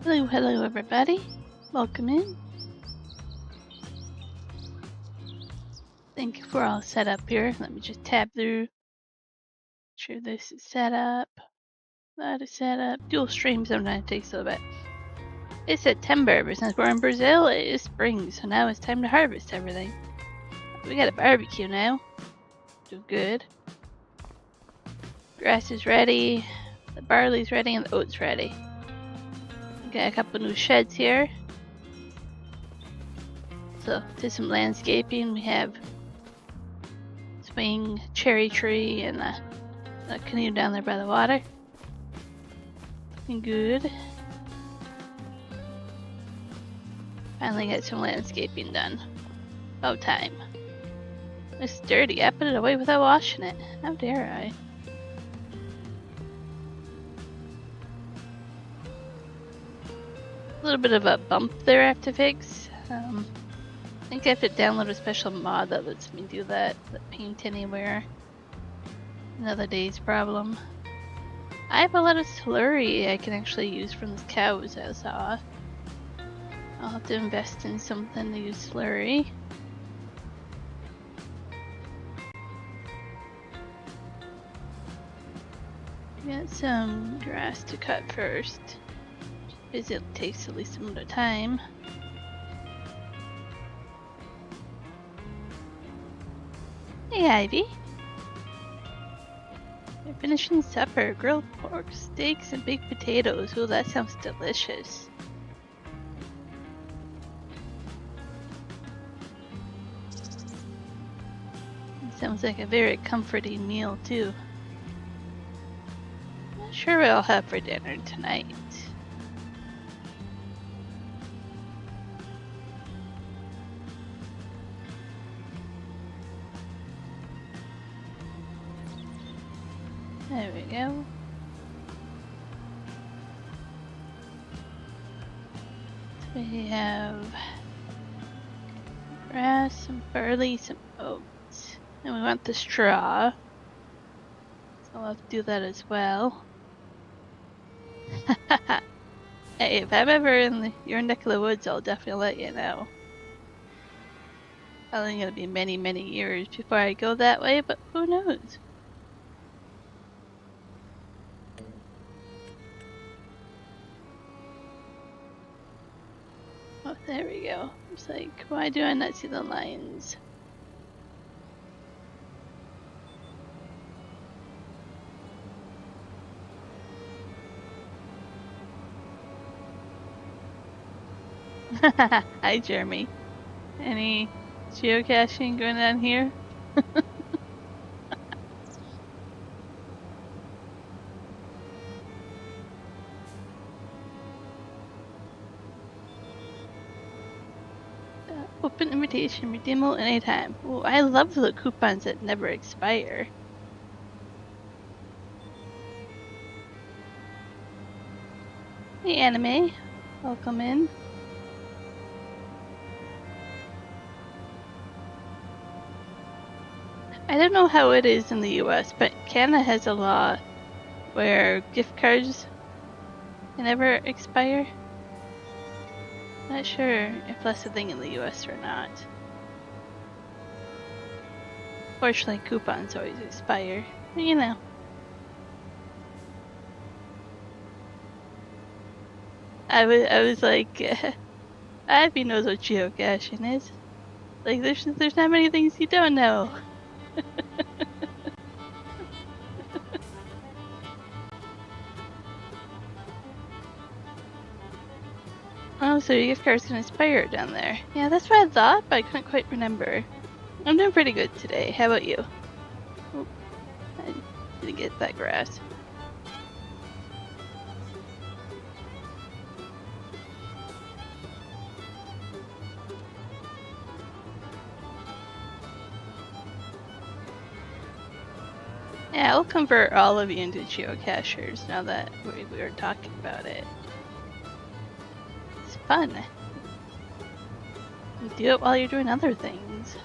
Hello, hello everybody. Welcome in. Think we're all set up here. Let me just tab through. Sure this is set up. That is set up. Dual stream sometimes takes a little bit. It's September, but since we're in Brazil, it is spring, so now it's time to harvest everything. We got a barbecue now. Do good. Grass is ready. The barley's ready and the oats ready. Got a couple new sheds here. So, did some landscaping. We have swing, cherry tree, and a canoe down there by the water. Looking good. Finally got some landscaping done. About time. It's dirty. I put it away without washing it. How dare I? A little bit of a bump there I have to fix. I think I have to download a special mod that lets me do that. That paint anywhere. Another day's problem. I have a lot of slurry I can actually use from the cows I saw. I'll have to invest in something to use slurry. Got some grass to cut first. Because it takes at least a bit of time. Hey Ivy. We're finishing supper. Grilled pork, steaks, and baked potatoes. Oh, that sounds delicious. It sounds like a very comforting meal too. Not sure what I'll have for dinner tonight. There we go. So we have grass, some barley, some oats. And we want the straw. So I'll have to do that as well. Hey, if I'm ever in your neck of the woods, I'll definitely let you know. Probably gonna be many, many years before I go that way, but who knows? Oh, there we go. It's like, why do I not see the lines? Hi, Jeremy. Any geocaching going on here? Open invitation, redeemable anytime. Oh, I love the coupons that never expire. Hey, Anime. Welcome in. I don't know how it is in the US, but Canada has a law where gift cards can never expire. Not sure if that's a thing in the US or not. Fortunately, coupons always expire. But, you know. I was like, Ivy knows what geocaching is. Like, there's not many things you don't know. Oh, so your gift card's gonna expire down there. Yeah, that's what I thought, but I couldn't quite remember. I'm doing pretty good today. How about you? Oh, I didn't get that grass. Yeah, I'll convert all of you into geocachers now that we were talking about it. It's fun. You do it while you're doing other things.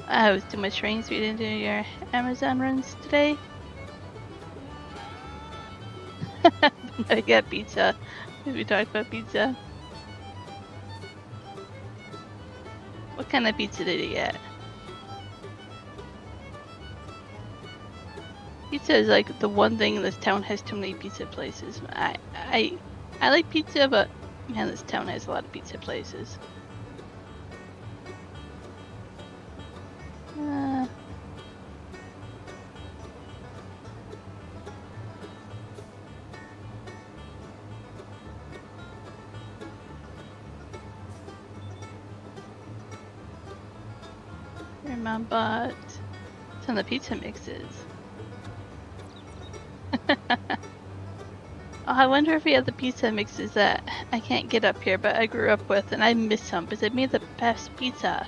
I was too much rain, so you didn't do your Amazon runs today. I got pizza. We talked about pizza. What kind of pizza did you get? Pizza is like the one thing in this town has too many pizza places. I like pizza, but man, this town has a lot of pizza places. Your mom bought some of the pizza mixes. Oh, I wonder if we have the pizza mixes that I can't get up here, but I grew up with, and I miss some because they made the best pizza.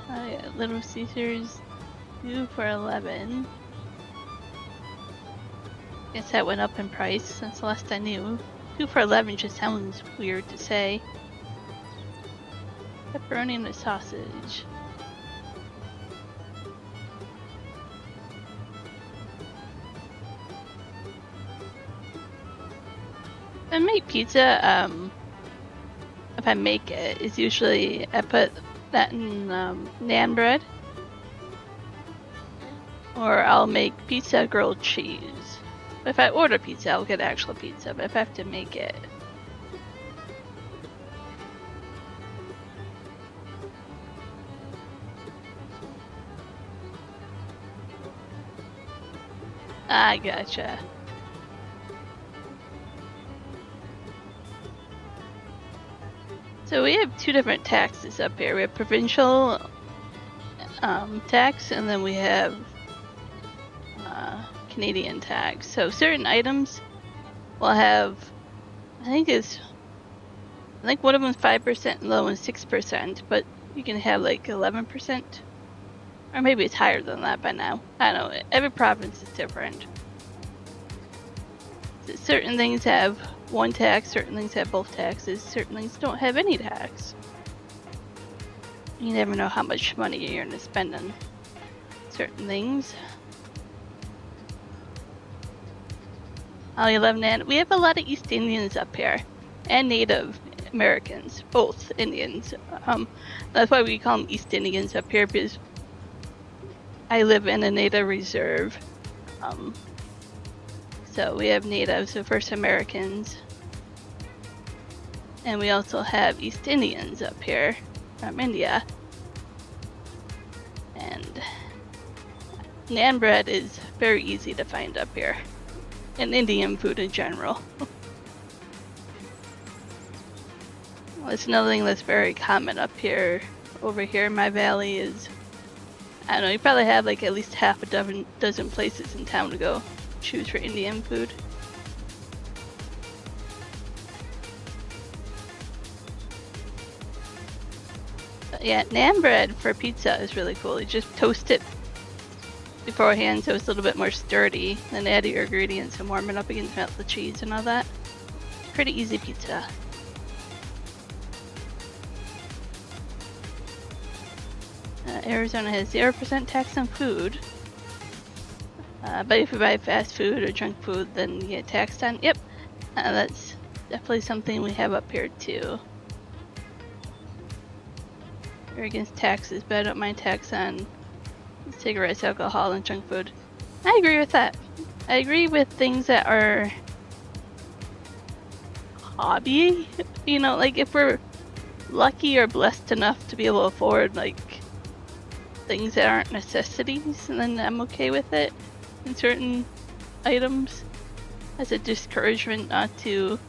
Oh yeah, Little Caesars 2 for $11. Guess that went up in price since the last I knew. 2 for $11 just sounds weird to say. Pepperoni and a sausage. I make pizza, if I make it, is usually I put that in naan bread. Or I'll make pizza grilled cheese. If I order pizza, I'll get actual pizza, but if I have to make it. I gotcha. So we have two different taxes up here. We have provincial tax, and then we have Canadian tax. So certain items will have, I think one of them's 5% and the other one's 6%, but you can have like 11%. Or maybe it's higher than that by now. I don't know. Every province is different. So certain things have one tax, certain things have both taxes, certain things don't have any tax. You never know how much money you're going to spend on certain things. I love naan. We have a lot of East Indians up here, and Native Americans, both Indians. That's why we call them East Indians up here, because I live in a native reserve. So we have natives, so First Americans, and we also have East Indians up here from India. And naan bread is very easy to find up here, and Indian food in general. Well, it's another thing that's very common up here. Over here in my valley is, I don't know, you probably have like at least half a dozen places in town to go choose for Indian food. But yeah, naan bread for pizza is really cool. You just toast it beforehand so it's a little bit more sturdy, then add your ingredients and warm it up against the cheese and all that. Pretty easy pizza. Arizona has 0% tax on food. But if you buy fast food or junk food, then you get taxed on. Yep, that's definitely something we have up here too. We're against taxes, but I don't mind tax on cigarettes, alcohol, and junk food. I agree with that. I agree with things that are hobby. You know, like if we're lucky or blessed enough to be able to afford like things that aren't necessities, and then I'm okay with it. In certain items, as a discouragement not to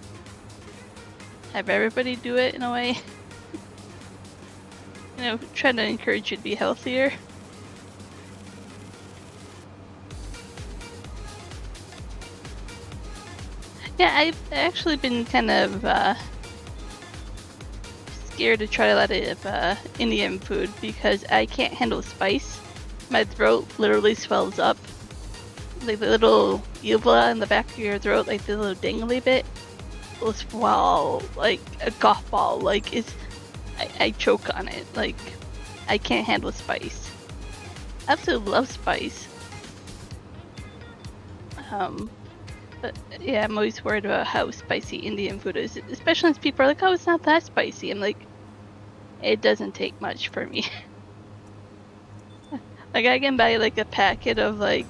have everybody do it in a way. You know, trying to encourage you to be healthier. Yeah, I've actually been kind of scared to try a lot of Indian food because I can't handle spice. My throat literally swells up like the little uvula in the back of your throat, like the little dingly bit, will swell like a golf ball. Like I choke on it. Like I can't handle spice. Absolutely love spice. But yeah, I'm always worried about how spicy Indian food is, especially as people are like, "Oh, it's not that spicy." I'm like, it doesn't take much for me. Like I can buy like a packet of like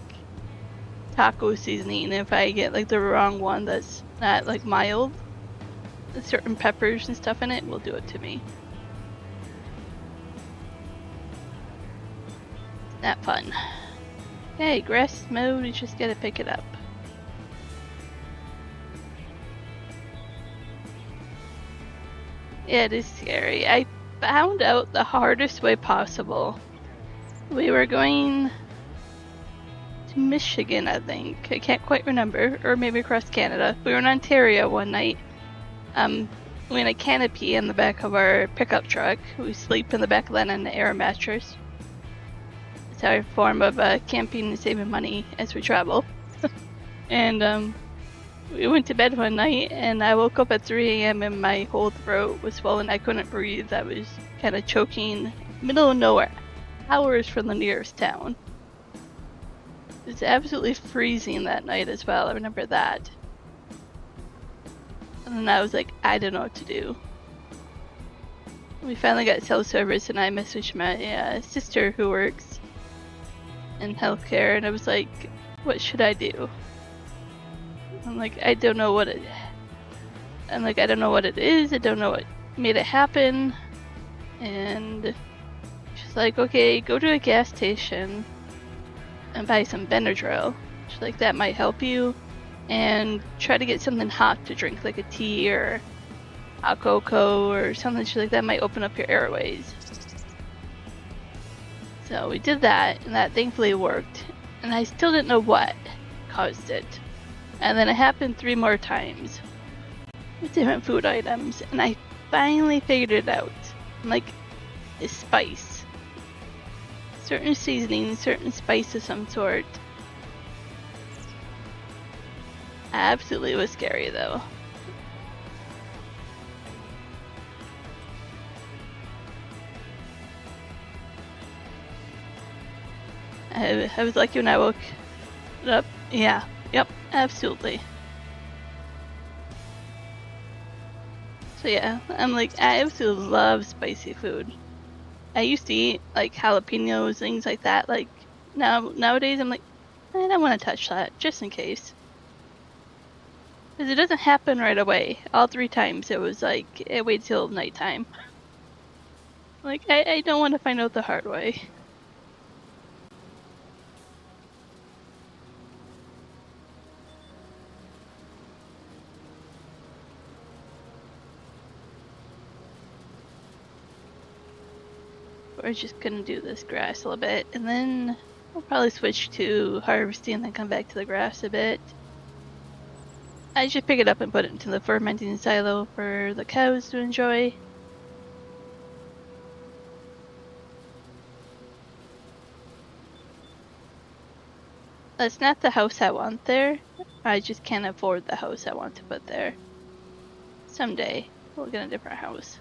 taco seasoning if I get like the wrong one that's not like mild. Certain peppers and stuff in it will do it to me. Not fun. Okay, grass mode, you just gotta pick it up. Yeah, it is scary. I found out the hardest way possible. We were going to Michigan, I think. I can't quite remember, or maybe across Canada. We were in Ontario one night. We had a canopy in the back of our pickup truck. We sleep in the back of that on an air mattress. It's our form of camping and saving money as we travel. And we went to bed one night, and I woke up at 3 a.m. and my whole throat was swollen. I couldn't breathe. I was kind of choking. Middle of nowhere, hours from the nearest town. It was absolutely freezing that night as well. I remember that. And then I was like, I don't know what to do. We finally got cell service, and I messaged my sister who works in healthcare, and I was like, what should I do? I'm like, I don't know what it. I'm like, I don't know what it is. I don't know what made it happen. And she's like, okay, go to a gas station and buy some Benadryl. She's like, that might help you. And try to get something hot to drink, like a tea or hot cocoa or something. She's like, that might open up your airways. So we did that, and that thankfully worked. And I still didn't know what caused it. And then it happened 3 more times with different food items, and I finally figured it out. I'm like, it's spice. Certain seasonings, certain spice of some sort. Absolutely was scary though. I was lucky when I woke up. Yeah, yep, absolutely. So yeah, I'm like, I absolutely love spicy food. I used to eat like jalapenos, things like that. Like nowadays, I'm like, I don't want to touch that, just in case. Because it doesn't happen right away. All 3 times it was like, it waits till nighttime. Like, I don't want to find out the hard way. We're just gonna do this grass a little bit, and then we'll probably switch to harvesting and then come back to the grass a bit. I just pick it up and put it into the fermenting silo for the cows to enjoy. That's not the house I want there. I just can't afford the house I want to put there. Someday we'll get a different house.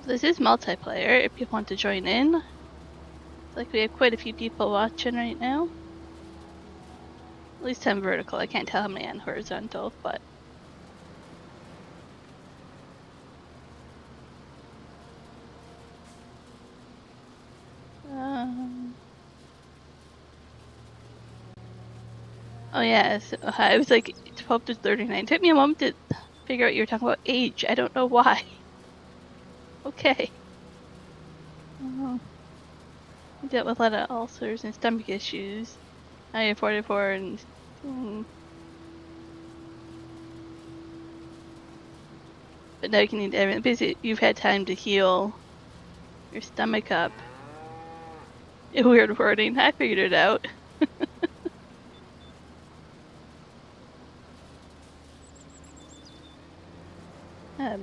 This is multiplayer if you want to join in. It's like we have quite a few people watching right now. At least I'm vertical. I can't tell how many on horizontal, but oh yeah, so I was like 12 to 39. It took me a moment to figure out you were talking about age. I don't know why. Okay. I dealt with a lot of ulcers and stomach issues. I have 44 and... But now you can eat everything. Basically, you've had time to heal your stomach up. Weird wording. I figured it out.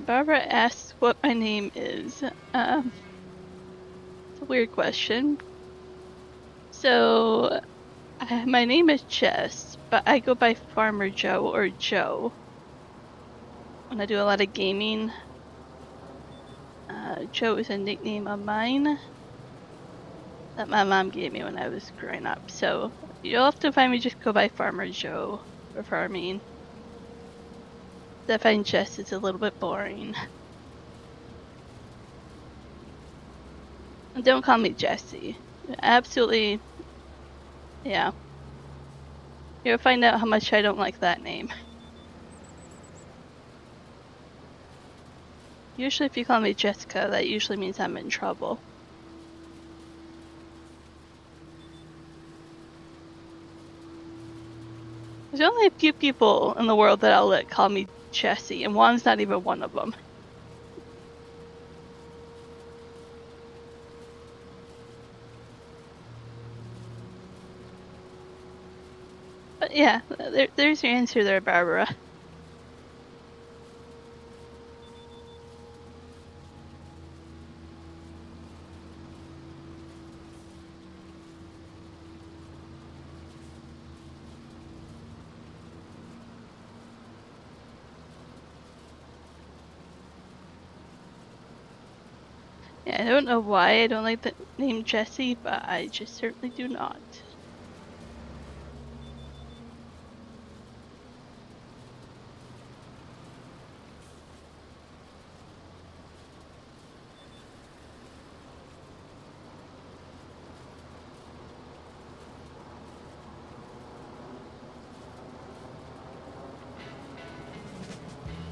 Barbara asks what my name is. It's a weird question. So, my name is Jess, but I go by Farmer Joe or Joe when I do a lot of gaming. Joe is a nickname of mine that my mom gave me when I was growing up. So you'll have to find me just go by Farmer Joe for farming. I find Jess is a little bit boring. Don't call me Jessie. Absolutely, yeah. You'll find out how much I don't like that name. Usually if you call me Jessica, that usually means I'm in trouble. There's only a few people in the world that I'll let call me Jessie, and Juan's not even one of them. But yeah, there's your answer there, Barbara. Yeah, I don't know why I don't like the name Jessie, but I just certainly do not.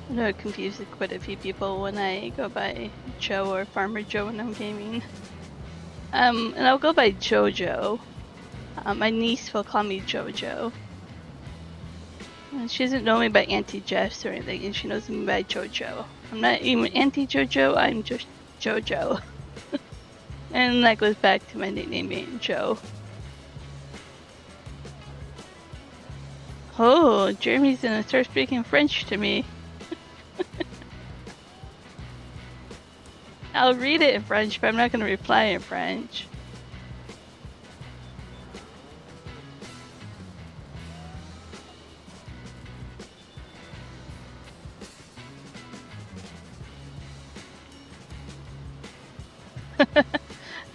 I know it confuses quite a few people when I go by Joe or Farmer Joe when I'm gaming. And I'll go by Jojo. My niece will call me Jojo. And she doesn't know me by Auntie Jess or anything, and she knows me by Jojo. I'm not even Auntie Jojo, I'm just Jojo. And that goes back to my nickname being Joe. Oh, Jeremy's gonna start speaking French to me. I'll read it in French, but I'm not gonna reply in French.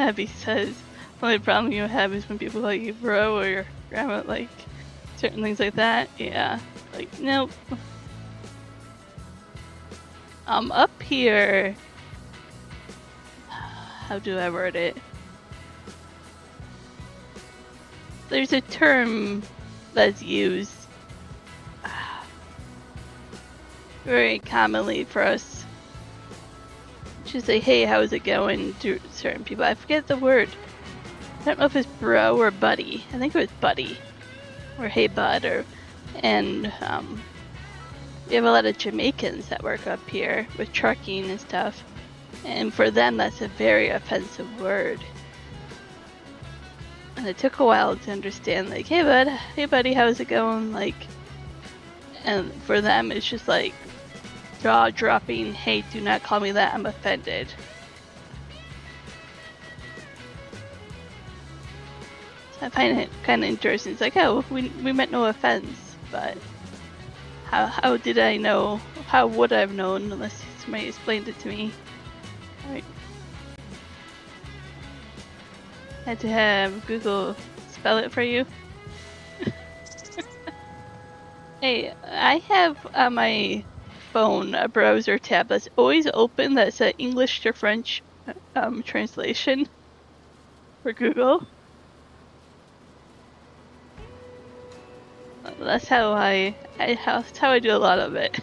Abby says, the only problem you have is when people call you bro or your grandma, like, certain things like that. Yeah, like, nope. Up here, how do I word it? There's a term that's used very commonly for us. Just say, hey, how's it going to certain people. I forget the word. I don't know if it's bro or buddy. I think it was buddy. Or hey bud. And we have a lot of Jamaicans that work up here with trucking and stuff. And for them, that's a very offensive word. And it took a while to understand, like, hey bud, hey buddy, how's it going? Like, and for them, it's just like, jaw dropping, hey, do not call me that, I'm offended. So I find it kind of interesting. It's like, oh, we meant no offense, but how did I know? How would I have known unless somebody explained it to me? Right. Had to have Google spell it for you. Hey, I have on my phone a browser tab that's always open that's an English to French translation for Google. That's how that's how I do a lot of it.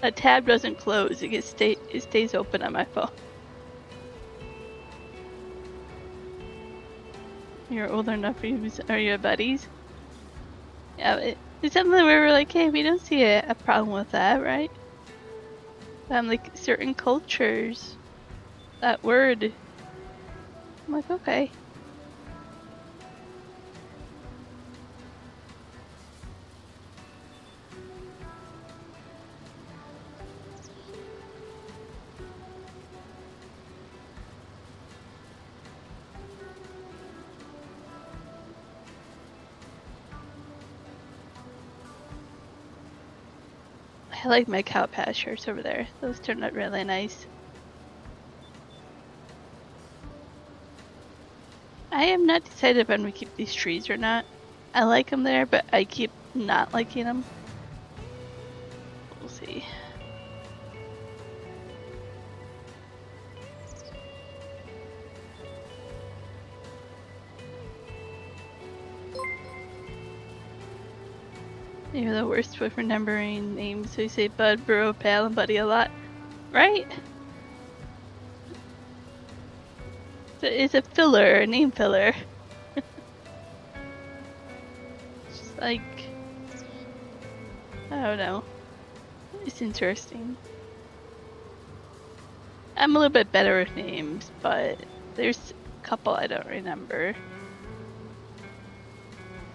A tab doesn't close; it stays open on my phone. You're old enough for you. Are your buddies? Yeah, it's something where we were like, hey, we don't see a problem with that, right? Like certain cultures, that word. I'm like, okay. I like my cow pastures over there. Those turned out really nice. I am not decided if I'm going to keep these trees or not. I like them there, but I keep not liking them. We'll see. You're the worst with remembering names, so you say Bud, Bro, Pal, and Buddy a lot. Right? It's a filler, a name filler. Just like, I don't know. It's interesting. I'm a little bit better with names, but there's a couple I don't remember.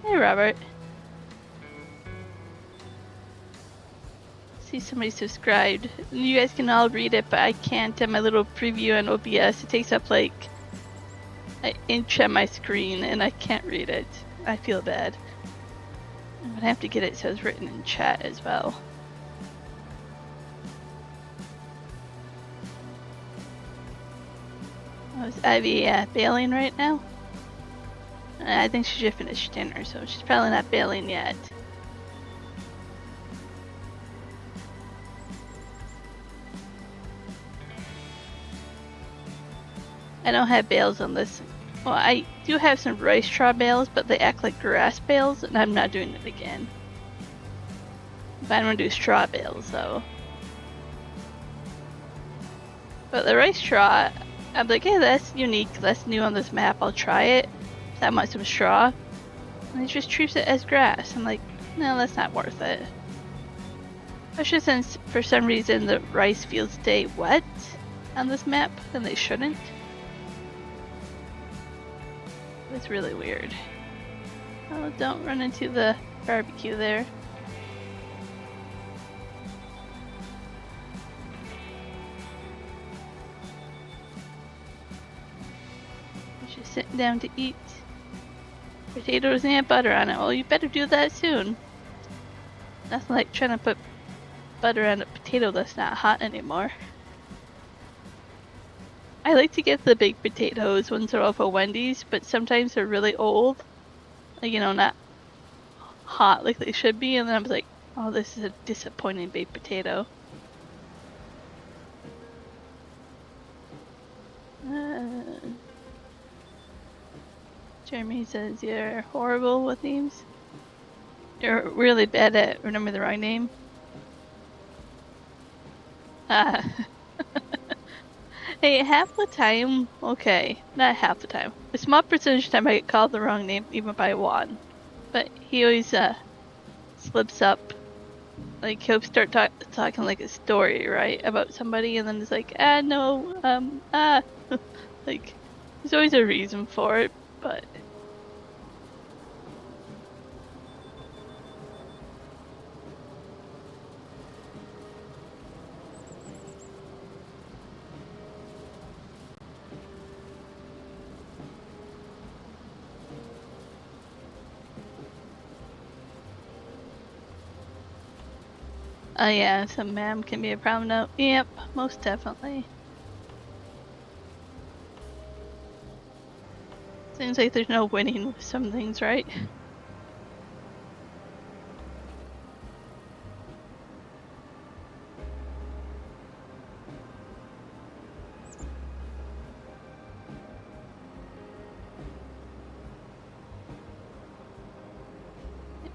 Hey, Robert. See somebody subscribed. You guys can all read it, but I can't. In my little preview on OBS, it takes up like an inch on my screen, and I can't read it. I feel bad. I'm gonna have to get it so it's written in chat as well. Oh, is Ivy bailing right now? I think she just finished dinner, so she's probably not bailing yet. I don't have bales on this. Well, I do have some rice straw bales, but they act like grass bales, and I'm not doing it again. But I'm gonna do straw bales, though. But the rice straw, I'm like, hey, that's unique, that's new on this map, I'll try it. So I want some straw. And it just treats it as grass. I'm like, no, that's not worth it. Especially since, for some reason, the rice fields stay wet on this map, and they shouldn't. It's really weird. Oh, don't run into the barbecue there. Just sitting down to eat. Potatoes and butter on it. Well, you better do that soon. Nothing like trying to put butter on a potato that's not hot anymore. I like to get the baked potatoes once they're off of Wendy's, but sometimes they're really old. Like, you know, not hot like they should be, and then I was like, oh, this is a disappointing baked potato. Jeremy says you're horrible with names. You're really bad at remembering the wrong name. Hey, half the time, okay, not half the time. A small percentage of the time I get called the wrong name, even by one. But he always slips up. Like, he'll start talking like a story, right, about somebody, and then it's like, no, like, there's always a reason for it, but... Oh yeah, some ma'am can be a problem now. Yep, most definitely. Seems like there's no winning with some things, right?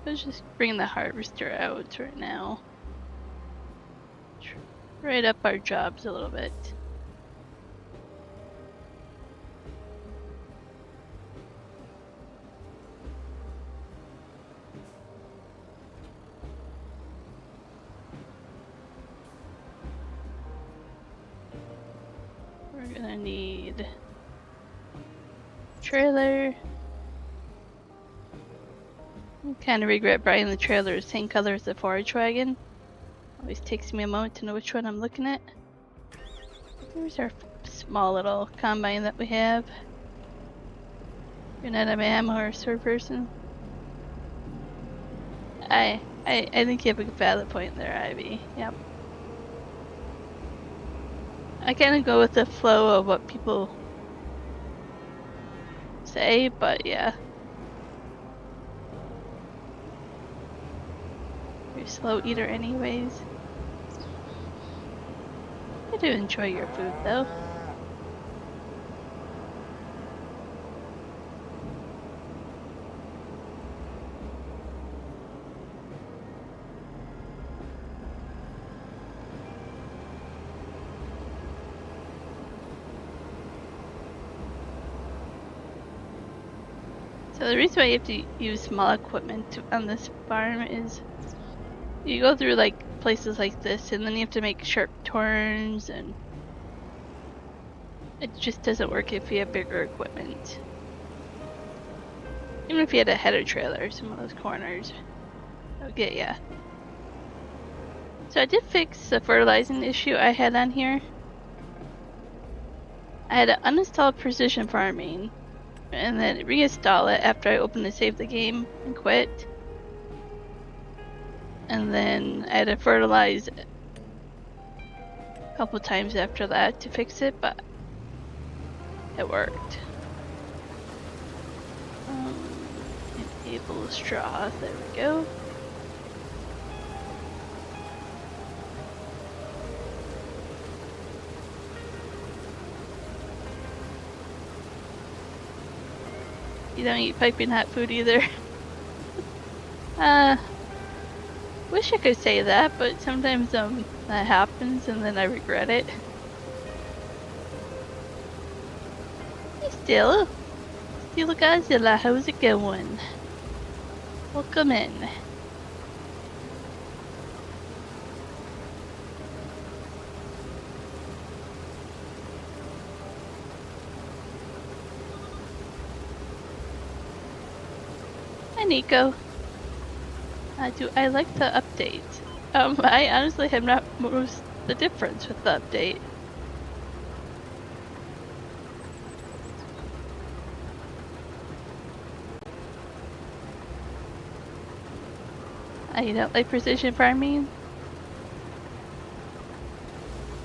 Let's just bring the harvester out right now. Right up our jobs a little bit. We're gonna need trailer. I kind of regret buying the trailer the same color as the forage wagon. Always takes me a moment to know which one I'm looking at. Here's our small little combine that we have. You're not a ma'am or a sir person. I think you have a valid point there, Ivy. Yep. I kind of go with the flow of what people say, but yeah. You're a slow eater anyways. I do enjoy your food though. So the reason why you have to use small equipment on this farm is you go through like places like this and then you have to make sharp turns, and it just doesn't work if you have bigger equipment. Even if you had a header trailer, some of those corners will get ya. So I did fix the fertilizing issue I had on here. I had to uninstall precision farming and then reinstall it after I opened to save the game and quit. And then I had to fertilize a couple times after that to fix it, but it worked. Enable straw, there we go. You don't eat piping hot food either. Wish I could say that, but sometimes that happens and then I regret it. Hey Still Godzilla, how's it going? Welcome in. Hi Nico. Do I like the update? I honestly have not noticed the difference with the update. You don't like precision farming?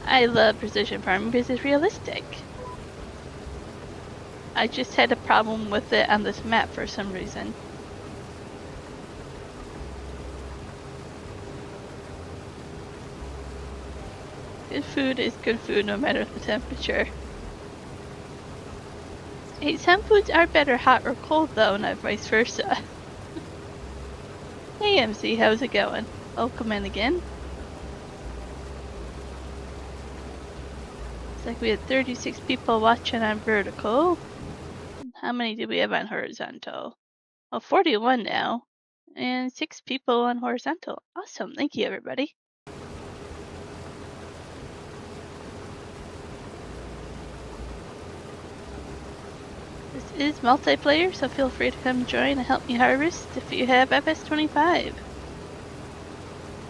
I love precision farming because it's realistic. I just had a problem with it on this map for some reason. Good food is good food no matter the temperature. Hey, some foods are better hot or cold though, not vice versa. Hey MC, how's it going? Welcome in again. Looks like we had 36 people watching on vertical. How many do we have on horizontal? Oh, 41 now. And 6 people on horizontal. Awesome, thank you everybody. This is multiplayer, so feel free to come join and help me harvest if you have FS25.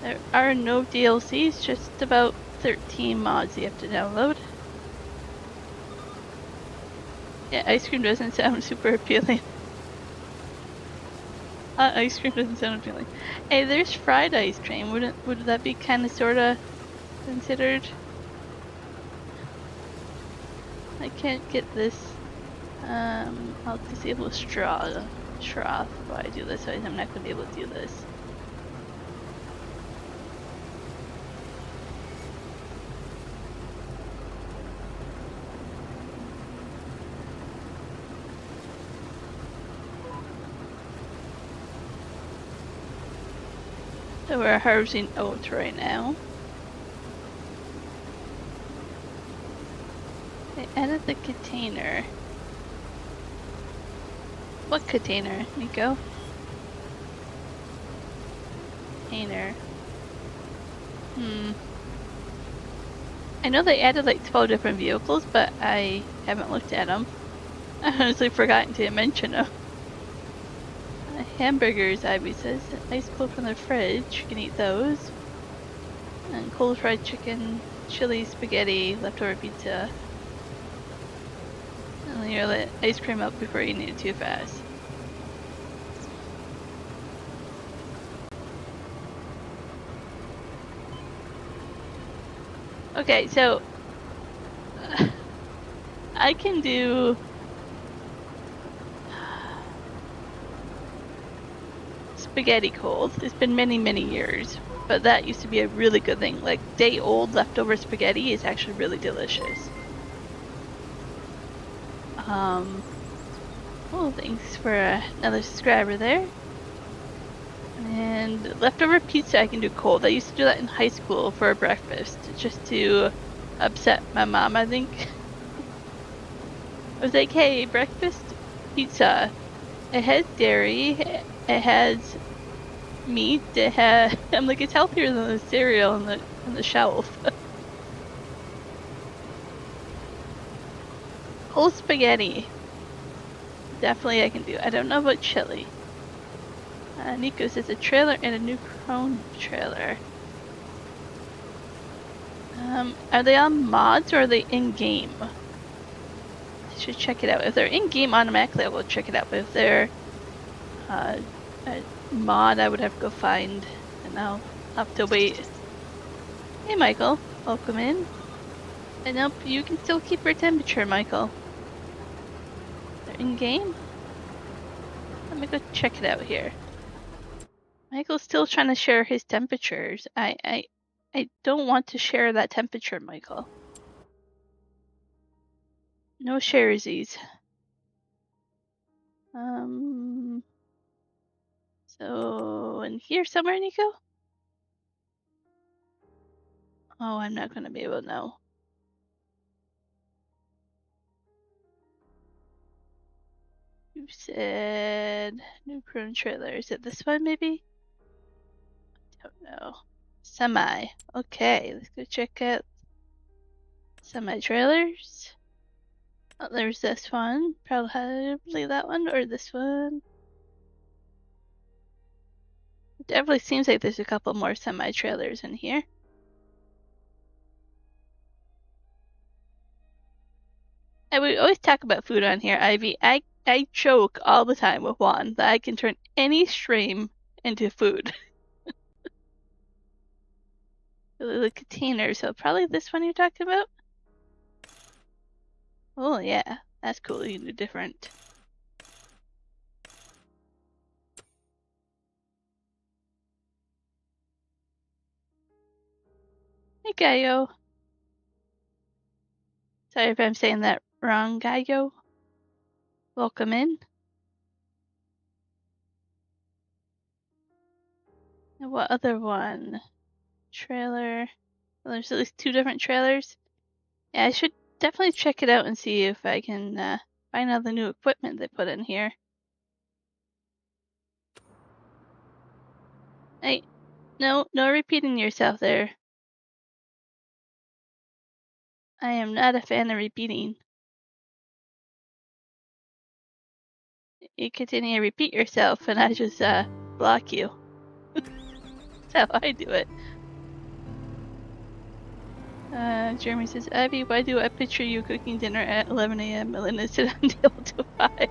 There are no DLCs, just about 13 mods you have to download. Yeah, ice cream doesn't sound super appealing. Ice cream doesn't sound appealing. Hey, there's fried ice cream. Would that be kind of sorta considered? I can't get this. I'll disable straw before I do this, so I'm not going to be able to do this. So we're harvesting oats right now. I added the container. What container, Nico? Container. I know they added like 12 different vehicles, but I haven't looked at them. I honestly forgotten to mention them. Hamburgers, Ivy says. Ice cold from the fridge. You can eat those. And cold fried chicken, chili, spaghetti, leftover pizza. And then you let ice cream up before you eat it too fast. Okay, so I can do spaghetti cold. It's been many, many years, but that used to be a really good thing. Like day-old leftover spaghetti is actually really delicious. Oh, thanks for another subscriber there. And leftover pizza I can do cold. I used to do that in high school for breakfast, just to upset my mom, I think. I was like, hey, breakfast pizza. It has dairy, it has meat, I'm like, it's healthier than the cereal on the shelf. Cold spaghetti. Definitely I can do. I don't know about chili. Nico says a trailer and a new Chrome trailer. Are they on mods or are they in-game? I should check it out. If they're in-game automatically, I will check it out. But if they're a mod, I would have to go find, and I'll have to wait. Hey, Michael. Welcome in. And nope, you can still keep your temperature, Michael. They're in-game? Let me go check it out here. Michael's still trying to share his temperatures. I don't want to share that temperature, Michael. No sharesies. So in here somewhere, Nico? Oh, I'm not gonna be able to know. You said new prune trailer. Is it this one maybe? Don't know. Semi. Okay, let's go check out semi trailers. Oh, there's this one. Probably that one or this one. It definitely seems like there's a couple more semi trailers in here. And we always talk about food on here, Ivy. I joke all the time with Juan that I can turn any stream into food. The container, so probably this one you're talking about? Oh yeah, that's cool. You can do different. Hey Gaio. Sorry if I'm saying that wrong, Gaio. Welcome in. And what other one? Trailer. Well, there's at least 2 different trailers. Yeah, I should definitely check it out and see if I can find out the new equipment they put in here. Hey, no repeating yourself there. I am not a fan of repeating. You continue to repeat yourself and I just block you. That's how I do it. Jeremy says, Abby, why do I picture you cooking dinner at 11 a.m. Melinda said until to 5?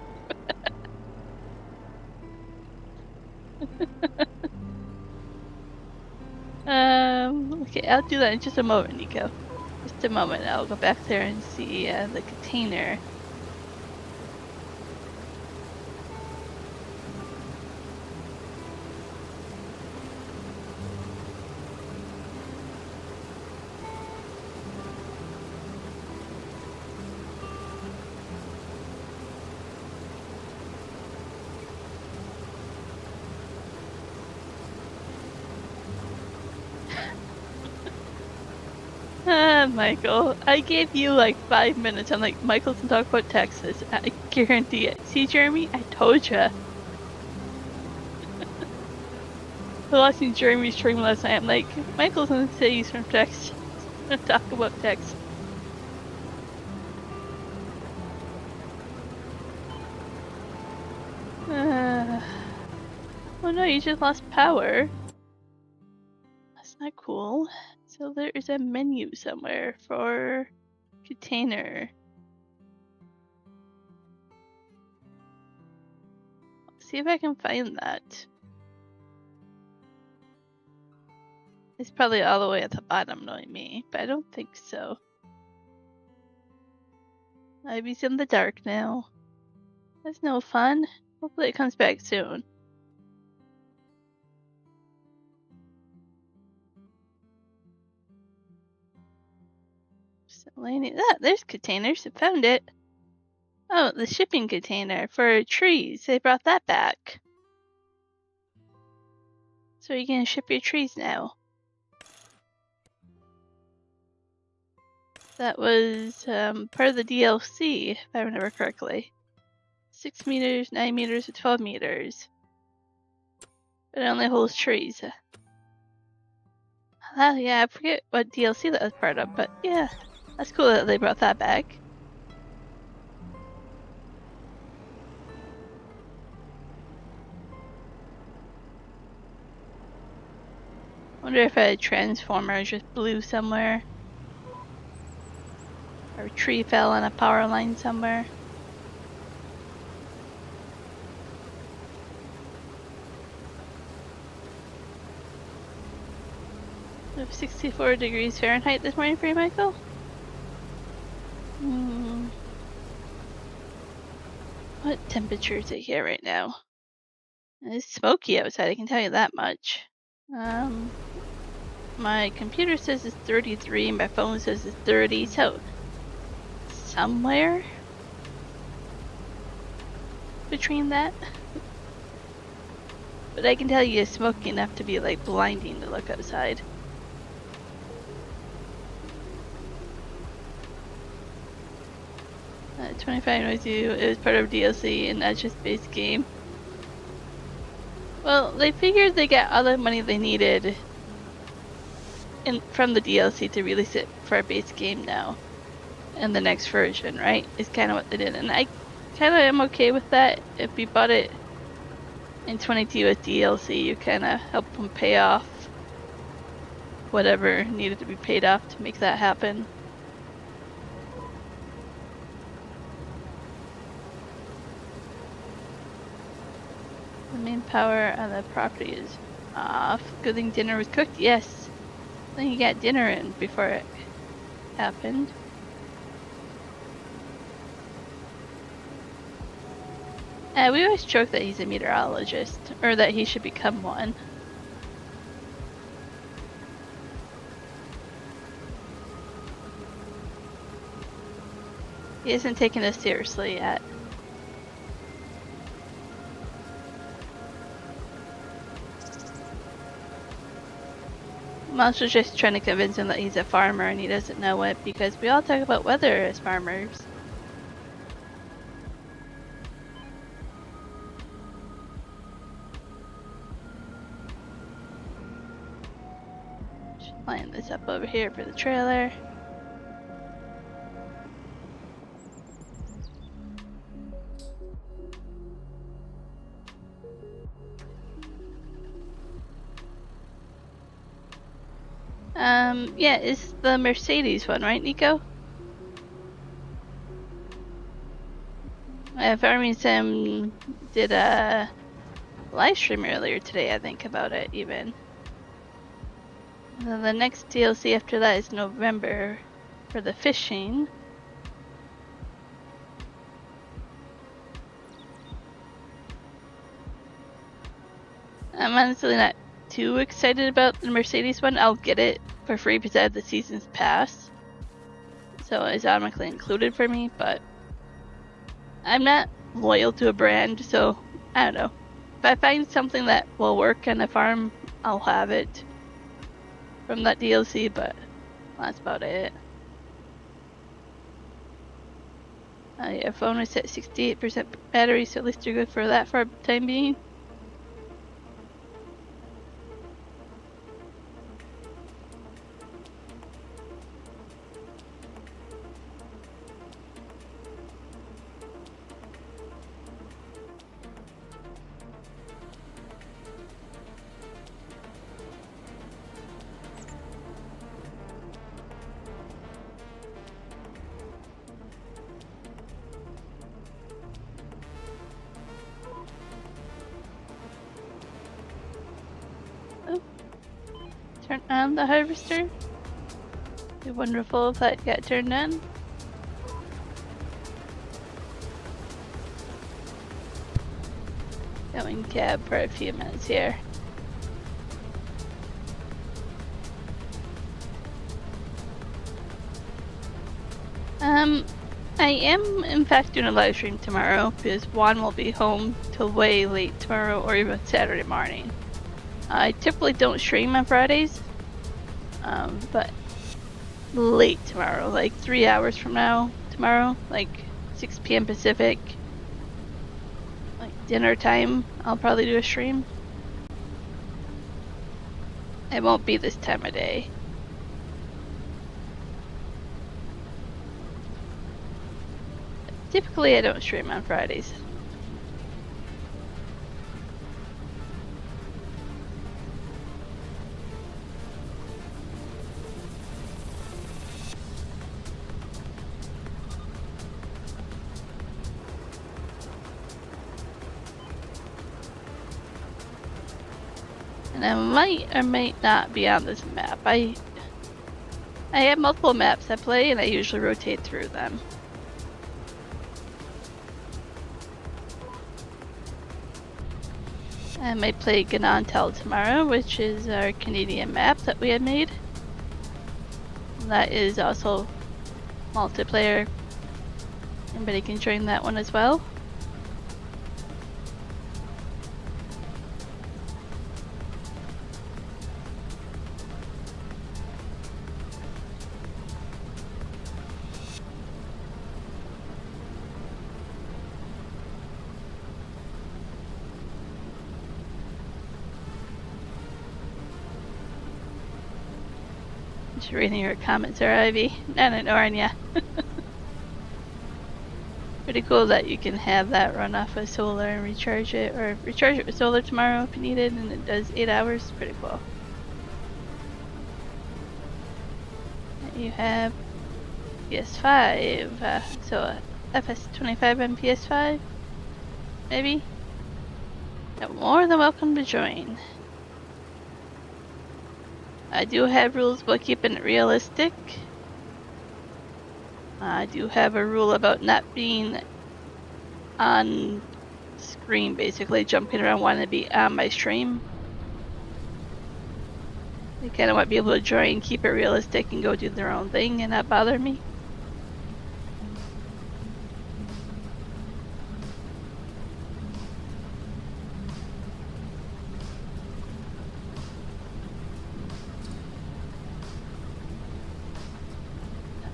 Okay, I'll do that in just a moment, Nico. Just a moment. I'll go back there and see the container. Michael, I gave you like 5 minutes. I'm like, Michael can talk about Texas. I guarantee it. See, Jeremy, I told ya. I was watching Jeremy's stream last night. I'm like, Michael's gonna say he's from Texas. He's gonna talk about Texas. Oh no, you just lost power. That's not cool. So there is a menu somewhere for container. Let's see if I can find that. It's probably all the way at the bottom, knowing me, but I don't think so. Ivy's in the dark now. That's no fun. Hopefully it comes back soon. There's containers. I found it. Oh, the shipping container for trees. They brought that back. So you're gonna ship your trees now. That was part of the DLC, if I remember correctly. 6 meters, 9 meters, or 12 meters. But it only holds trees. Yeah, I forget what DLC that was part of, but yeah, that's cool that they brought that back. Wonder if a transformer just blew somewhere. Or a tree fell on a power line somewhere. We have 64 degrees Fahrenheit this morning for you, Michael? What temperature is it here right now? It's smoky outside, I can tell you that much. My computer says it's 33, my phone says it's 30, so somewhere between that. But I can tell you it's smoky enough to be like blinding to look outside. That 25 noisy, it was part of DLC and that's just base game. Well, they figured they got all the money they needed from the DLC to release it for a base game now. In the next version, right? Is kind of what they did. And I kind of am okay with that. If you bought it in 22 with DLC, you kind of help them pay off whatever needed to be paid off to make that happen. The main power on the property is off. Good thing dinner was cooked. Yes. I think you got dinner in before it happened. We always joke that he's a meteorologist, or that he should become one. He isn't taking us seriously yet. I'm also just trying to convince him that he's a farmer and he doesn't know it, because we all talk about weather as farmers. Just line this up over here for the trailer. Yeah, it's the Mercedes one, right, Nico? Farming Sim did a live stream earlier today, I think, about it even. And then the next DLC after that is November for the fishing. I'm honestly not too excited about the Mercedes one. I'll get it for free because I have the season's pass, so it's automatically included for me, but I'm not loyal to a brand, so I don't know. If I find something that will work on a farm, I'll have it from that DLC, but that's about it. Yeah, phone is at 68% battery, so at least you're good for that for the time being. on the harvester. It'd be wonderful if that got turned on. Going cab for a few minutes here. I am in fact doing a live stream tomorrow because Juan will be home till way late tomorrow or even Saturday morning. I typically don't stream on Fridays, but late tomorrow, like 3 hours from now, tomorrow, like 6 p.m. Pacific, like dinner time, I'll probably do a stream. It won't be this time of day. Typically, I don't stream on Fridays. And I might or might not be on this map. I have multiple maps I play, and I usually rotate through them. I might play Ganontel tomorrow, which is our Canadian map that we had made. That is also multiplayer. Anybody can join that one as well. Just reading your comments there, Ivy. Not ignoring ya. Pretty cool that you can have that run off of solar and recharge it, or recharge it with solar tomorrow if you need it, and it does 8 hours. Pretty cool. You have PS5, so FS25 on PS5, maybe? You're more than welcome to join. I do have rules about keeping it realistic. I do have a rule about not being on screen, basically jumping around wanting to be on my stream. They kind of want people to join, keep it realistic, and go do their own thing and not bother me.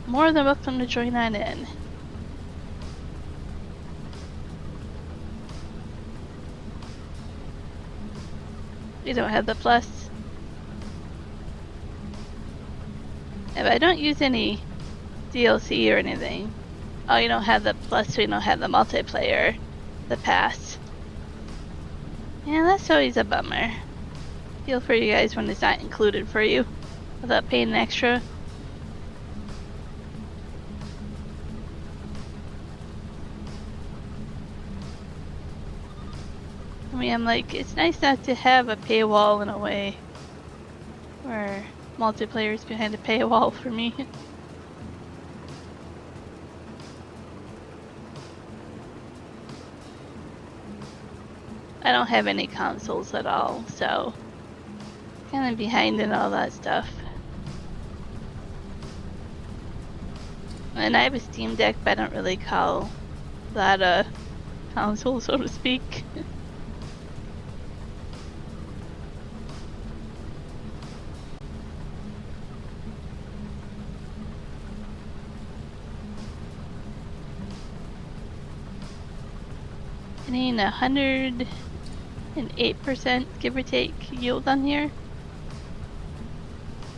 More than welcome to join on in. We don't have the plus. If I don't use any DLC or anything. Oh, you don't have the plus, so you don't have the multiplayer, the pass. Yeah, that's always a bummer. Feel for you guys when it's not included for you without paying extra. I mean, I'm like, it's nice not to have a paywall in a way, where multiplayer is behind a paywall for me. I don't have any consoles at all, so kind of behind in all that stuff. And I have a Steam Deck, but I don't really call that a console, so to speak. Getting 108% give or take yield on here.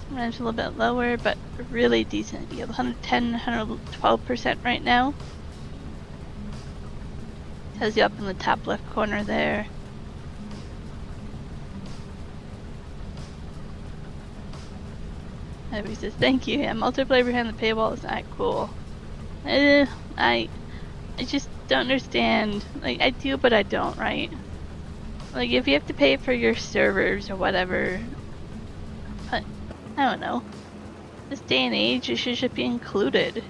Sometimes a little bit lower, but really decent yield. 110, 112% right now. Tells you up in the top left corner there. Everybody says thank you. Yeah, multiplayer behind the paywall is not cool. I just don't understand. Like, I do, but I don't, right? Like, if you have to pay for your servers or whatever, I don't know. This day and age, it should be included.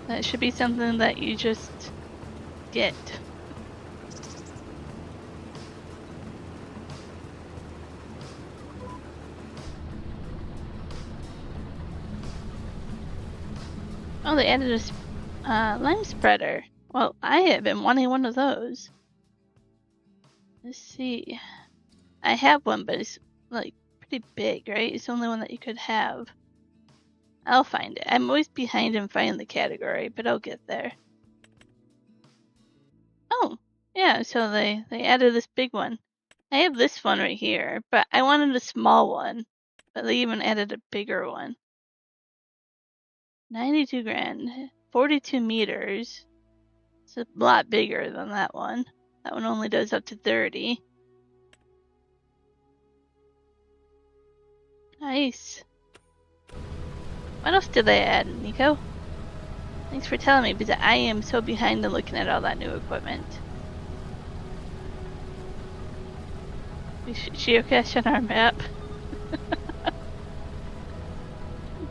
That should be something that you just get. Oh, they added a lime spreader. Well, I have been wanting one of those. Let's see. I have one, but it's like pretty big, right? It's the only one that you could have. I'll find it. I'm always behind in finding the category, but I'll get there. Oh, yeah, so they added this big one. I have this one right here, but I wanted a small one. But they even added a bigger one. 92 grand. 42 meters. It's a lot bigger than that one. That one only does up to 30. Nice. What else did they add, Nico? Thanks for telling me, because I am so behind in looking at all that new equipment. We should geocache on our map.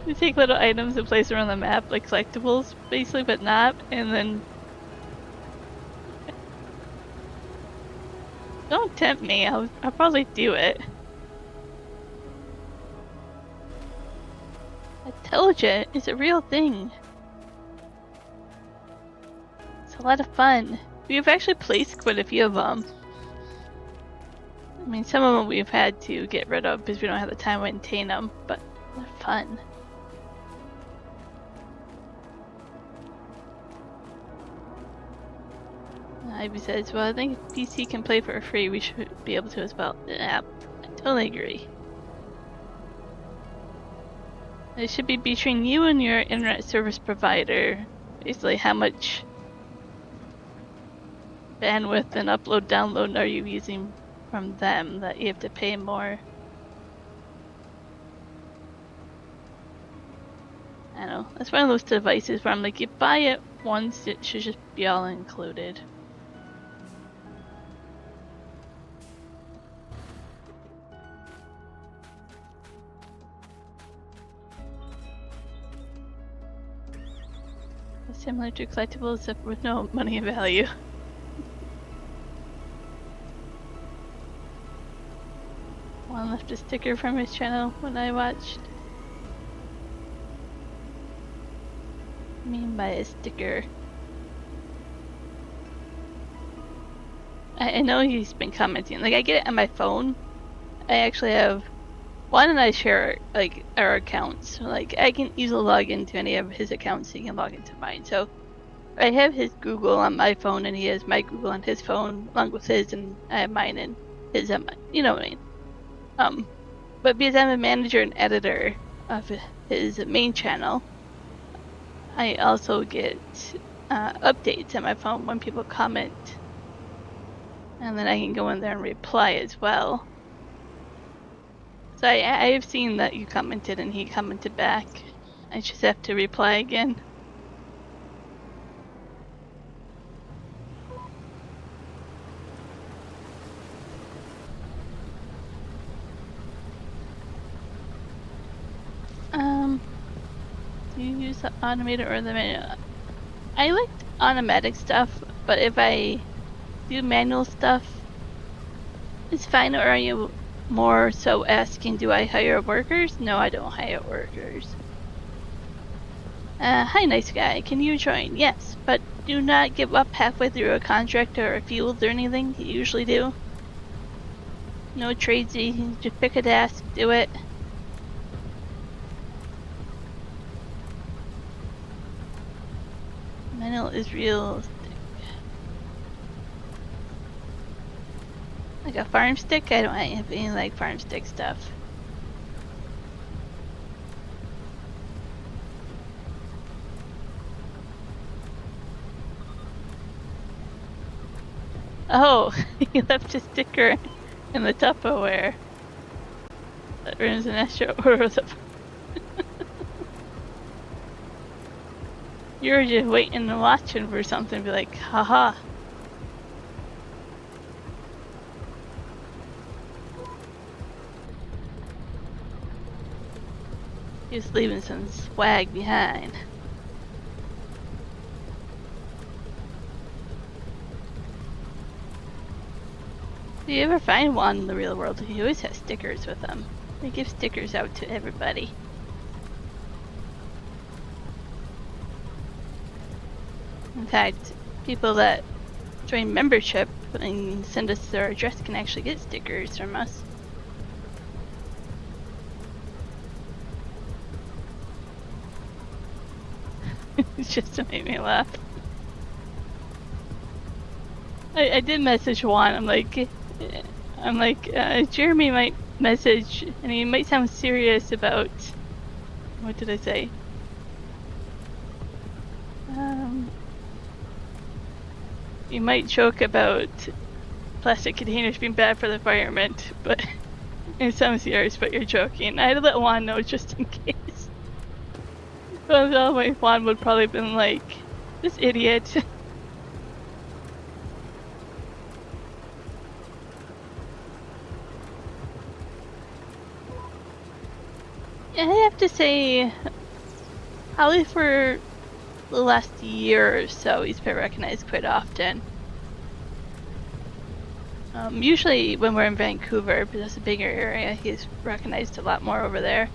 We take little items and place them on the map, like collectibles, basically, but not, and then... Don't tempt me, I'll probably do it. I told you, it's a real thing. It's a lot of fun. We've actually placed quite a few of them. I mean, some of them we've had to get rid of because we don't have the time to maintain them, but they're fun. Ivy says, well, I think if PC can play for free, we should be able to as well. Yeah, I totally agree. It should be between you and your internet service provider. Basically, how much bandwidth and upload download are you using from them that you have to pay more. I don't know. That's one of those devices where I'm like, you buy it once, it should just be all included. Similar to collectibles, except with no money value. One left a sticker from his channel when I watched. What do you mean by a sticker? I know he's been commenting. Like, I get it on my phone. I actually have one, and I share like our accounts. Like, I can easily log into any of his accounts. He can log into mine. So I have his Google on my phone, and he has my Google on his phone, along with his, and I have mine and his on mine. You know what I mean? But because I'm a manager and editor of his main channel, I also get updates on my phone when people comment, and then I can go in there and reply as well. So I have seen that you commented and he commented back. I just have to reply again. Do you use the automated or the manual? I like automatic stuff, but if I do manual stuff, it's fine. Or are you more so asking, do I hire workers? No, I don't hire workers. Hi, nice guy. Can you join? Yes, but do not give up halfway through a contract or a field or anything. You usually do. No tradesy. Just pick a task, do it. Manual is realistic. Like a farm stick? I don't have any like farm stick stuff. Oh, he left a sticker in the Tupperware. That ruins an extra order of the... You were just waiting and watching for something to be like, haha. He was leaving some swag behind. If you ever find Juan in the real world, he always has stickers with him. They give stickers out to everybody. In fact, people that join membership and send us their address can actually get stickers from us. It's just to make me laugh. I did message Juan. I'm like, Jeremy might message, and he might sound serious about, what did I say? You might joke about plastic containers being bad for the environment, but it sounds serious, but you're joking. I had to let Juan know just in case. But otherwise, Juan would probably have been like, this idiot. I have to say, probably for the last year or so, he's been recognized quite often. Usually when we're in Vancouver, because it's a bigger area, he's recognized a lot more over there.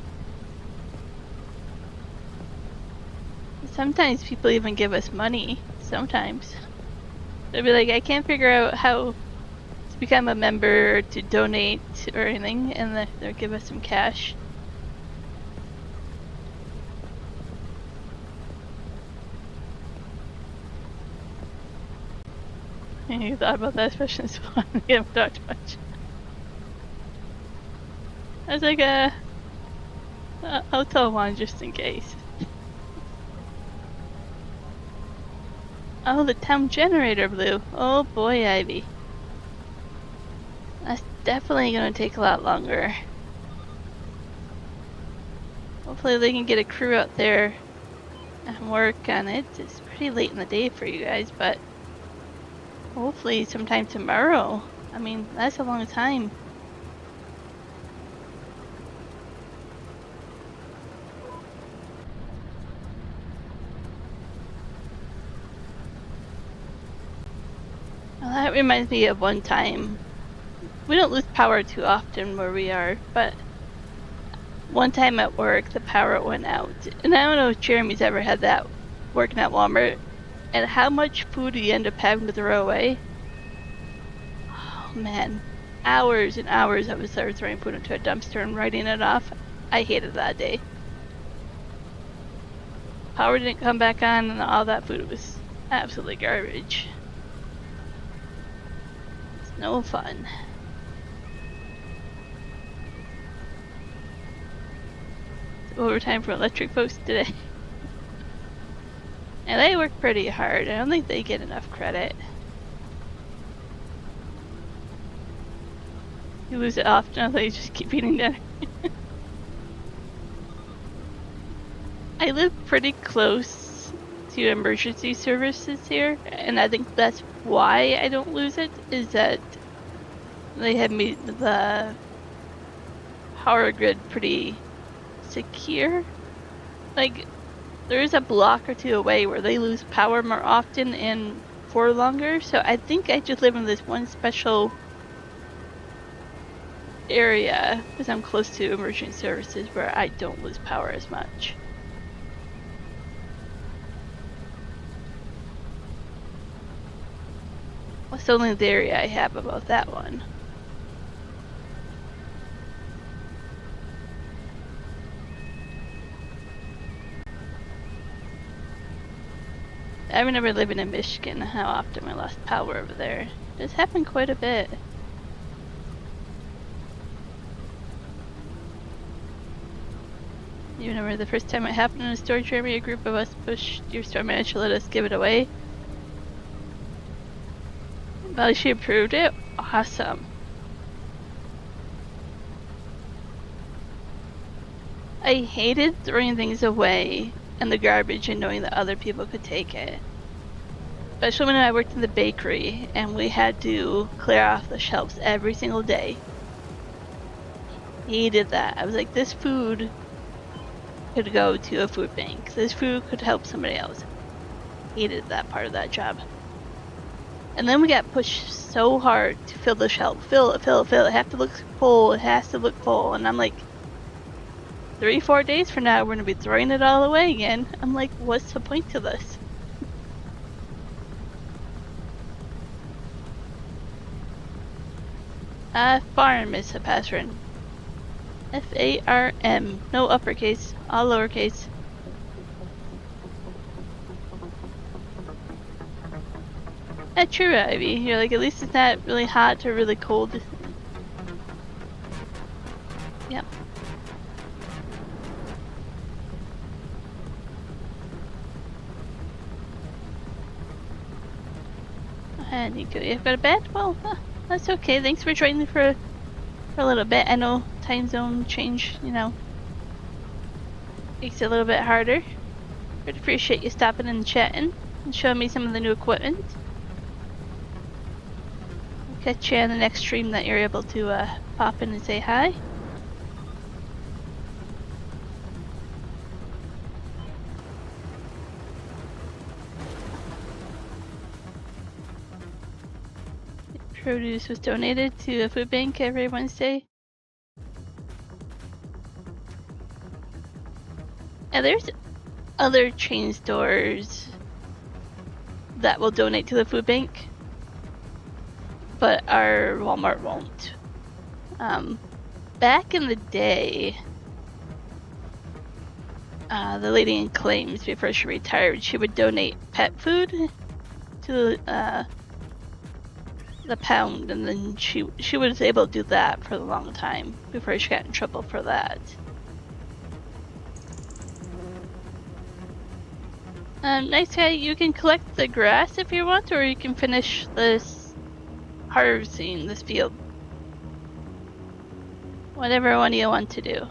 Sometimes people even give us money, sometimes. They'll be like, I can't figure out how to become a member, to donate, or anything, and they'll give us some cash. You thought about that, especially this one. We haven't talked much. I was like, I'll tell one just in case. Oh, the town generator blew. Oh boy, Ivy. That's definitely gonna take a lot longer. Hopefully they can get a crew out there and work on it. It's pretty late in the day for you guys, but hopefully sometime tomorrow. I mean, that's a long time. Well, that reminds me of one time. We don't lose power too often where we are, but one time at work the power went out. And I don't know if Jeremy's ever had that working at Walmart. And how much food do you end up having to throw away? Oh man, hours and hours I was there throwing food into a dumpster and writing it off. I hated that day. Power didn't come back on and all that food was absolutely garbage. It's no fun. It's overtime for electric folks today. And they work pretty hard. I don't think they get enough credit. You lose it often, they just keep eating dinner. I live pretty close to emergency services here, and I think that's why I don't lose it, is that they have made the power grid pretty secure. Like, there is a block or two away where they lose power more often and for longer, so I think I just live in this one special area because I'm close to emergency services where I don't lose power as much. That's only the area I have about that one. I remember living in Michigan, how often we lost power over there. It's happened quite a bit. You remember the first time it happened in a storage area, a group of us pushed your store manager to let us give it away? Well, she approved it? Awesome. I hated throwing things away in the garbage and knowing that other people could take it. Especially when I worked in the bakery and we had to clear off the shelves every single day. Hated that. I was like, this food could go to a food bank. This food could help somebody else. Hated that part of that job. And then we got pushed so hard to fill the shelf. Fill it, fill it, fill it. It has to look full. It has to look full. And I'm like, 3-4 days from now, we're going to be throwing it all away again. I'm like, what's the point to this? Farm is the password. F-A-R-M. No uppercase. All lowercase. True, Ivy. You're like, at least it's not really hot or really cold. Yep. And you go to bed? Well, that's okay. Thanks for joining for a little bit. I know time zone change, you know, makes it a little bit harder. I'd appreciate you stopping and chatting and showing me some of the new equipment. Catch you on the next stream that you're able to pop in and say hi. Produce was donated to a food bank every Wednesday. And there's other chain stores that will donate to the food bank, but our Walmart won't. Back in the day, the lady in claims, before she retired, she would donate pet food to the pound, and then she was able to do that for a long time before she got in trouble for that. Nice guy, you can collect the grass if you want, or you can finish this harvesting this field. Whatever one you want to do.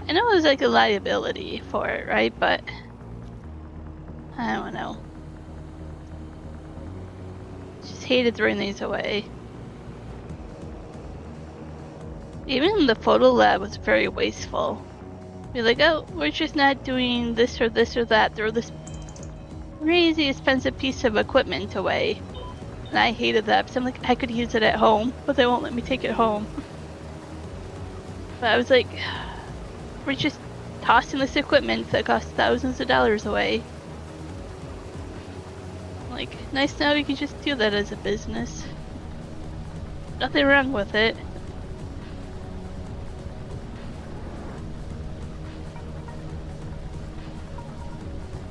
I know it was like a liability for it, right? But I don't know. Just hated throwing these away. Even the photo lab was very wasteful. Be like, oh, we're just not doing this or this or that. Throw this crazy expensive piece of equipment away. And I hated that because I'm like, I could use it at home, but they won't let me take it home. But I was like, we're just tossing this equipment that costs thousands of dollars away. Like, nice now we can just do that as a business. Nothing wrong with it.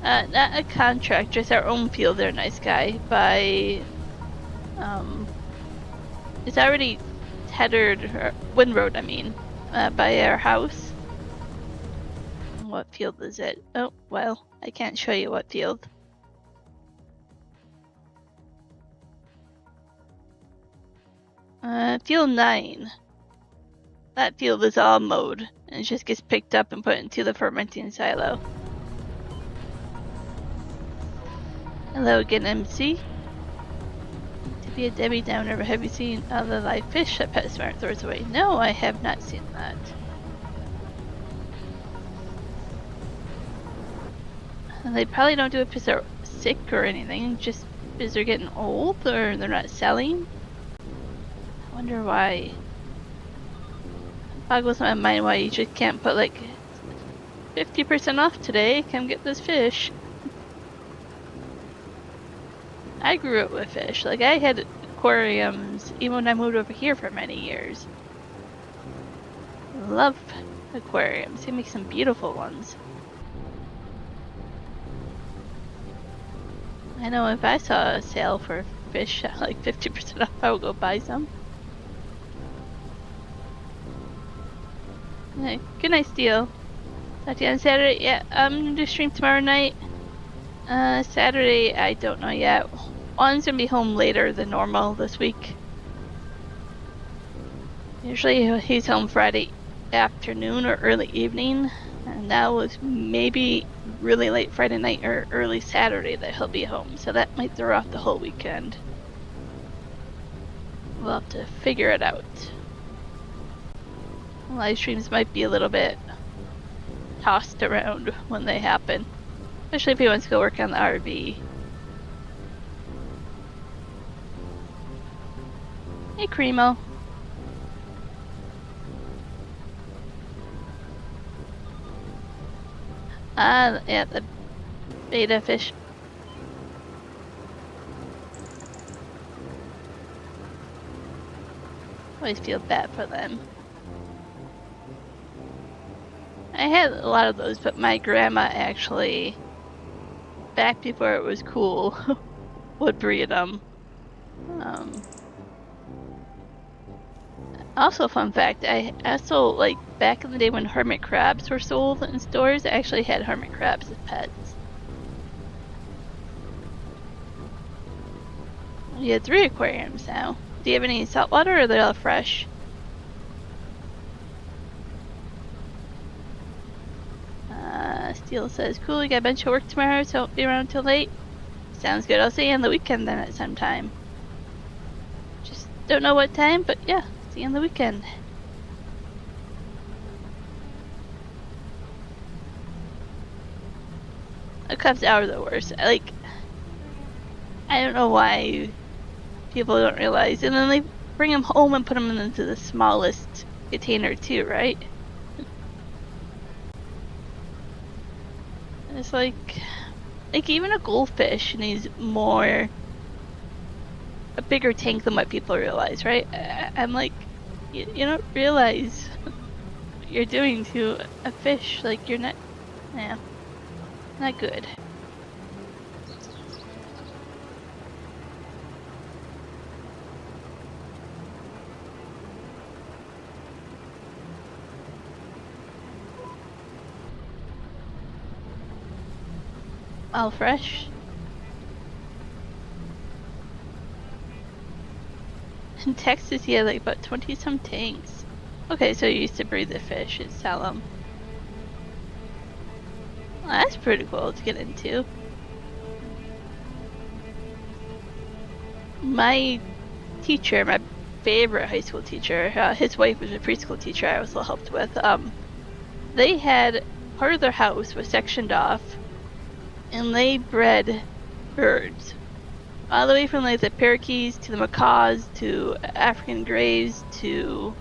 Not a contract, just our own field there, nice guy. By, it's already tethered, or windrowed, I mean, by our house. What field is it? Oh, well, I can't show you what field. Field 9. That field is all mowed, and it just gets picked up and put into the fermenting silo. Hello again, MC. To be a Debbie Downer, have you seen other live fish that PetSmart throws away? No, I have not seen that. And they probably don't do it because they're sick or anything, just because they're getting old or they're not selling. I wonder why. Boggles my mind why you just can't put like 50% off today, come get this fish. I grew up with fish. Like, I had aquariums even when I moved over here for many years. Love aquariums. They make some beautiful ones. I know if I saw a sale for fish at like 50% off, I would go buy some. Yeah, good night, Steel. Talk to you on Saturday. Yeah, I'm gonna do stream tomorrow night. Saturday, I don't know yet. Juan's gonna be home later than normal this week. Usually he's home Friday afternoon or early evening. And that was maybe really late Friday night or early Saturday that he'll be home, so that might throw off the whole weekend. We'll have to figure it out. Live streams might be a little bit tossed around when they happen, especially if he wants to go work on the RV. Hey, Cremo. Yeah, the beta fish. Always feel bad for them. I had a lot of those, but my grandma actually, back before it was cool, would breed them. Also, fun fact, I also, like, back in the day when hermit crabs were sold in stores, I actually had hermit crabs as pets. We had 3 aquariums now. Do you have any saltwater, or are they all fresh? Steel says, cool, you got a bunch of work tomorrow, so won't be around till late. Sounds good, I'll see you on the weekend then at some time. Just don't know what time, but yeah, see you on the weekend. The cups are the worst. I don't know why people don't realize. And then they bring them home and put them into the smallest container too, right? It's like even a goldfish needs a bigger tank than what people realize, right? I'm like, you don't realize what you're doing to a fish. Like, you're not, yeah, not good. All fresh. In Texas, you had like about 20 some tanks. Okay, so you used to breed the fish and sell them. Well, that's pretty cool to get into. My teacher, my favorite high school teacher, his wife was a preschool teacher I also helped with. They had part of their house was sectioned off, and they bred birds. All the way from like the parakeets to the macaws to African greys to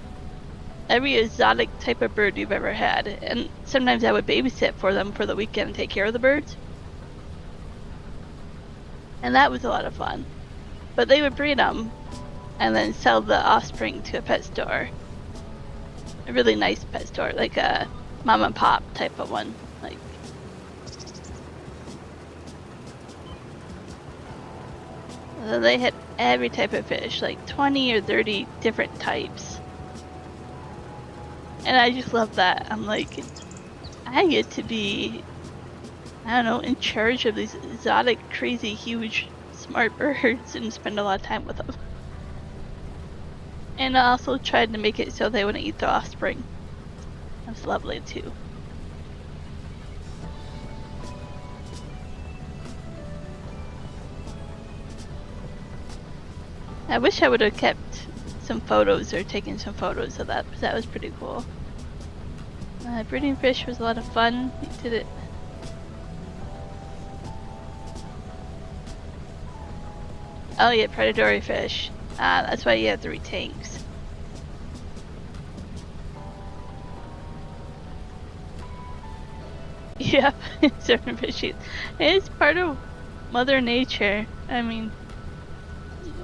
every exotic type of bird you've ever had. And sometimes I would babysit for them for the weekend and take care of the birds. And that was a lot of fun. But they would breed them and then sell the offspring to a pet store. A really nice pet store, like a mom and pop type of one. Like, so they had every type of fish, like 20 or 30 different types. And I just love that. I'm like, I get to be, I don't know, in charge of these exotic, crazy, huge, smart birds and spend a lot of time with them. And I also tried to make it so they wouldn't eat the offspring. That's lovely too. I wish I would have kept some photos or taken some photos of that, because that was pretty cool. Breeding fish was a lot of fun. We did it. Oh yeah, predatory fish. That's why you have 3 tanks. Yep, certain fishes. It's part of Mother Nature. I mean,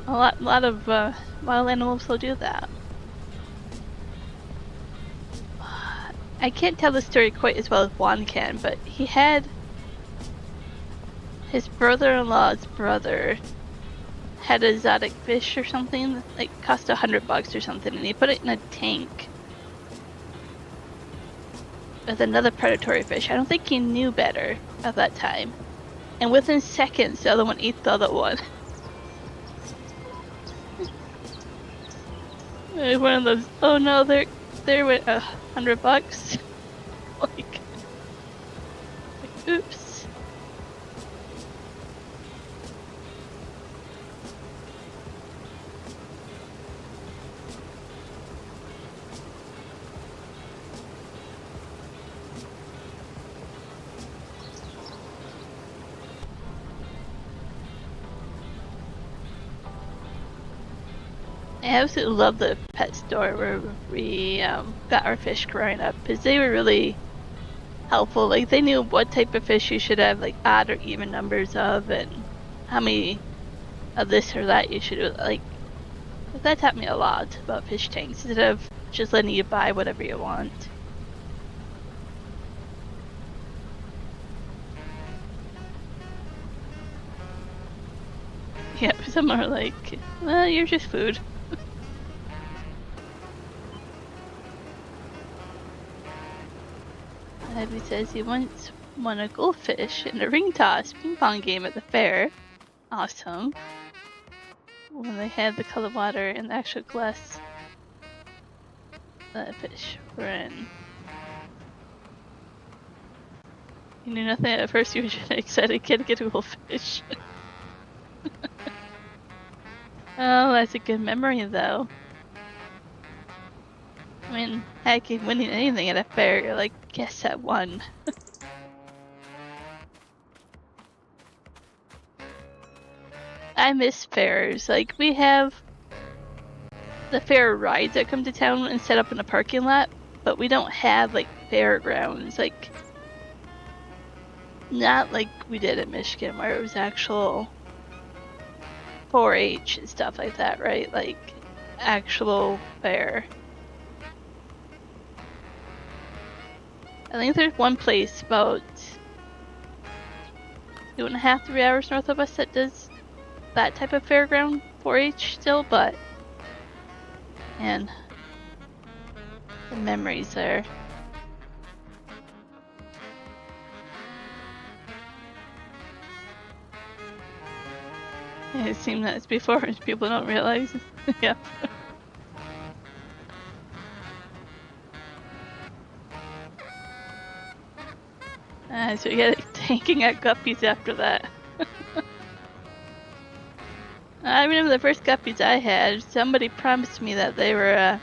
a lot of wild animals will do that. I can't tell the story quite as well as Juan can, but he had his brother-in-law's brother had an exotic fish or something that like cost $100 or something, and he put it in a tank with another predatory fish. I don't think he knew better at that time, and within seconds the other one ate the other one. One of those, oh no, there went $100. Like, I absolutely love the pet store where we got our fish growing up, because they were really helpful. Like, they knew what type of fish you should have, like, odd or even numbers of, and how many of this or that you should, like, that taught me a lot about fish tanks, instead of just letting you buy whatever you want. Yeah, some are like, well, you're just food. Abby says he once won a goldfish in a ring toss ping pong game at the fair. Awesome. When they had the colored water and the actual glass fish were in. You knew nothing at first, you were just an excited kid to get a goldfish. Oh, that's a good memory though. I mean, heck, winning anything at a fair, you're like, yes, I won. I miss fairs. Like, we have the fair rides that come to town and set up in a parking lot, but we don't have, like, fairgrounds. Like, not like we did in Michigan, where it was actual 4-H and stuff like that, right? Like, actual fair. I think there's one place about 2.5 to 3 hours north of us that does that type of fairground 4-H still, but man, the memories there. It seemed that it's before, people don't realize. Yeah. So yeah, tanking at guppies after that. I remember the first guppies I had, somebody promised me that they were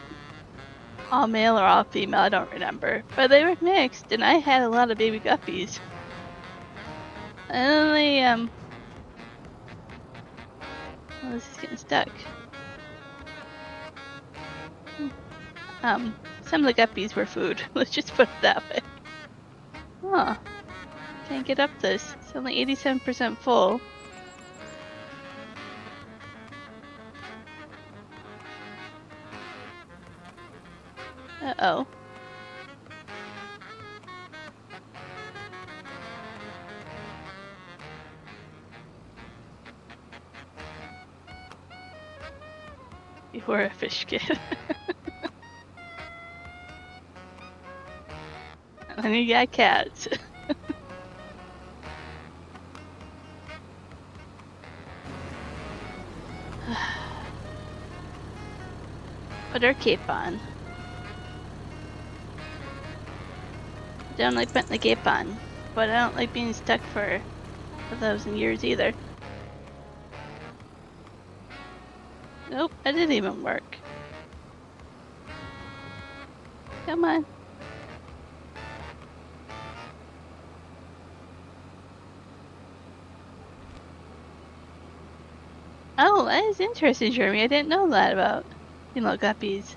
all male or all female, I don't remember. But they were mixed, and I had a lot of baby guppies. And then they, oh, this is getting stuck. Some of the guppies were food, let's just put it that way. Huh. Can't get up this. It's only 87% full. Uh-oh. You were a fish kid. And you got cats. Put our cape on. Don't like putting the cape on, but I don't like being stuck for 1,000 years either. Nope, that didn't even work. Come on. Oh, that is interesting, Jeremy. I didn't know that about female guppies.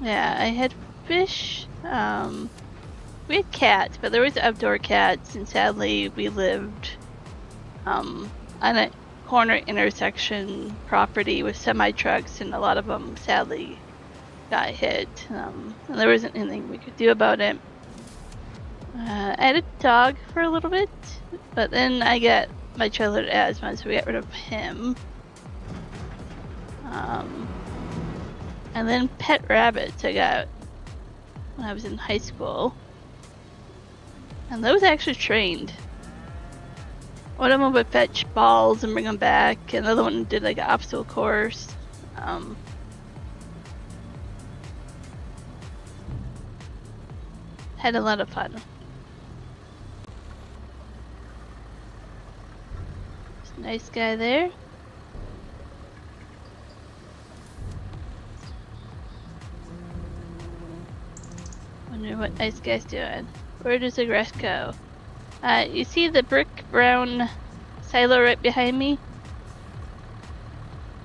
Yeah, I had fish. We had cats, but there was outdoor cats, and sadly we lived on a corner intersection property with semi-trucks, and a lot of them sadly got hit. And there wasn't anything we could do about it. I had a dog for a little bit, but then I got my childhood asthma, so we got rid of him. And then pet rabbits I got when I was in high school. And those actually trained. One of them would fetch balls and bring them back, and the other one did like an obstacle course. Had a lot of fun. There's a nice guy there. wonder what this guy's doing. Where does the grass go? You see the brick brown silo right behind me?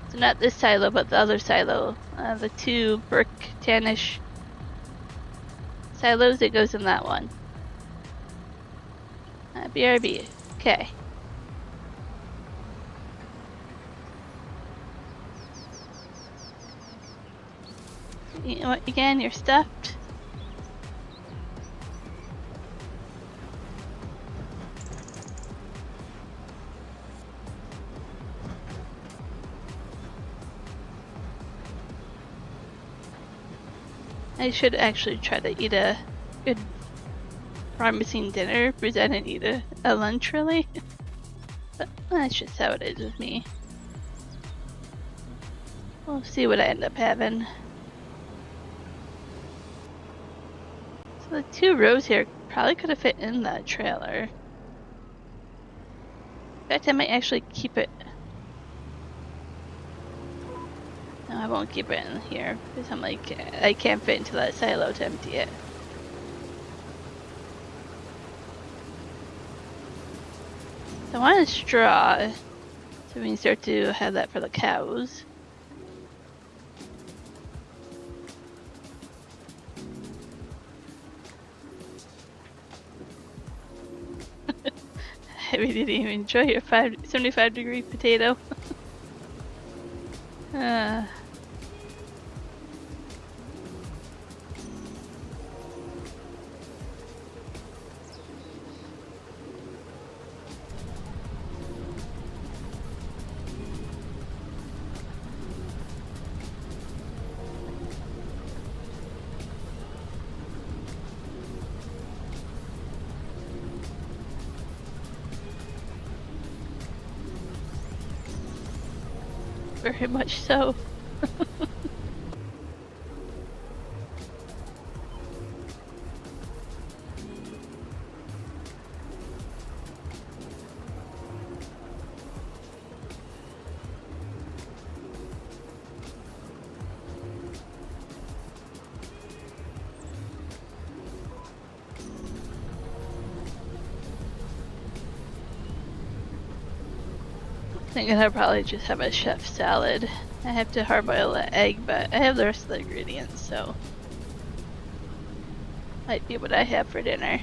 So not this silo, but the other silo. The two brick tannish silos, it goes in that one. BRB. Okay. You know what, again, you're stuffed. I should actually try to eat a good promising dinner, present and eat a lunch really. But that's just how it is with me. We'll see what I end up having. So the two rows here probably could have fit in that trailer. In fact, I might actually keep it. No, I won't keep it in here because I'm like, I can't fit into that silo to empty it. So I want a straw so we can start to have that for the cows. I really didn't even enjoy your 75-degree potato. Very much so. I think I'll probably just have a chef salad. I have to hard-boil the egg, but I have the rest of the ingredients, so might be what I have for dinner.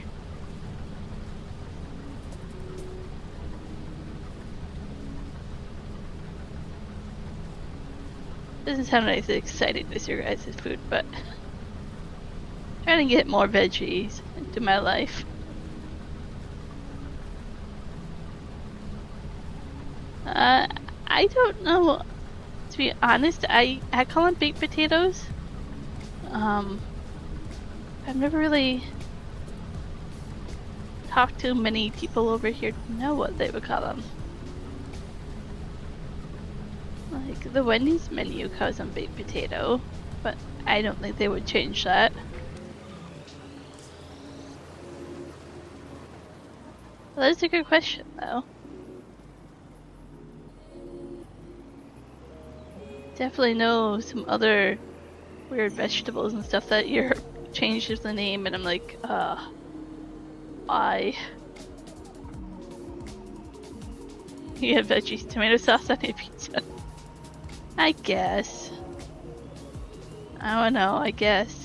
Doesn't sound as exciting as your guys' food, but trying to get more veggies into my life. I don't know. To be honest, I call them baked potatoes. I've never really talked to many people over here to know what they would call them. Like the Wendy's menu calls them baked potato, but I don't think they would change that. Well, that's a good question, though. Definitely know some other weird vegetables and stuff that you're changes the name, and I'm like, why? You have veggies, tomato sauce on your pizza. I guess. I don't know, I guess.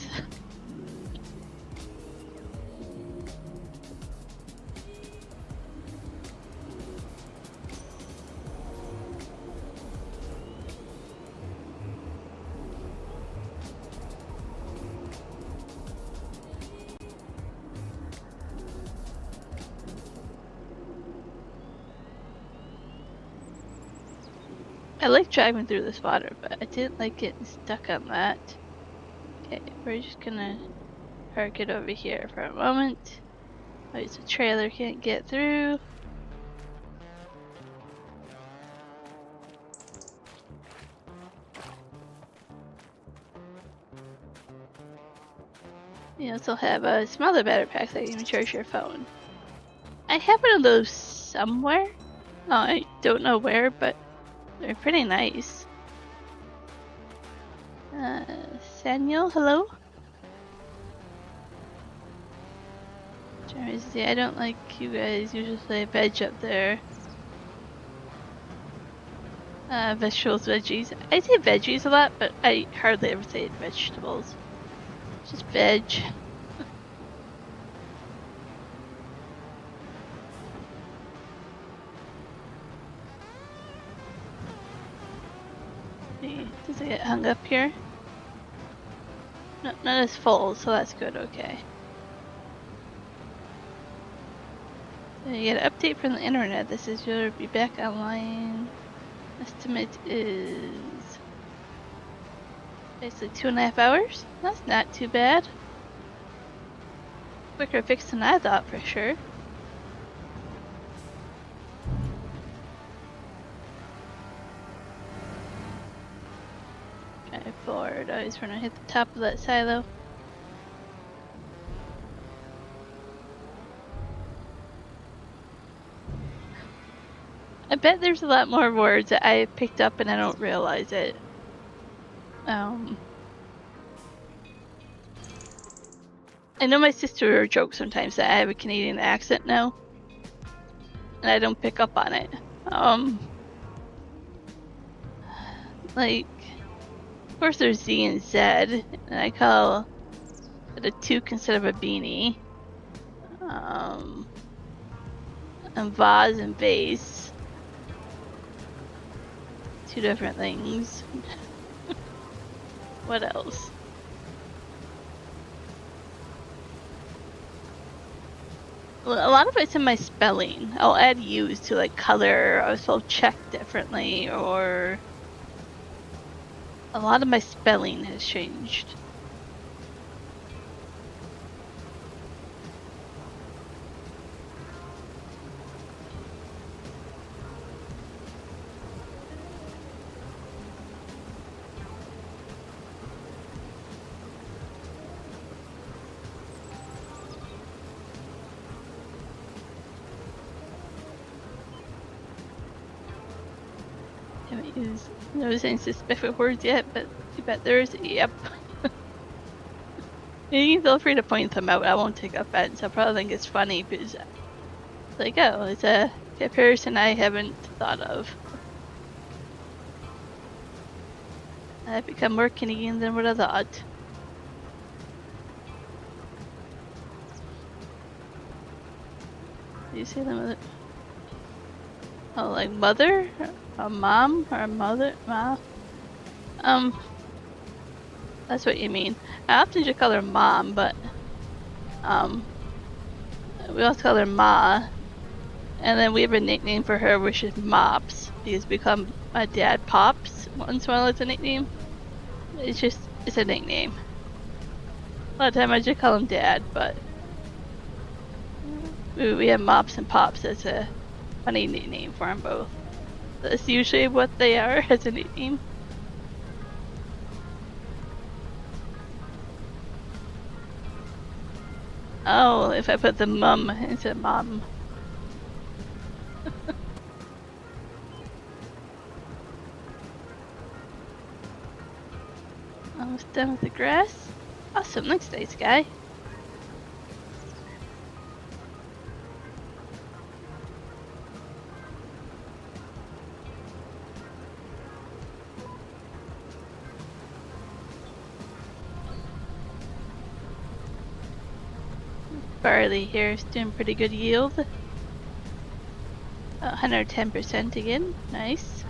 I like driving through this water, but I didn't like getting stuck on that. Okay, we're just gonna park it over here for a moment. Oh, it's a trailer, can't get through. You also have a smaller battery pack that you can charge your phone. I have one of those somewhere. Oh, I don't know where, but they're pretty nice. Samuel, hello? See, I don't like you guys usually say veg up there. Vegetables, veggies. I say veggies a lot, but I hardly ever say vegetables. Just veg. Does it get hung up here? No, not as full, so that's good, okay. So you get an update from the internet. This is your be back online. Estimate is basically 2.5 hours. That's not too bad. Quicker fix than I thought for sure. Drive forward. Always want to hit the top of that silo. I bet there's a lot more words that I picked up and I don't realize it. I know my sister jokes sometimes that I have a Canadian accent now, and I don't pick up on it. Like, of course there's Z and Z, and I call it a toque instead of a beanie. And vase and vase. Two different things. What else? A lot of it's in my spelling. I'll add U's to like color, or spell check differently, or a lot of my spelling has changed. Haven't used those any specific words yet, but you bet there's yep. You can feel free to point them out. I won't take offense. I probably think it's funny because it's like, oh, it's a comparison I haven't thought of. I've become more Canadian than what I thought. Do you see them? Oh, like mother? A mom? Or a mother? Ma? That's what you mean. I often just call her mom, but we also call her Ma. And then we have a nickname for her, which is Mops, because we call my dad Pops once in a while as a nickname. It's a nickname. A lot of time I just call him Dad, but we have Mops and Pops as a funny nickname for them both. That's usually what they are as a nickname. Oh, if I put the mum instead of mom. Almost done with the grass. Awesome, next day, Sky. Barley here is doing pretty good yield. 110% again, nice.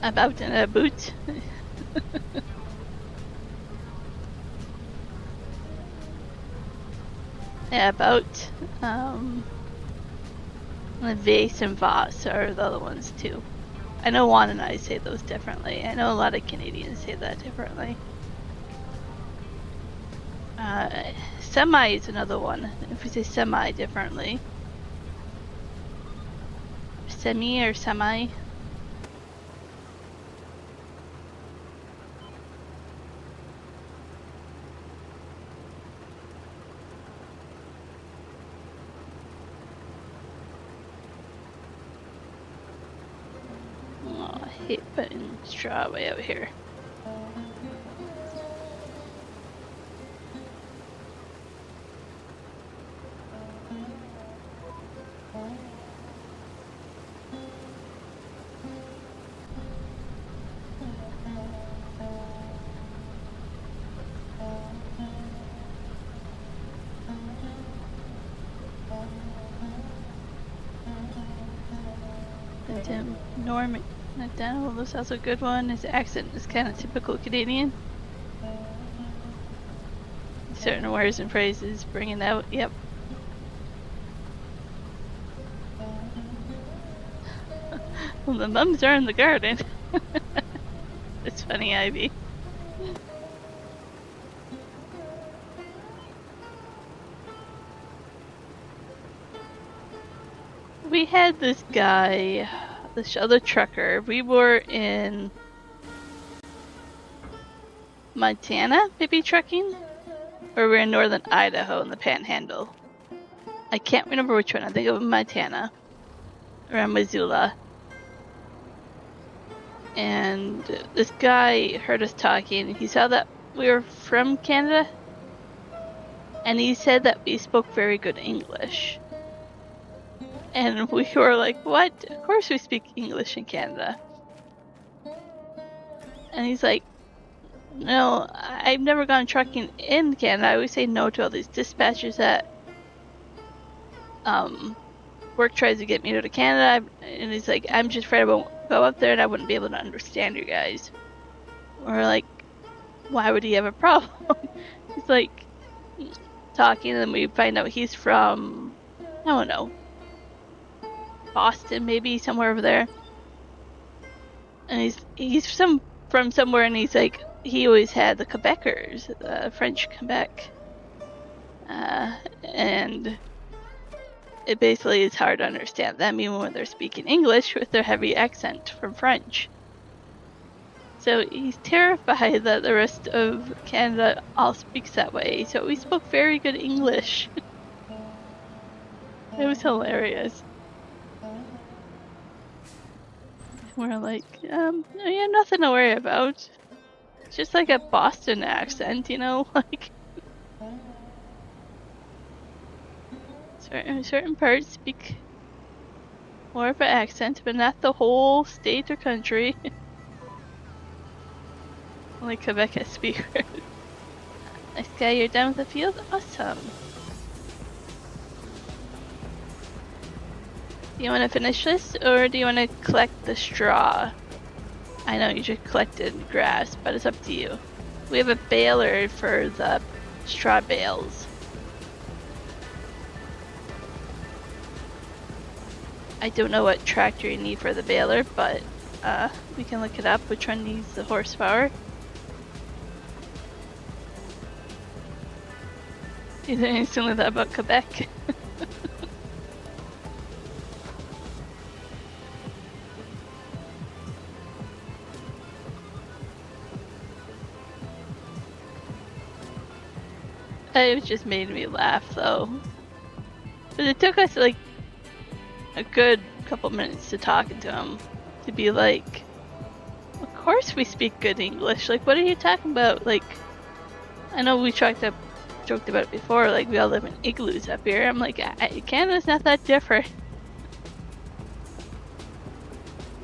About in a boot. Yeah, about. The vase and vase are the other ones too. I know Juan and I say those differently. I know a lot of Canadians say that differently. Semi is another one, if we say semi differently. Semi or semi? Oh, I hate putting straw way out here. Tim Norman McDonald was also a good one. His accent is kind of typical Canadian. Certain words and phrases bringing out. Yep. Well, the mums are in the garden. It's funny, Ivy. We had this guy, this other trucker. We were in Montana, maybe trucking? Or we're in northern Idaho in the Panhandle. I can't remember which one. I think it was Montana. Around Missoula. And this guy heard us talking. He saw that we were from Canada. And he said that we spoke very good English. And we were like, what? Of course we speak English in Canada. And he's like, no, I've never gone trucking in Canada. I always say no to all these dispatchers that work tries to get me to go to Canada. And he's like, I'm just afraid I won't go up there and I wouldn't be able to understand you guys. We're like, why would he have a problem? He's like, talking, and then we find out he's from, I don't know, Boston, maybe somewhere over there. And he's from somewhere, and he's like, he always had the Quebecers, French Quebec, and it basically is hard to understand them even when they're speaking English with their heavy accent from French. So he's terrified that the rest of Canada all speaks that way. So we spoke very good English. It was hilarious. We're like, yeah, nothing to worry about. It's just like a Boston accent, you know, like certain parts speak more of an accent, but not the whole state or country. Only Quebec has speakers. Nice guy, you're done with the field? Awesome. Do you want to finish this, or do you want to collect the straw? I know you just collected grass, but it's up to you. We have a baler for the straw bales. I don't know what tractor you need for the baler, but we can look it up, which one needs the horsepower. You didn't instantly thought about Quebec. It just made me laugh though. But it took us like a good couple minutes to talking to him. To be like, of course we speak good English. Like, what are you talking about? Like, I know we joked about it before, like we all live in igloos up here. I'm like, Canada's not that different.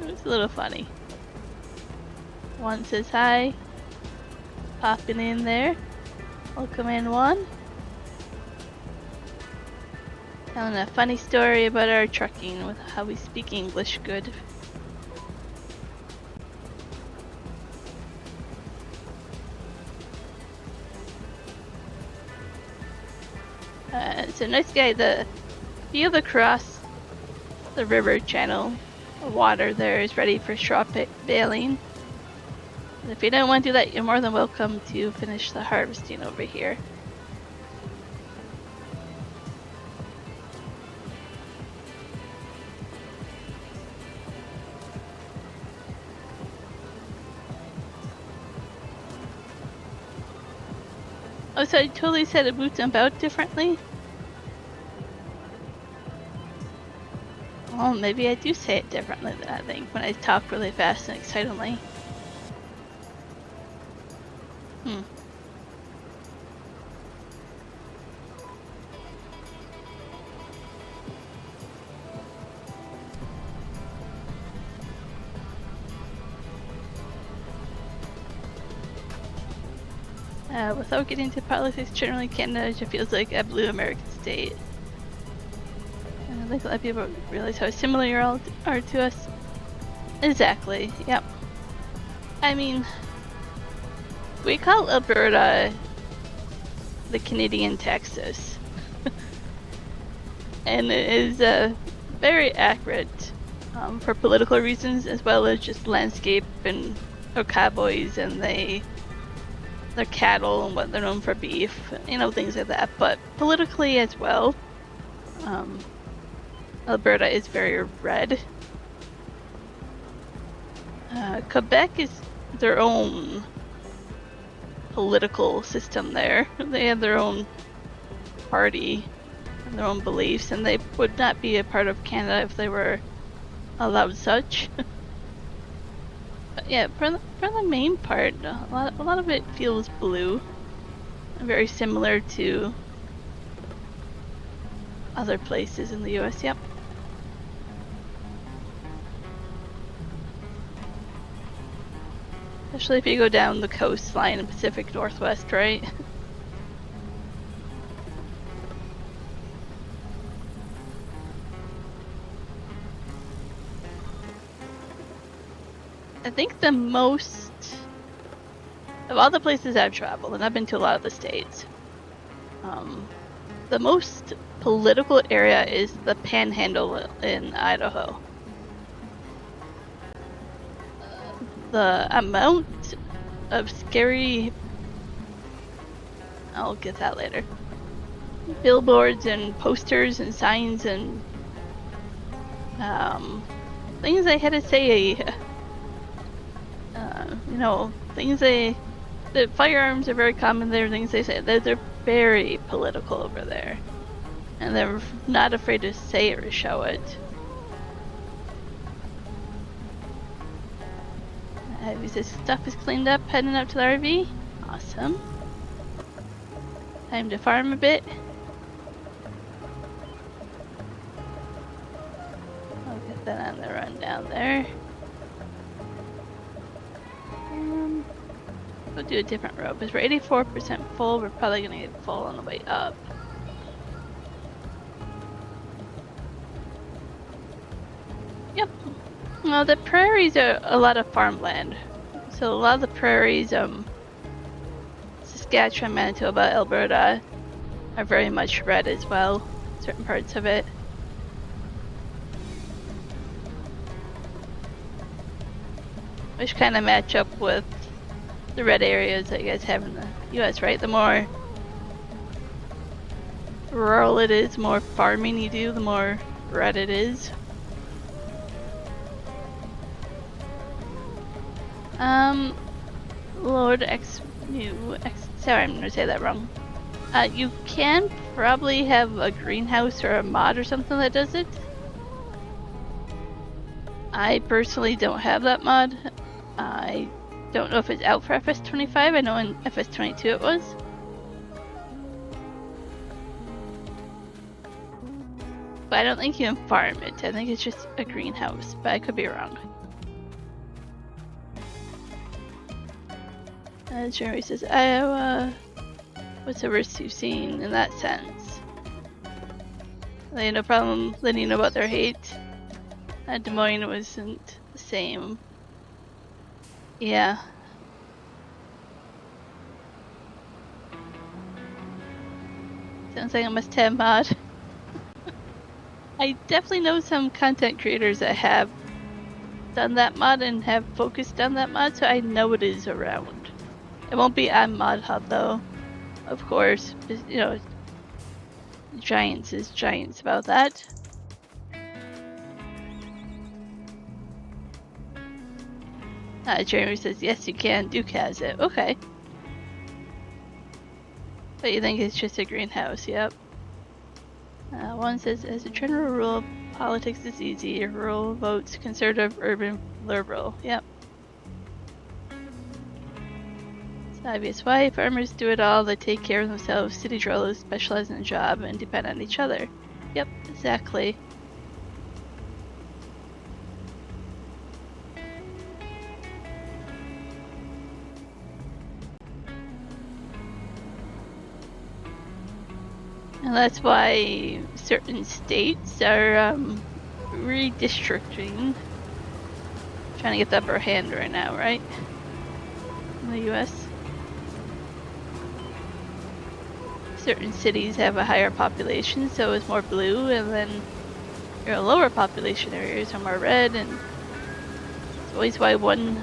It was a little funny. One says hi. Popping in there. Welcome in, Juan. Telling a funny story about our trucking with how we speak English good. It's a nice guy. The field across the river channel, the water there is ready for straw baling. And if you don't want to do that, you're more than welcome to finish the harvesting over here. Oh, so I totally said it moved about differently? Well, maybe I do say it differently than I think when I talk really fast and excitedly. Without getting into politics, generally Canada just feels like a blue American state. And I think a lot of people realize how similar you all are to us. Exactly, yep. I mean, we call Alberta the Canadian Texas. And it is very accurate for political reasons, as well as just landscape and they're cowboys and they're cattle and what they're known for beef, you know, things like that. But politically as well, Alberta is very red. Quebec is their own political system there. They have their own party and their own beliefs, and they would not be a part of Canada if they were allowed such. But yeah, for the main part, a lot of it feels blue, very similar to other places in the U.S. Yep. Especially if you go down the coastline in Pacific Northwest, right? I think the most of all the places I've traveled, and I've been to a lot of the states, the most political area is the Panhandle in Idaho. The amount of scary, I'll get that later, billboards and posters and signs and things they had to say, you know, things the firearms are very common there, things they say, they're very political over there. And they're not afraid to say it or show it. This stuff is cleaned up, heading out to the RV. Awesome. Time to farm a bit. I'll get that on the run down there. We'll do a different road because we're 84% full. We're probably gonna get full on the way up. Yep. Well, the prairies are a lot of farmland. So a lot of the prairies, Saskatchewan, Manitoba, Alberta, are very much red as well. Certain parts of it. Which kind of match up with the red areas that you guys have in the US, right? The more rural it is, the more farming you do, the more red it is. Lord sorry, I'm gonna say that wrong. You can probably have a greenhouse or a mod or something that does it. I personally don't have that mod. I don't know if it's out for FS25. I know in FS22 it was. But I don't think you can farm it. I think it's just a greenhouse, but I could be wrong. Jeremy says, Iowa, what's the worst you've seen in that sense? They had no problem letting you know about their hate. Des Moines wasn't the same. Yeah. Sounds like a must-have mod. I definitely know some content creators that have done that mod and have focused on that mod, so I know it is around. It won't be on Mod Hub though, of course. You know, Giants is Giants about that. Jeremy says, yes you can, Duke has it. Okay. But you think it's just a greenhouse, yep. One says, as a general rule, politics is easy. Rural votes conservative, urban liberal. Yep. It's obvious why. Farmers do it all. They take care of themselves. City dwellers specialize in a job and depend on each other. Yep, exactly. And that's why certain states are redistricting trying to get the upper hand right now, right? In the US. Certain cities have a higher population, so it's more blue, and then your lower population areas are more red, and it's always why one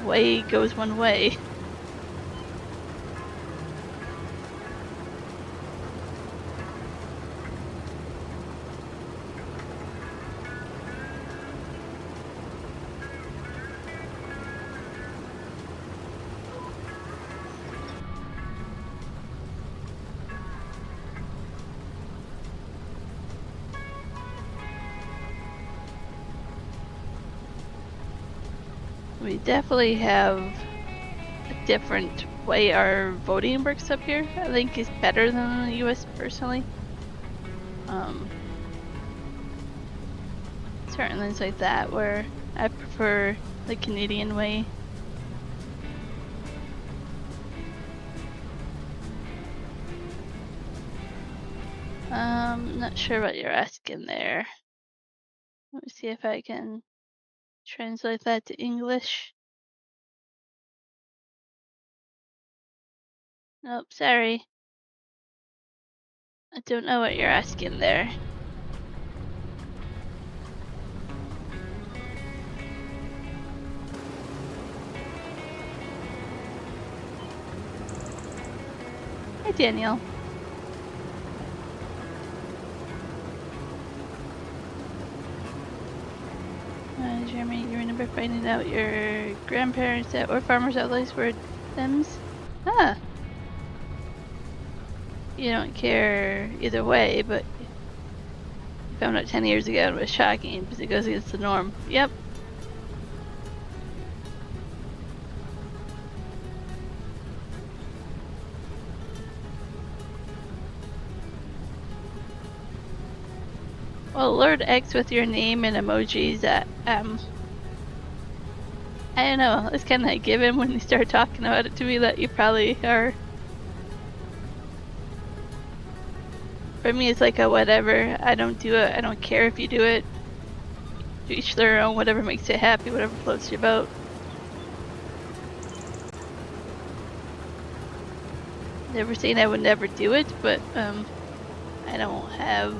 way goes one way. We definitely have a different way our voting works up here. I think it's better than the US personally. Certain things like that where I prefer the Canadian way. Not sure what you're asking there. Let me see if I can translate that to English. Nope, sorry. I don't know what you're asking there. Hi, Daniel. Jeremy, you remember finding out your grandparents that were farmers' outlaws were Sims? Ah. You don't care either way, but you found out 10 years ago and it was shocking because it goes against the norm. Yep. Well, Lord X with your name and emojis that, I don't know, it's kind of a given when you start talking about it to me that you probably are. For me, it's like a whatever. I don't do it. I don't care if you do it. To each their own, whatever makes you happy, whatever floats your boat. Never saying I would never do it, but I don't have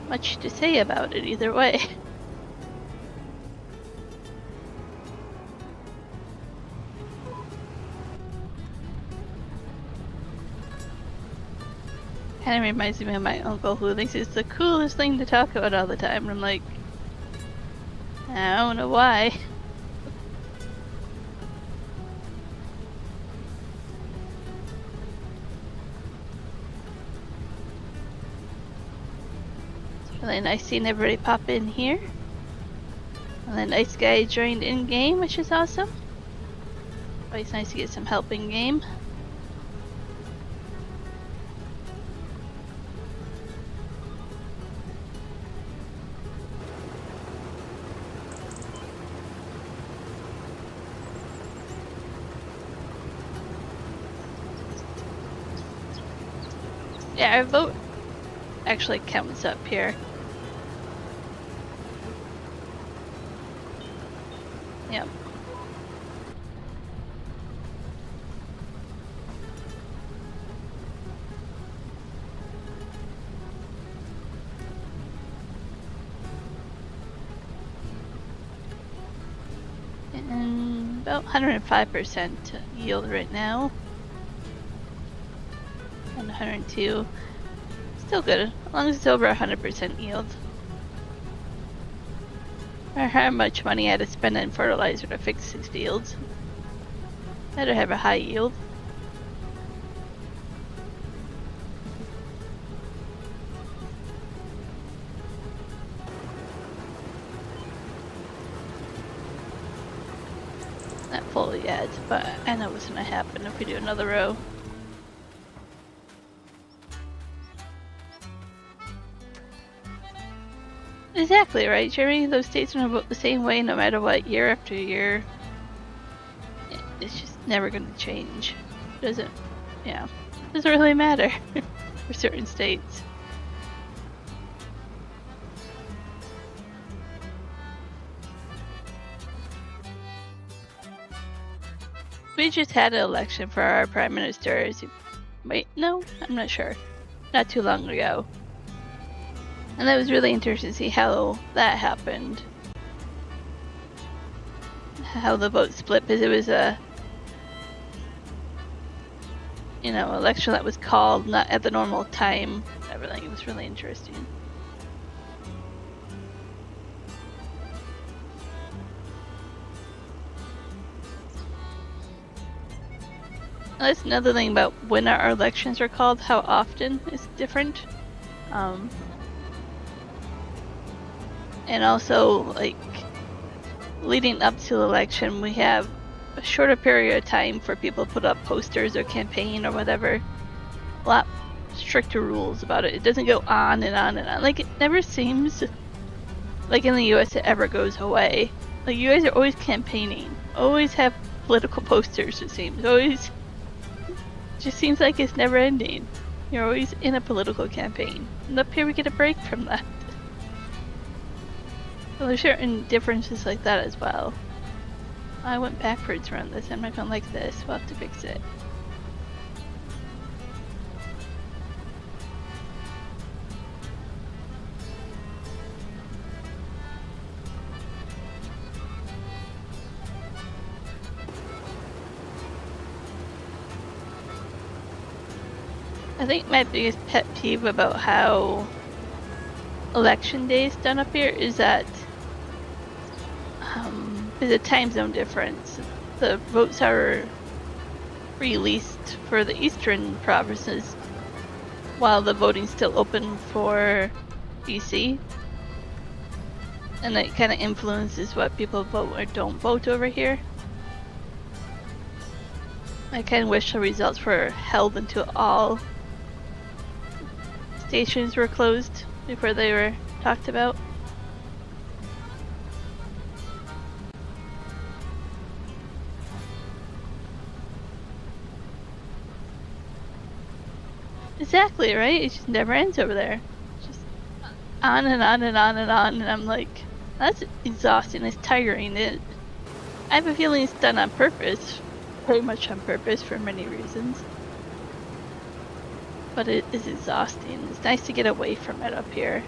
much to say about it either way. Kind of reminds me of my uncle who thinks it's the coolest thing to talk about all the time. And I'm like, I don't know why. It's really nice seeing everybody pop in here. And the nice guy joined in game, which is awesome. Always nice to get some help in game. Yeah, our vote actually counts up here. Yep. And about 105% yield right now. And 102. Still good, as long as it's over 100% yield. Or how much money I had to spend on fertilizer to fix these fields. Better have a high yield. Not full yet, but I know what's gonna happen if we do another row. Exactly right, Jeremy. Those states are about the same way no matter what, year after year. It's just never going to change. Doesn't really matter for certain states. We just had an election for our prime minister. Wait, no, I'm not sure. Not too long ago. And that was really interesting to see how that happened. How the vote split, because it was a election that was called not at the normal time. Everything. It was really interesting. That's another thing about when our elections are called. How often is different. And also, like, leading up to the election, we have a shorter period of time for people to put up posters or campaign or whatever. A lot stricter rules about it. It doesn't go on and on and on. Like, it never seems like in the US it ever goes away. Like, you guys are always campaigning, always have political posters, it seems. Always just seems like it's never ending. You're always in a political campaign. And up here we get a break from that. So there's certain differences like that as well. I went backwards around this. I'm not gonna like this. We'll have to fix it. I think my biggest pet peeve about how election day is done up here is that there's a time zone difference. The votes are released for the eastern provinces while the voting's still open for BC. And it kind of influences what people vote or don't vote over here. I kind of wish the results were held until all stations were closed before they were talked about. Exactly, right? It just never ends over there. Just on and on and on and on, and I'm like, that's exhausting. It's tiring. I have a feeling it's done on purpose, very much on purpose for many reasons. But it is exhausting. It's nice to get away from it up here.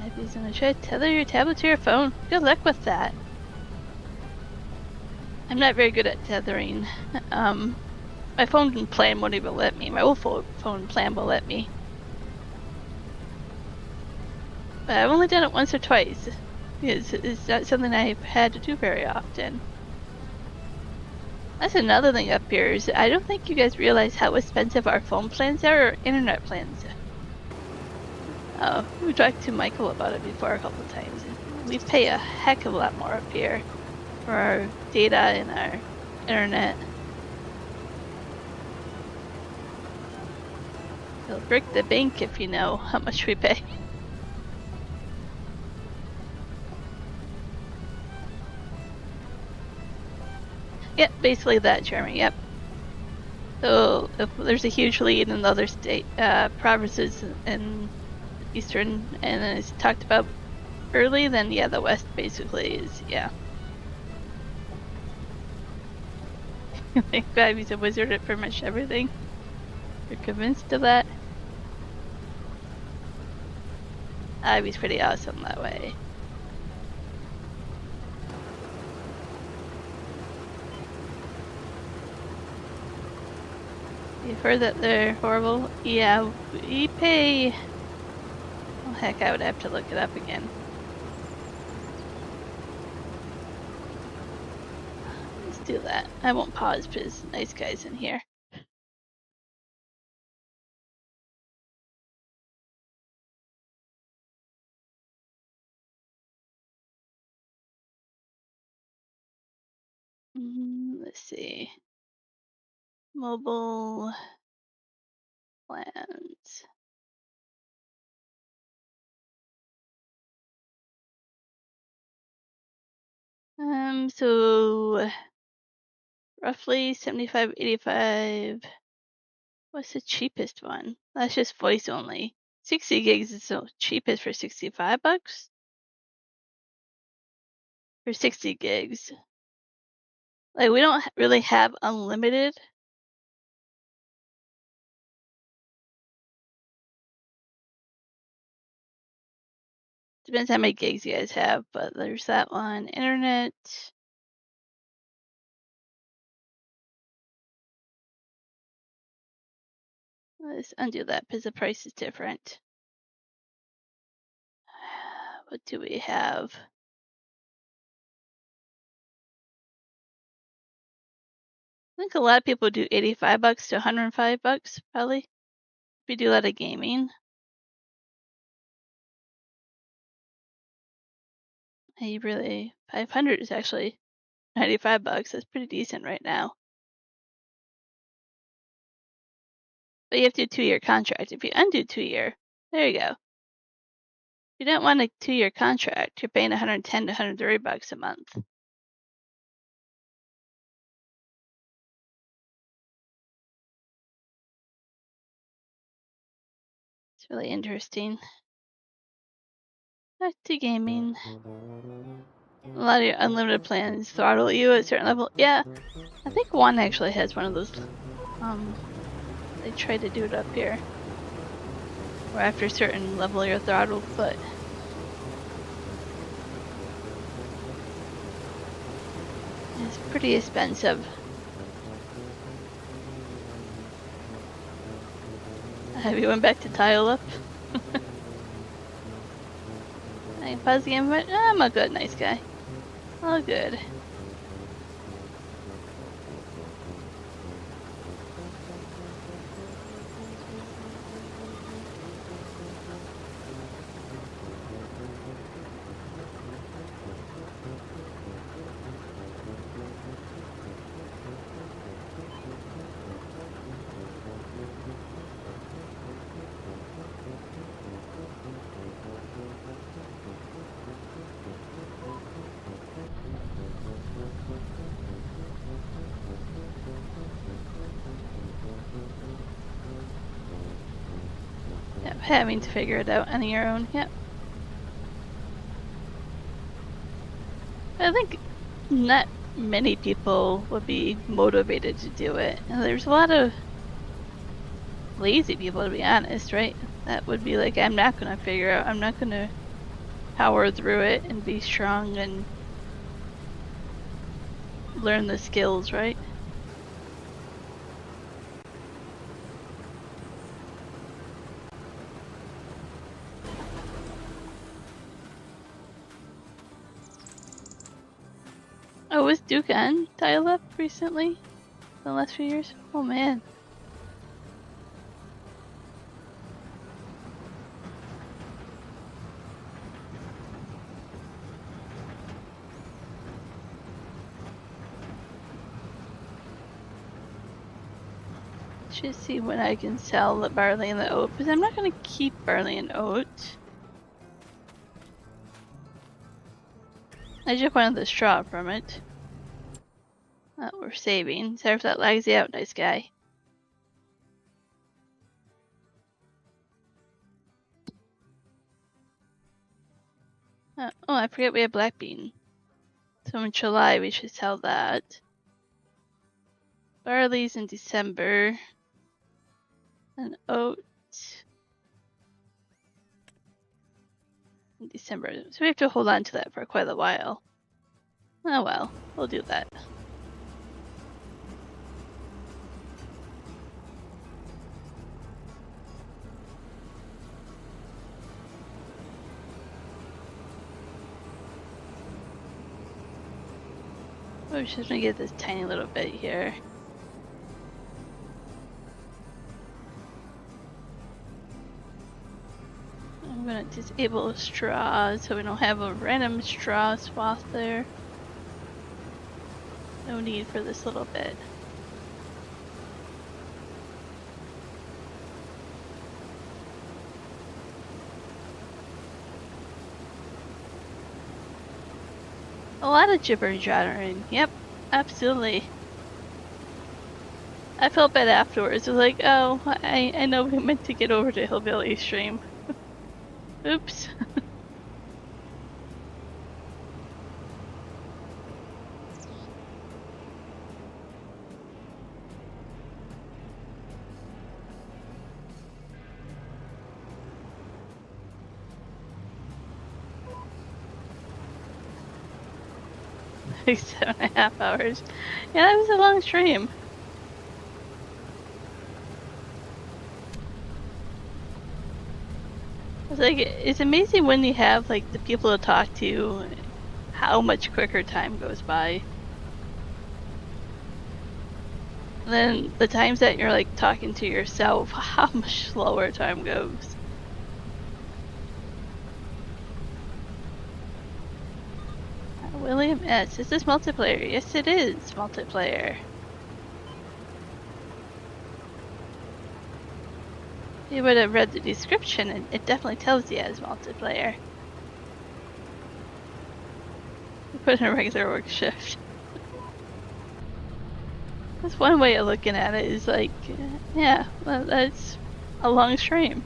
Abby's gonna try to tether your tablet to your phone. Good luck with that. I'm not very good at tethering. My phone plan won't even let me. My old phone plan will let me. But I've only done it once or twice. It's not something I've had to do very often. That's another thing up here is I don't think you guys realize how expensive our phone plans are or internet plans. We talked to Michael about it before a couple of times. We pay a heck of a lot more up here for our data and our internet. It'll break the bank if you know how much we pay. Yep, basically that, Jeremy, yep. So if there's a huge lead in the other state provinces in Eastern, and then it's talked about early, then yeah, the West basically is, yeah. Thank God he's a wizard at pretty much everything. You're convinced of that? He's pretty awesome that way. You've heard that they're horrible? Yeah, we pay... Oh heck, I would have to look it up again. Let's do that. I won't pause because nice guys in here. Let's see. Mobile plans. So roughly 75, 85. What's the cheapest one? That's just voice only. 60 gigs is the cheapest for 65 bucks? For 60 gigs. Like, we don't really have unlimited. Depends how many gigs you guys have, but there's that one. Internet. Let's undo that because the price is different. What do we have? I think a lot of people do 85 bucks to 105 bucks, probably. If you do a lot of gaming. Hey, really, 500 is actually 95 bucks. That's pretty decent right now. But you have to do a 2-year contract. If you undo 2-year, there you go. If you don't want a 2-year contract, you're paying 110 to 130 bucks a month. It's really interesting. Back to gaming. A lot of your unlimited plans throttle you at a certain level. Yeah, I think one actually has one of those. They try to do it up here, where after a certain level you're throttled, but it's pretty expensive. Have you went back to tile up? I can pause the game, but I'm a good, nice guy. All good. Yep, having to figure it out on your own. Yep. I think not many people would be motivated to do it. And there's a lot of lazy people, to be honest, right? That would be like, I'm not gonna figure out, I'm not gonna power through it and be strong and learn the skills, right? Oh, was Duke on tile up recently? The last few years? Oh man. Just see when I can sell the barley and the oat, because I'm not going to keep barley and oat. I just wanted the straw from it. That we're saving. Sorry if that lags you out, nice guy. Oh, I forget we have black bean. So in July we should sell that. Barley's in December. And oat in December. So we have to hold on to that for quite a while. Oh well, we'll do that. We're just gonna get this tiny little bit here. I'm gonna disable straw so we don't have a random straw swath there. No need for this little bit. A lot of jibber jabbering. Yep, absolutely. I felt bad afterwards. It was like, oh, I know we meant to get over to Hillbilly stream. Oops. Like 7.5 hours. Yeah, that was a long stream. It's like, it's amazing when you have like the people to talk to, how much quicker time goes by. And then the times that you're like talking to yourself, how much slower time goes. William S. Is this multiplayer? Yes, it is multiplayer. You would have read the description, and it definitely tells you as multiplayer. You put in a regular work shift. That's one way of looking at it, is like, yeah, well, that's a long stream.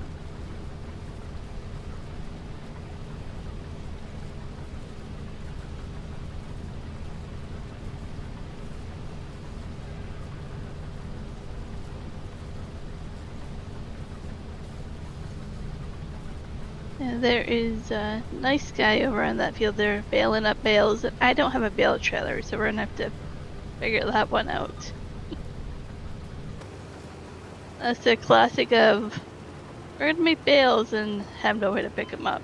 And there is a nice guy over on that field there baling up bales. I don't have a bale trailer, so we're gonna have to figure that one out. That's the classic of, we're gonna make bales and have no way to pick them up.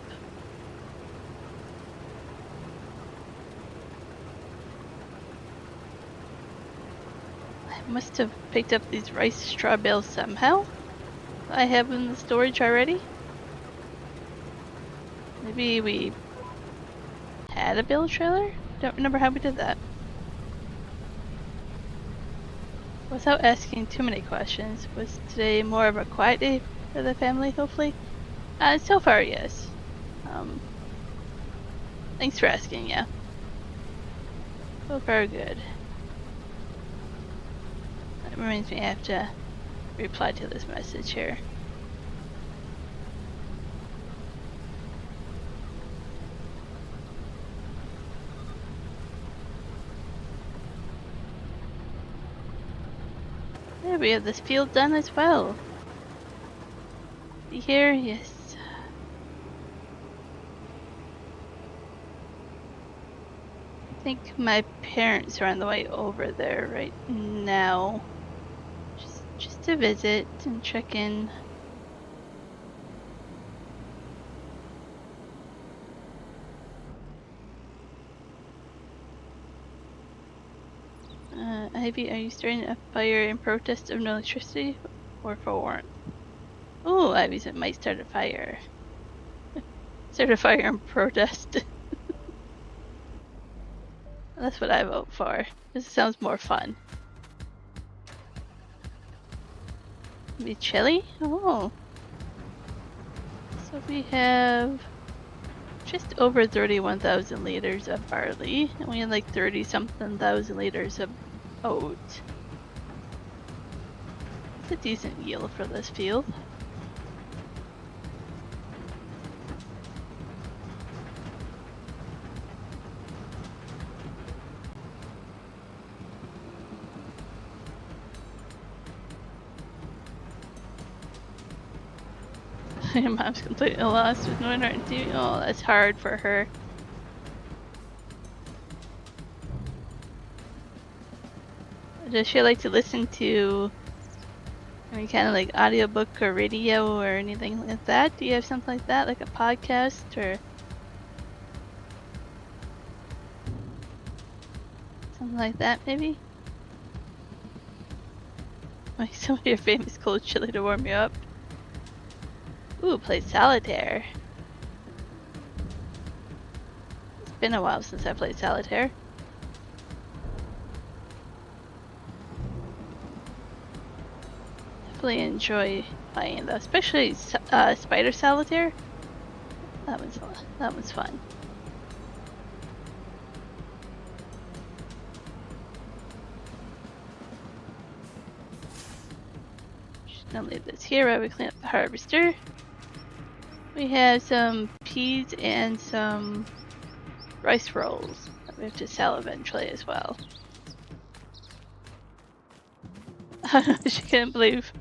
I must have picked up these rice straw bales somehow. I have in the storage already. Maybe we had a bale trailer? Don't remember how we did that. Without asking too many questions, was today more of a quiet day for the family, hopefully? So far, yes. Thanks for asking, yeah. So far, good. That reminds me, I have to reply to this message here. There, we have this field done as well. Here, yes. I think my parents are on the way over there right now. Just to visit and check in. Ivy, are you starting a fire in protest of no electricity or for warrant? Oh, Ivy said might start a fire. Start a fire in protest. That's what I vote for. This sounds more fun. Be chilly? Oh. So we have just over 31,000 liters of barley, and we have like 30-something thousand liters of oat. It's a decent yield for this field. Your mom's completely lost with no internet TV. Oh, that's hard for her. Does she like to listen to any kind of like audiobook or radio or anything like that? Do you have something like that, like a podcast or something like that, maybe? Like some of your famous cold chili to warm you up. Ooh, play solitaire. It's been a while since I played solitaire. Definitely enjoy playing though, especially spider solitaire. That was fun. I'll leave this here while we clean up the harvester. We have some peas and some rice rolls that we have to sell eventually as well. She can't believe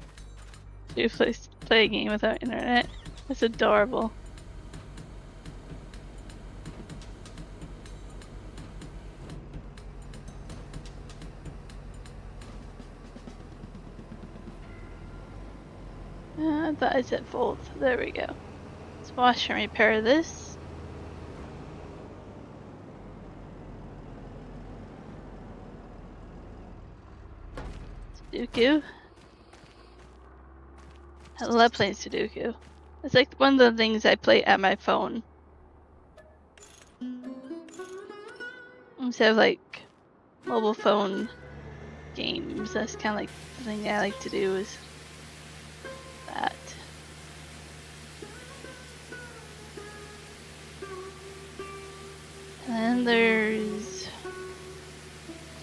she play a game without internet. That's adorable. That is at full. There we go. Let's wash and repair this. Sudoku. I love playing Sudoku. It's like one of the things I play at my phone. Instead of like mobile phone games, that's kind of like the thing I like to do is that. And then there's...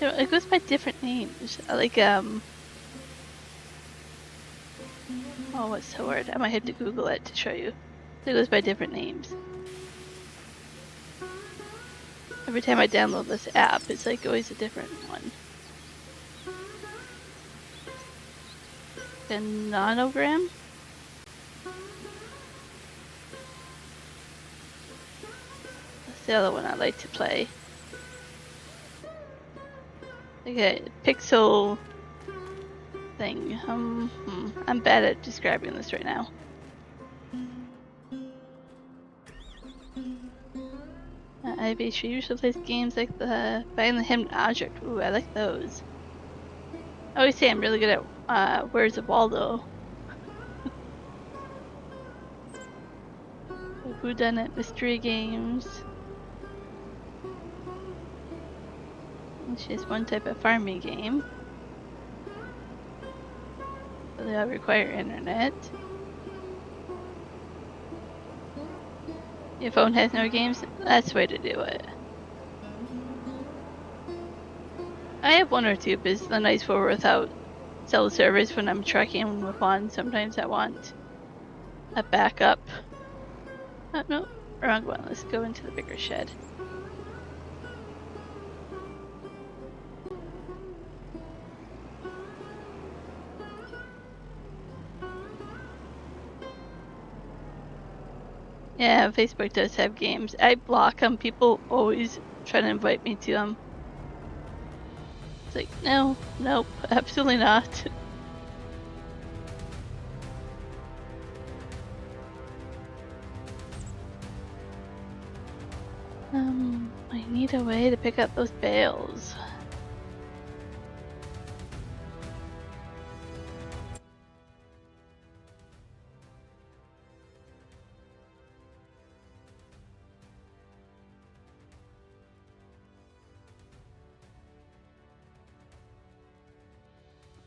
It goes by different names. Like, oh, what's the word? I might have to Google it to show you. It goes by different names. Every time I download this app, it's like always a different one. The nonogram? That's the other one I like to play. Okay, pixel thing. I'm bad at describing this right now. She usually plays games like the Find the Hidden Object. Ooh, I like those. I always say I'm really good at Where's the Waldo? Whodunit mystery games. Which is one type of farming game. So they all require internet. Your phone has no games? That's the way to do it. I have one or two, but it's the nice for without cell service when I'm trekking with one. Sometimes I want a backup. Oh, no, wrong one. Let's go into the bigger shed. Yeah, Facebook does have games. I block them. People always try to invite me to them. It's like, no, nope, absolutely not. I need a way to pick up those bales.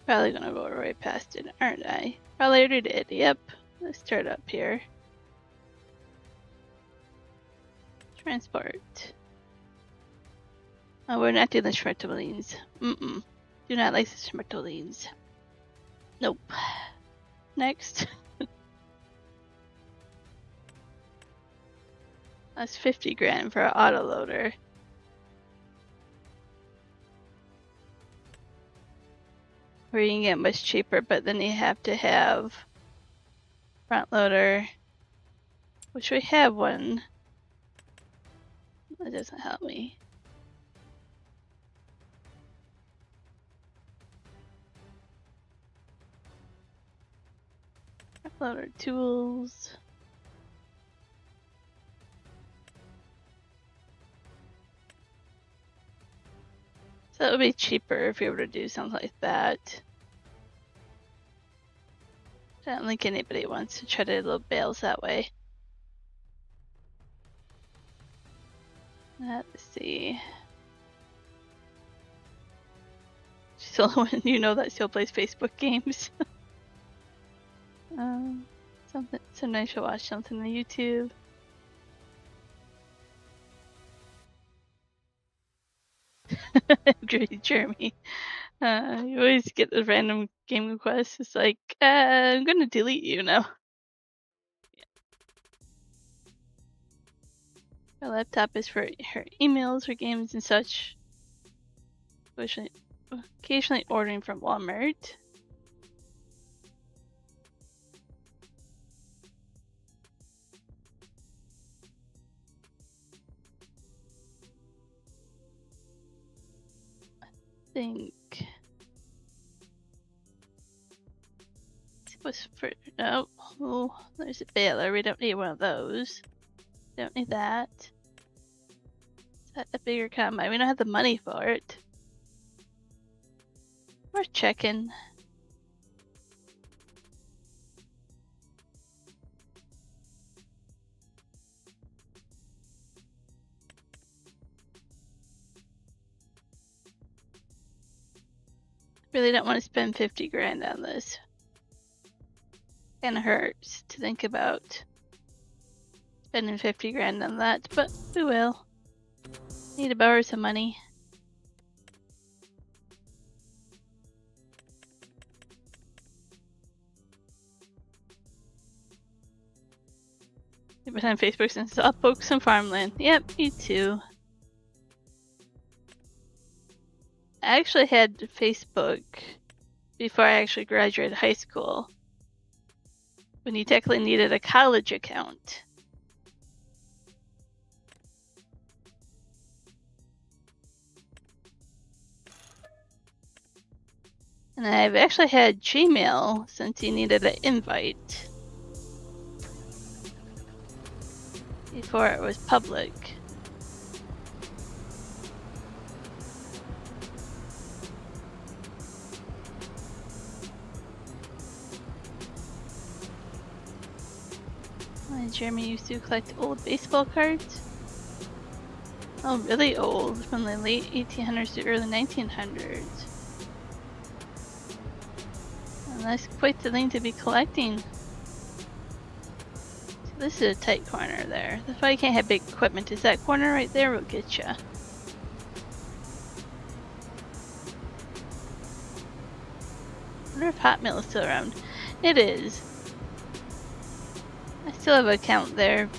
Probably gonna go right past it, aren't I? Probably already did, yep. Let's start up here. Transport. Oh, we're not doing the shmetolines. Do not like the shmetolines. Nope. Next. That's 50 grand for an autoloader. Where you can get much cheaper, but then you have to have front loader, which we have one. That doesn't help me. Front loader tools. So it would be cheaper if you were to do something like that. I don't think anybody wants to try to load bales that way. Let's see. She's the only one you know that still plays Facebook games. Sometimes she'll watch something on YouTube. Agree, Jeremy. You always get the random game requests. It's like, I'm gonna delete you now. My laptop is for her emails, for games and such. Occasionally ordering from Walmart. I think it was for no. Oh, there's a baler. We don't need one of those. Don't need that. Is that a bigger combine? We don't have the money for it. We're checking. Really don't want to spend 50 grand on this. Kinda hurts to think about spending 50 grand on that, but we will. Need to borrow some money. On Facebook since I'll poke some farmland. Yep, me too. I actually had Facebook before I actually graduated high school, when you technically needed a college account. And I've actually had Gmail since you needed an invite before it was public. Jeremy used to collect old baseball cards. Oh, really old, from the late 1800s to early 1900s. And that's quite the thing to be collecting. So this is a tight corner there. That's why you can't have big equipment. Is that corner right there will get ya. I wonder if Hotmail is still around. It is. I still have an account there.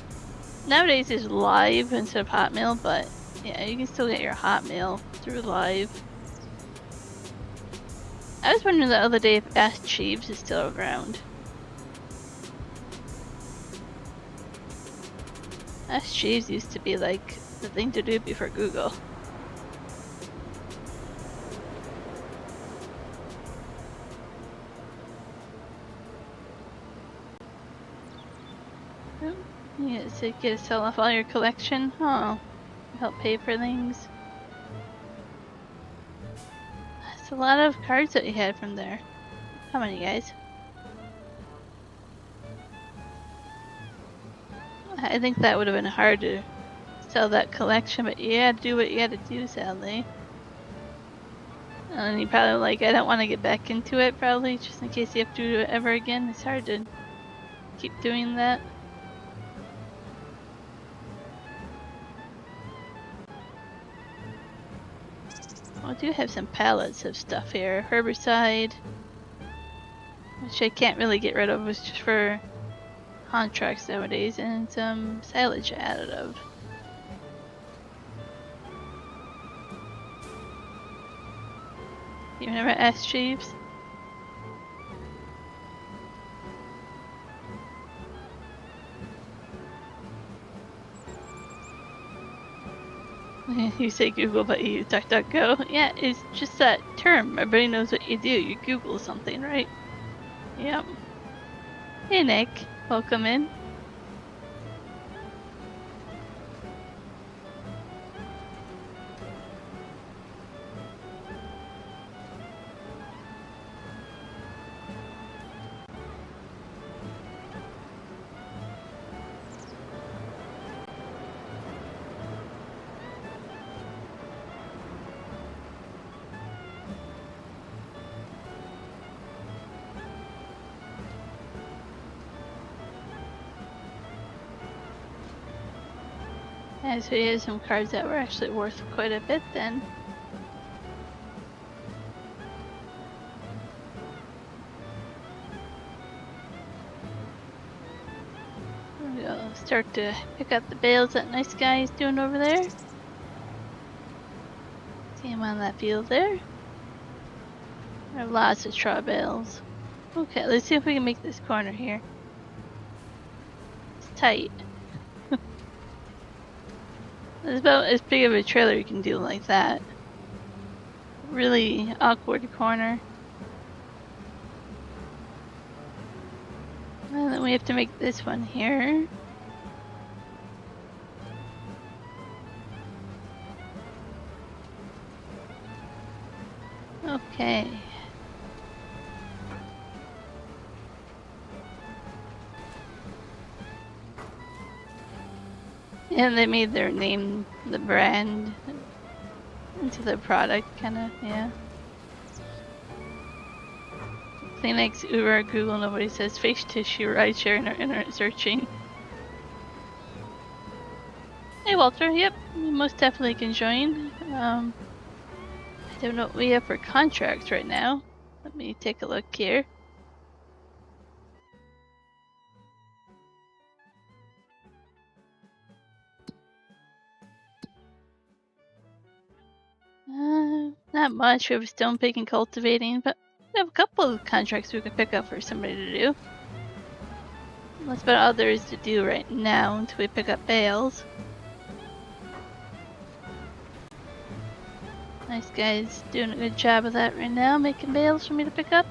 Nowadays it's Live instead of Hotmail, but yeah, you can still get your Hotmail through Live. I was wondering the other day if Ask Jeeves is still around. Ask Jeeves used to be like the thing to do before Google. Yeah, so you get to sell off all your collection. Oh, help pay for things. That's a lot of cards that you had from there. How many, guys? I think that would have been hard to sell that collection, but you had to do what you had to do, sadly. And you probably like, I don't want to get back into it, probably, just in case you have to do it ever again. It's hard to keep doing that. I do have some pallets of stuff here. Herbicide, which I can't really get rid of, it's just for contracts nowadays, and some silage additive. You remember Ask Jeeves? You say Google, but you use DuckDuckGo. Yeah, it's just that term. Everybody knows what you do. You Google something, right? Yep. Hey, Nick. Welcome in. Yeah, so he has some cards that were actually worth quite a bit then. I'll start to pick up the bales that nice guy is doing over there. See him on that field there. There are lots of straw bales. Okay, let's see if we can make this corner here. It's tight. It's about as big of a trailer you can do like that. Really awkward corner. And then we have to make this one here. Okay. And they made their name, the brand, into the product, kinda, yeah. Kleenex, Uber, Google, nobody says face tissue, rideshare, internet searching. Hey Walter, yep, you most definitely can join. I don't know what we have for contracts right now. Let me take a look here. Not much. We have stone picking, cultivating, but we have a couple of contracts we can pick up for somebody to do. That's about all there is to do right now until we pick up bales. Nice guy's doing a good job of that right now, making bales for me to pick up.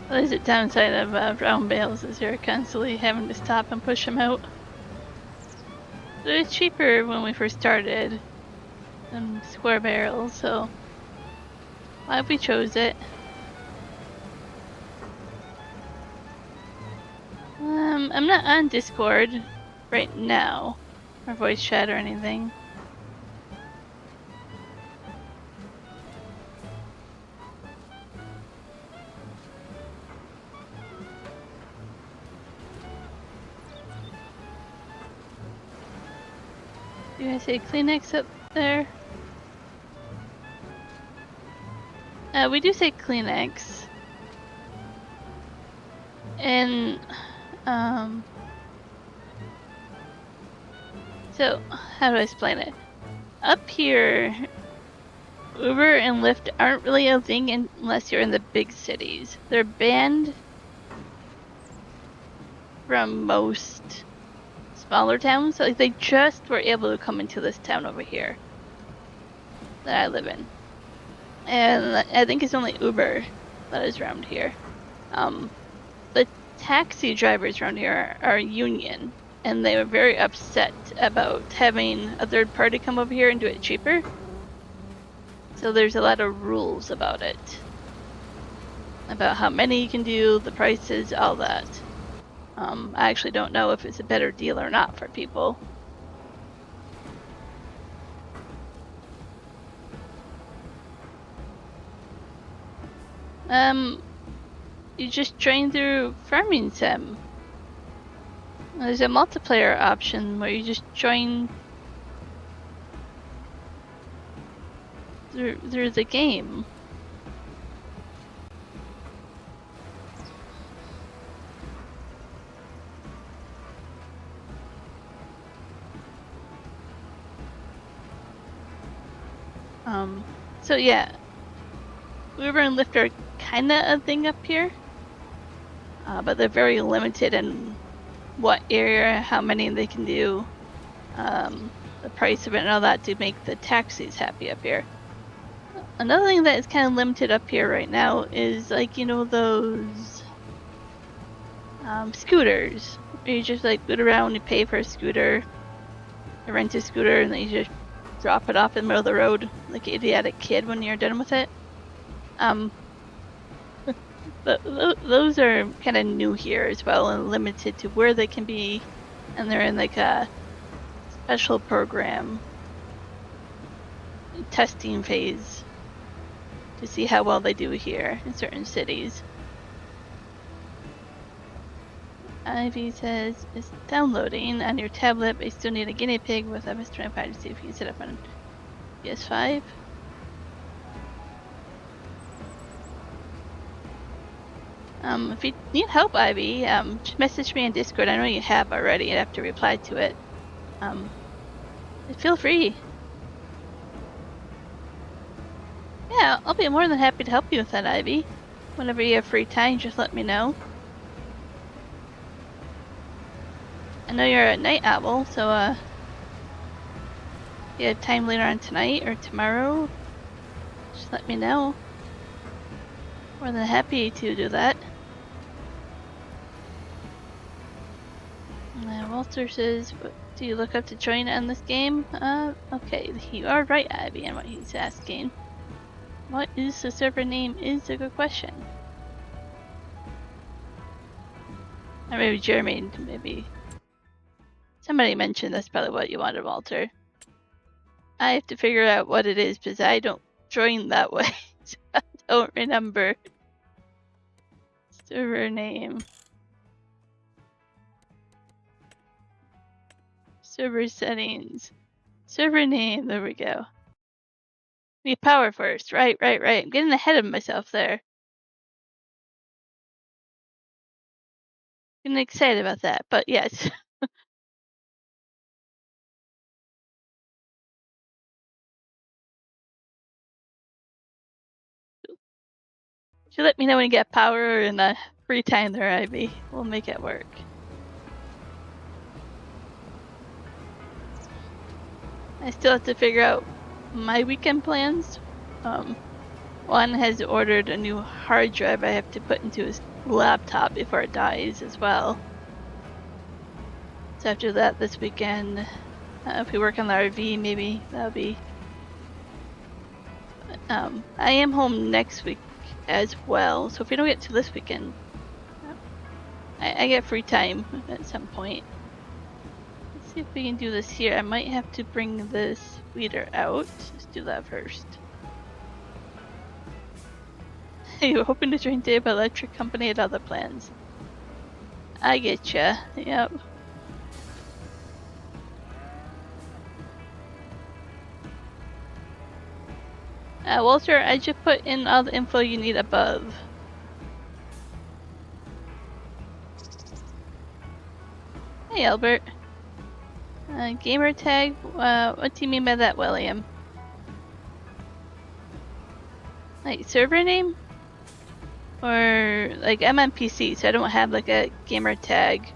What is the downside of round bales is you're constantly having to stop and push them out. But it's cheaper when we first started than square barrels, so why we chose it. I'm not on Discord right now, or voice chat or anything. Do you guys say Kleenex up there? We do say Kleenex. And, so, how do I explain it? Up here, Uber and Lyft aren't really a thing unless you're in the big cities. They're banned from most smaller towns. Like, they just were able to come into this town over here that I live in. And I think it's only Uber that is around here. The taxi drivers around here are union, and they were very upset about having a third party come over here and do it cheaper. So there's a lot of rules about it. About how many you can do, the prices, all that. I actually don't know if it's a better deal or not for people. You just join through Farming Sim. There's a multiplayer option where you just join through the game. So yeah, Uber and Lyft are kinda a thing up here, but they're very limited in what area, how many they can do, the price of it and all that to make the taxis happy up here. Another thing that is kind of limited up here right now is, like, you know, those scooters. Where you just like boot around, you pay for a scooter, you rent a scooter, and then you just drop it off in the middle of the road like an idiotic kid when you're done with it. But those are kind of new here as well, and limited to where they can be, and they're in like a special program testing phase to see how well they do here in certain cities. Ivy says it's downloading on your tablet, but you still need a guinea pig with MS-25 to see if you can set up on PS5. If you need help, Ivy, just message me in Discord. I know you have already. I have to reply to it. Feel free. Yeah, I'll be more than happy to help you with that, Ivy. Whenever you have free time, just let me know. I know you're a night owl, so if you have time later on tonight or tomorrow, just let me know. More than happy to do that. Walter says, what do you look up to join on this game? Okay, you are right, Ivy, on what he's asking. What is the server name is a good question. Or maybe Jeremy, maybe. Somebody mentioned that's probably what you wanted, Walter. I have to figure out what it is because I don't join that way, so I don't remember. Server name. Server settings. Server name, there we go. We power first, right. I'm getting ahead of myself there. Getting excited about that, but yes. You let me know when you get power and free time there, Ivy. We'll make it work. I still have to figure out my weekend plans. One has ordered a new hard drive I have to put into his laptop before it dies as well. So after that this weekend, if we work on the RV, maybe that'll be... I am home next week as well, so if we don't get to this weekend, I get free time at some point. Let's see if we can do this here. I might have to bring this weeder out. Let's do that first. You were hoping to join Dave Electric Company and other plans. I get ya. Yep. Walter, I just put in all the info you need above. Hey, Albert. Gamer tag? What do you mean by that, William? Like server name? Or like I'm on PC, so I don't have like a gamer tag,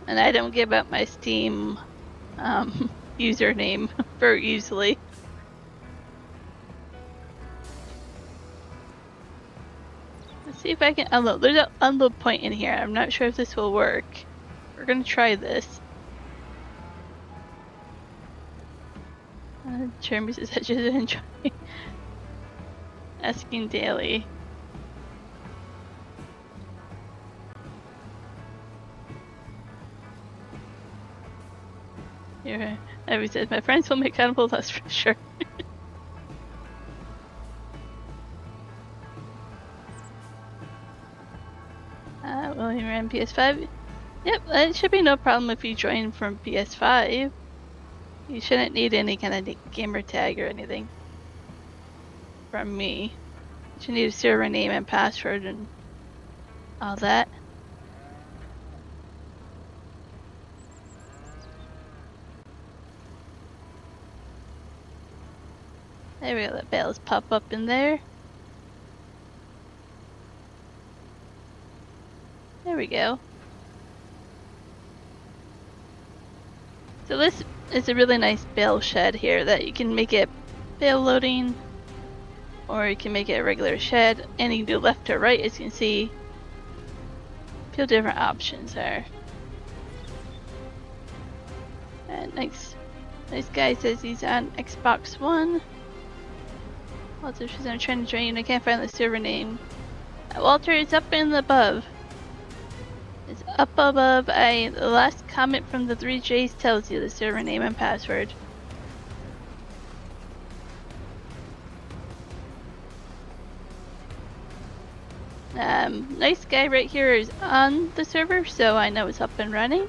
and I don't give out my Steam username very easily. Let's see if I can unload. There's an unload point in here. I'm not sure if this will work. We're gonna try this. Jeremy says I just enjoy asking daily. Here, Abby says, my friends will make accountable, that's for sure. William ran PS5. Yep, it should be no problem if you join from PS5. You shouldn't need any kind of gamer tag or anything from me. You should need a server name and password and all that. There we go, the bales pop up in there. There we go. So this is a really nice bale shed here that you can make it bale loading, or you can make it a regular shed, and you can do left or right, as you can see. A few different options there. And nice guy says he's on Xbox One. Walter says I'm trying to join you and I can't find the server name. Walter, it's up in the above. It's up above. The last comment from the 3Js tells you the server name and password. Nice guy right here is on the server, so I know it's up and running.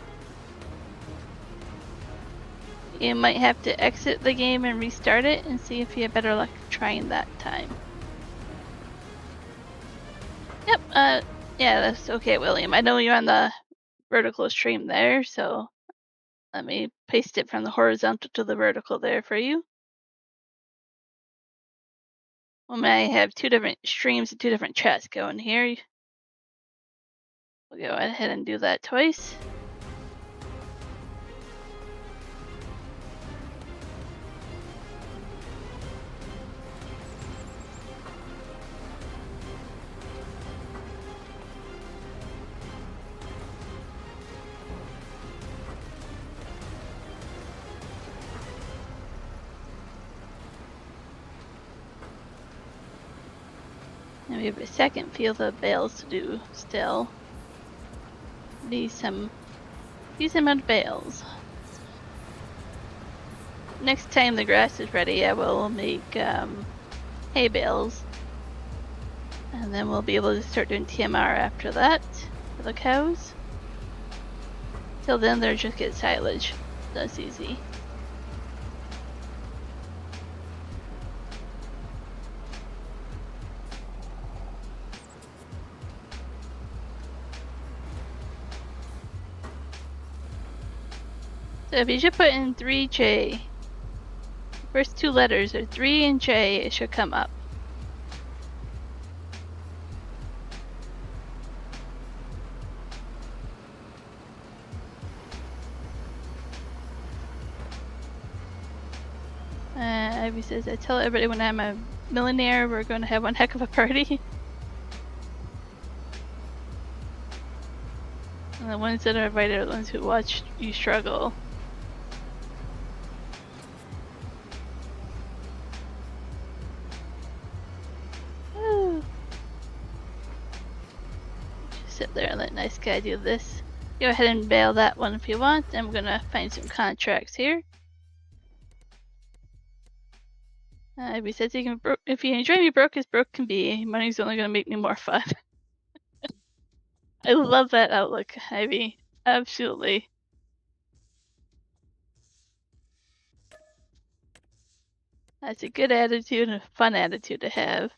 You might have to exit the game and restart it and see if you have better luck trying that time. Yep, yeah, that's okay, William. I know you're on the vertical stream there, so let me paste it from the horizontal to the vertical there for you. We may have two different streams and two different chats going here. We'll go ahead and do that twice. And we have a second field of bales to do still. Decent amount of bales. Next time the grass is ready, I will make hay bales. And then we'll be able to start doing TMR after that for the cows. Till then, they'll just get silage. That's easy. So if you should put in 3J, first two letters are 3 and J, it should come up. Ivy says, I tell everybody when I'm a millionaire, we're going to have one heck of a party. And the ones that are invited are the ones who watch you struggle. Woo. Just sit there and let nice guy do this. Go ahead and bail that one if you want. I'm going to find some contracts here. Ivy says, if you enjoy me broke as broke can be, money's only going to make me more fun. I love that outlook, Ivy. Absolutely. That's a good attitude and a fun attitude to have.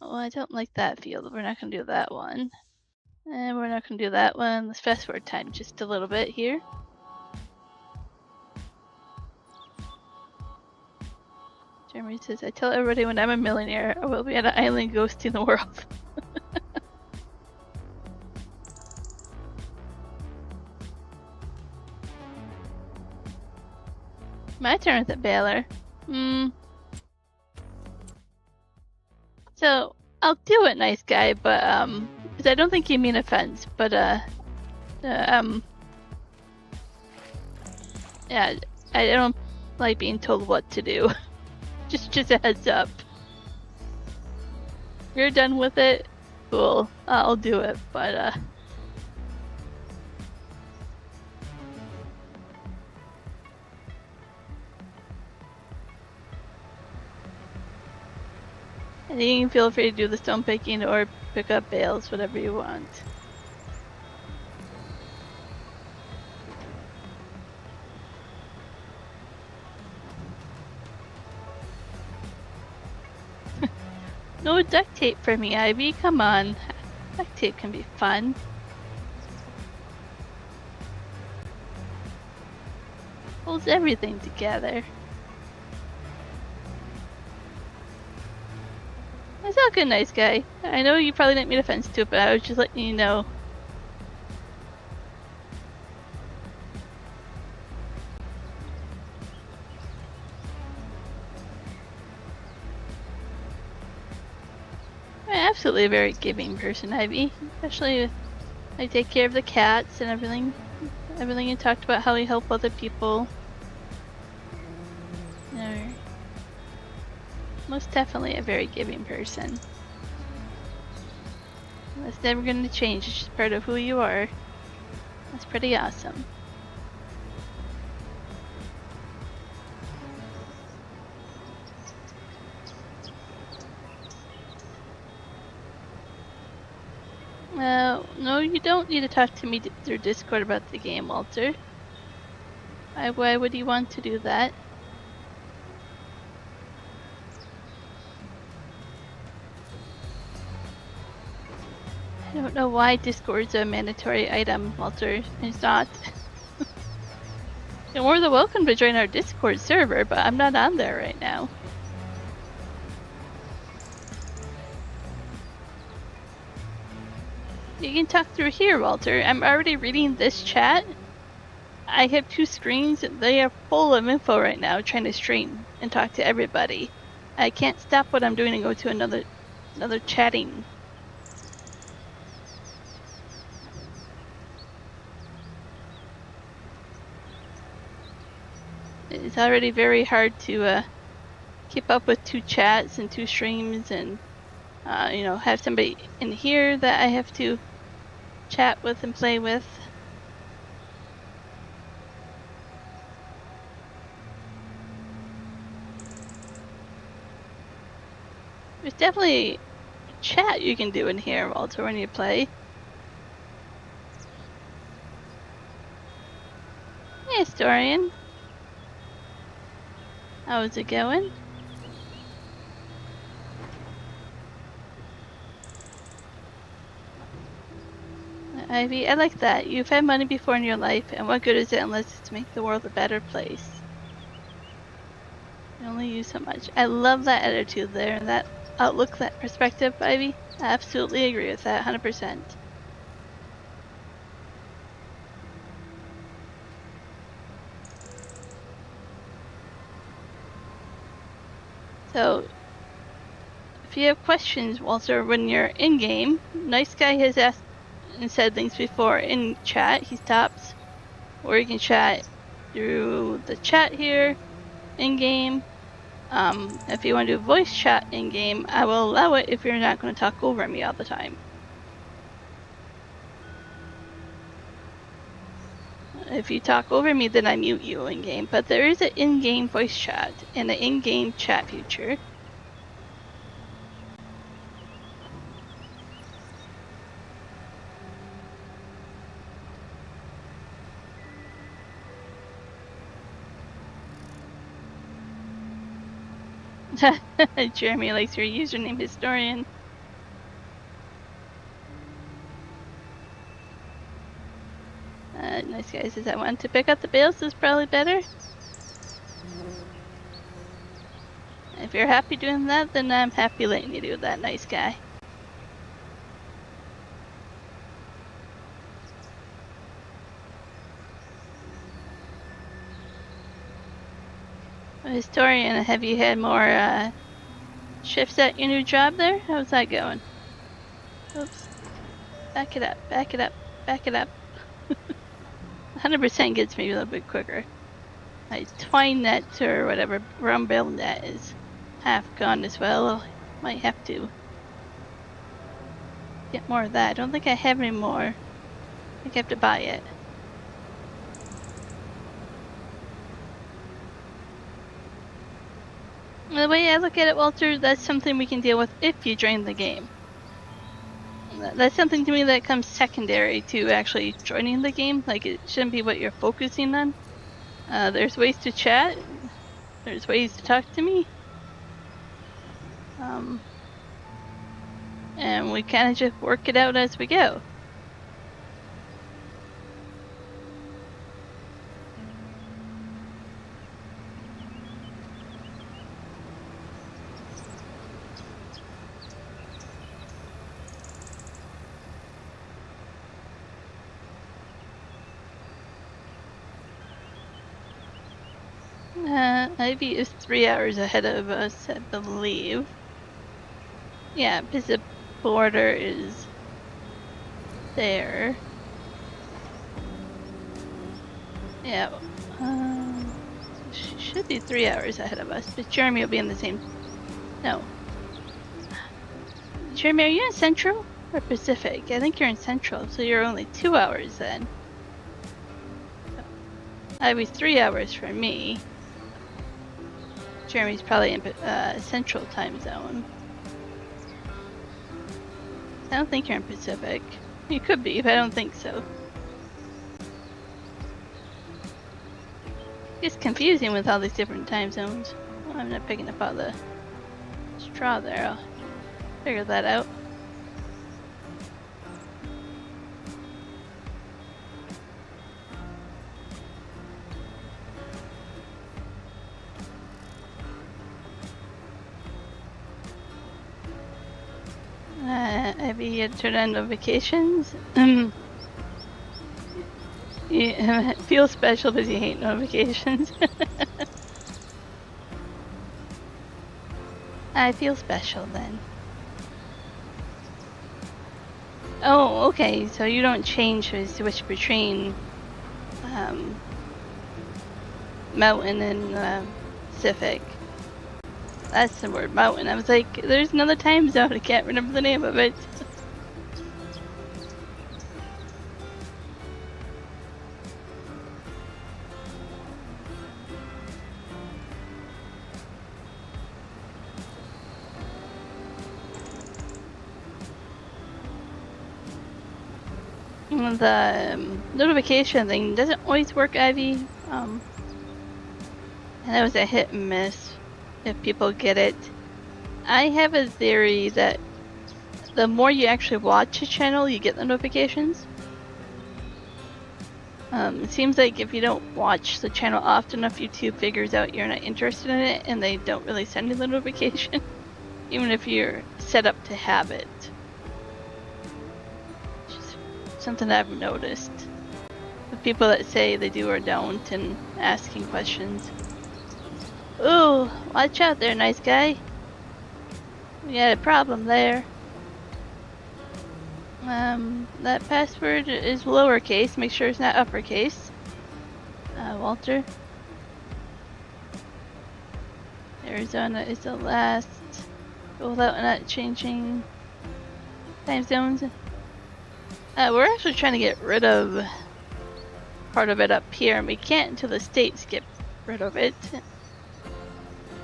Oh, I don't like that field. We're not going to do that one. And we're not going to do that one. Let's fast forward time just a little bit here. Jeremy says, I tell everybody when I'm a millionaire, I will be on an island ghosting the world. My turn at the baler. So, I'll do it, nice guy, but, because I don't think you mean offense, but, yeah, I don't like being told what to do. just a heads up. You're done with it? Cool. I'll do it, but, I think you can feel free to do the stone picking or pick up bales, whatever you want. No duct tape for me, Ivy. Come on. Duct tape can be fun. Holds everything together. That's all good, nice guy. I know you probably didn't mean offense to it, but I was just letting you know. I'm absolutely a very giving person, Ivy. Especially I take care of the cats and everything. Everything you talked about, how we help other people. No. Most definitely a very giving person. That's never going to change. It's just part of who you are. That's pretty awesome. No, you don't need to talk to me through Discord about the game, Walter. Why would you want to do that? I don't know why Discord's a mandatory item, Walter. It's not. You're more than welcome to join our Discord server, but I'm not on there right now. You can talk through here, Walter. I'm already reading this chat. I have 2 screens. They are full of info right now, trying to stream and talk to everybody. I can't stop what I'm doing and go to another chatting. It's already very hard to keep up with 2 chats and 2 streams and have somebody in here that I have to chat with and play with. There's definitely chat you can do in here, Walter, when you play. Hey, Historian. How's it going? Ivy, I like that. You've had money before in your life, and what good is it unless it's to make the world a better place? You only use so much. I love that attitude there, and that outlook, that perspective, Ivy. I absolutely agree with that, 100%. So, if you have questions, Walter, when you're in-game, Nice Guy has asked and said things before in chat. He stops, or you can chat through the chat here in-game. If you want to do voice chat in-game, I will allow it if you're not going to talk over me all the time. If you talk over me, then I mute you in-game. But there is an in-game voice chat and an in-game chat feature. Jeremy likes your username, Historian. Nice Guy says I want to pick up the bales is probably better. If you're happy doing that, then I'm happy letting you do that, Nice Guy. Historian, have you had more shifts at your new job there? How's that going? Oops. Back it up, back it up, back it up. 100% gets me a little bit quicker. My twine net or whatever brown bale net is half gone as well. Might have to get more of that. I don't think I have any more. I think I have to buy it. The way I look at it, Walter, that's something we can deal with if you join the game. That's something to me that comes secondary to actually joining the game. Like, it shouldn't be what you're focusing on. There's ways to chat. There's ways to talk to me. And we kind of just work it out as we go. Ivy is 3 hours ahead of us, I believe. Yeah, because the border is there. Yeah, she should be 3 hours ahead of us, but Jeremy will be in the same... No. Jeremy, are you in Central or Pacific? I think you're in Central, so you're only 2 hours then. Ivy's 3 hours for me. Jeremy's probably in Central time zone. I don't think you're in Pacific. You could be, but I don't think so. It's confusing with all these different time zones. Oh, I'm not picking up all the straw there. I'll figure that out. Have you turned on notifications? You feel special because you hate notifications. I feel special then. Oh, okay. So you don't change or switch between mountain and Pacific. That's the word, mountain. I was like, there's another time zone. I can't remember the name of it. The notification thing doesn't always work, Ivy. And that was a hit and miss if people get it. I have a theory that the more you actually watch a channel, you get the notifications. It seems like if you don't watch the channel often enough, YouTube figures out you're not interested in it and they don't really send you the notification, even if you're set up to have it. Just something I've noticed. The people that say they do or don't and asking questions. Ooh, watch out there, nice guy. We got a problem there. That password is lowercase. Make sure it's not uppercase. Walter. Arizona is the last. Without not changing time zones. We're actually trying to get rid of part of it up here, and we can't until the states get rid of it.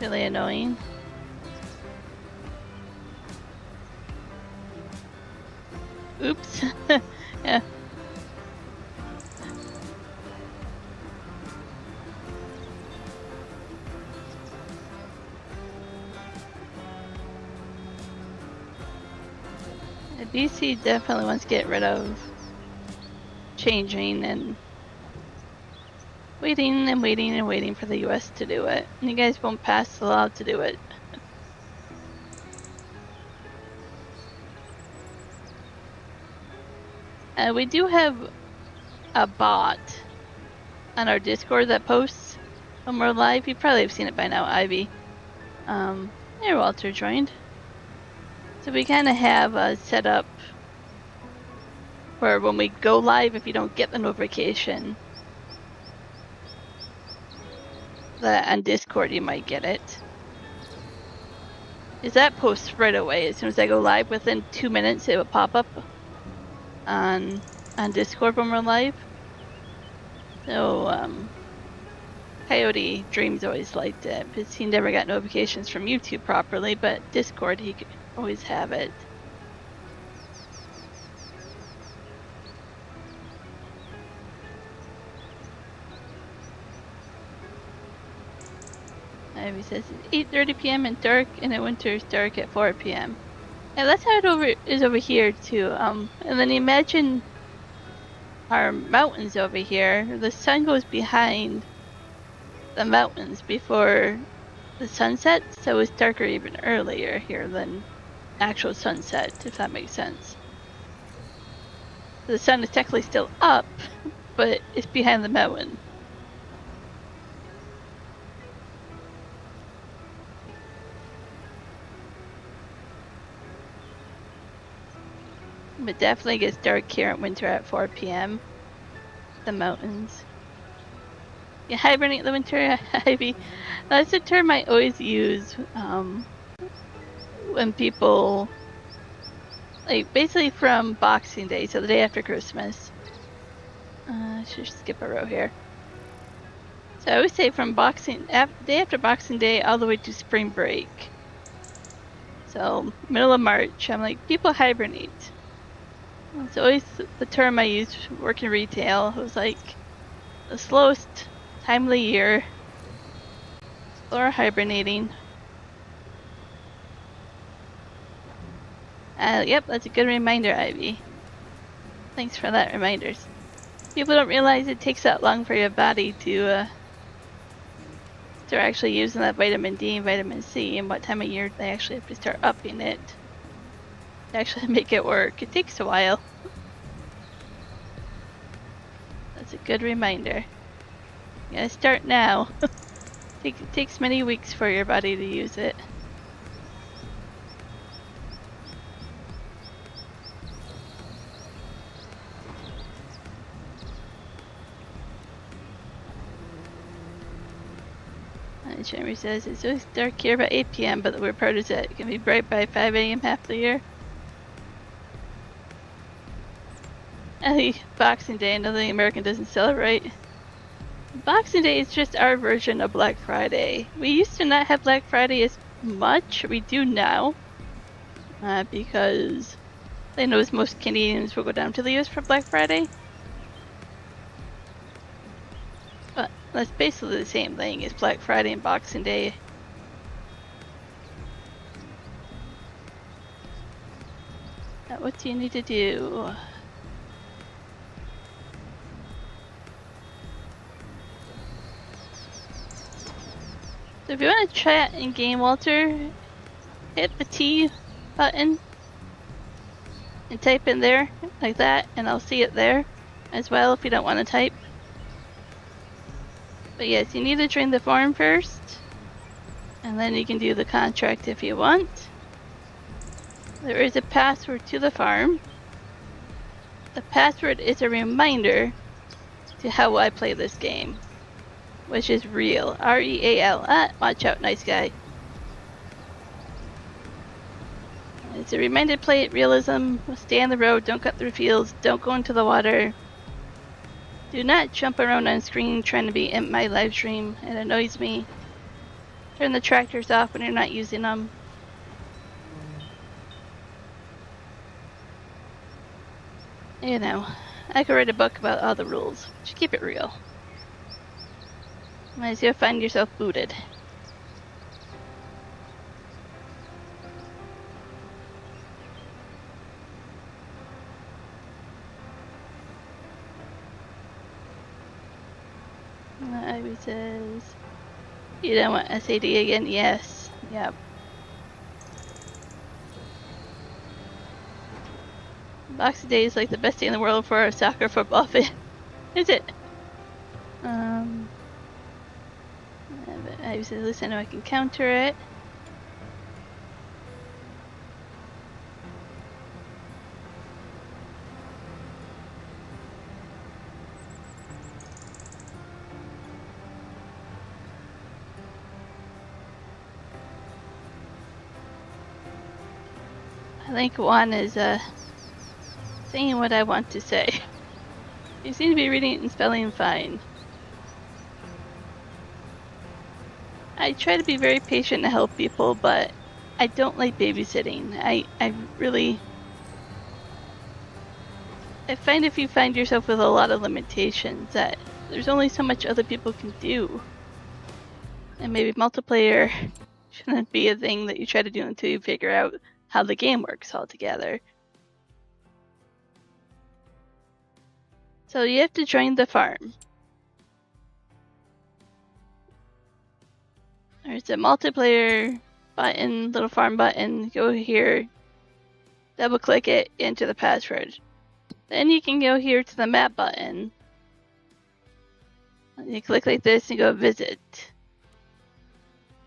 Really annoying. Oops. Yeah. The BC definitely wants to get rid of changing and waiting and waiting and waiting for the US to do it. And you guys won't pass the law to do it. We do have a bot on our Discord that posts when we're live. You probably have seen it by now, Ivy. There, Walter joined. So we kind of have a setup where when we go live, if you don't get the notification, that on Discord you might get it. Is that posts right away? As soon as I go live, within 2 minutes, it will pop up on Discord when we're live. So Coyote Dreams always liked it because he never got notifications from YouTube properly, but Discord he could always have it. Ivy says it's 8:30 p.m. and dark, and in winter it's dark at 4 p.m. Yeah, that's how it is over here too. And then imagine our mountains over here. The sun goes behind the mountains before the sunset, so it's darker even earlier here than actual sunset, if that makes sense. The sun is technically still up, but it's behind the mountain. It definitely gets dark here in winter at 4 p.m. The mountains. You hibernate in the winter, Ivy. That's a term I always use when people, like, basically from Boxing Day, so the day after Christmas. I should skip a row here. So I always say from day after Boxing Day all the way to spring break. So middle of March, I'm like, people hibernate. It's always the term I used working retail. It was like the slowest time of the year. Or hibernating. Yep, that's a good reminder, Ivy. Thanks for that reminder. People don't realize it takes that long for your body to start actually using that vitamin D and vitamin C, and what time of year they actually have to start upping it to actually make it work. It takes a while. That's a good reminder. You gotta start now. It takes many weeks for your body to use it. Jeremy says it's always dark here by 8 p.m., but the weird part is that it can be bright by 5 a.m. half the year. And Boxing Day, another thing American doesn't celebrate. Boxing Day is just our version of Black Friday. We used to not have Black Friday as much. We do now. Because they know most Canadians will go down to the US for Black Friday. But that's basically the same thing as Black Friday and Boxing Day. Now, what do you need to do? So if you want to chat in game, Walter, hit the T button and type in there like that, and I'll see it there as well if you don't want to type. But yes, you need to join the farm first, and then you can do the contract if you want. There is a password to the farm. The password is a reminder to how I play this game, which is real. R-E-A-L. Watch out, nice guy. It's a reminder to play it realism. Stay on the road, don't cut through fields, don't go into the water. Do not jump around on screen trying to be in my live stream. It annoys me. Turn the tractors off when you're not using them. You know, I could write a book about all the rules. Just keep it real. Otherwise you'll find yourself booted. Ivy says, you don't want SAD again? Yes. Yep. Boxing Day is like the best day in the world for a soccer football fan. Is it? Ivy says, at least I know I can counter it. I think Juan is saying what I want to say. You seem to be reading it and spelling fine. I try to be very patient and help people, but I don't like babysitting. I find if you find yourself with a lot of limitations that there's only so much other people can do. And maybe multiplayer shouldn't be a thing that you try to do until you figure out how the game works altogether. So you have to join the farm. There's a multiplayer button, little farm button. Go here, double click it, enter the password. Then you can go here to the map button. You click like this and go visit.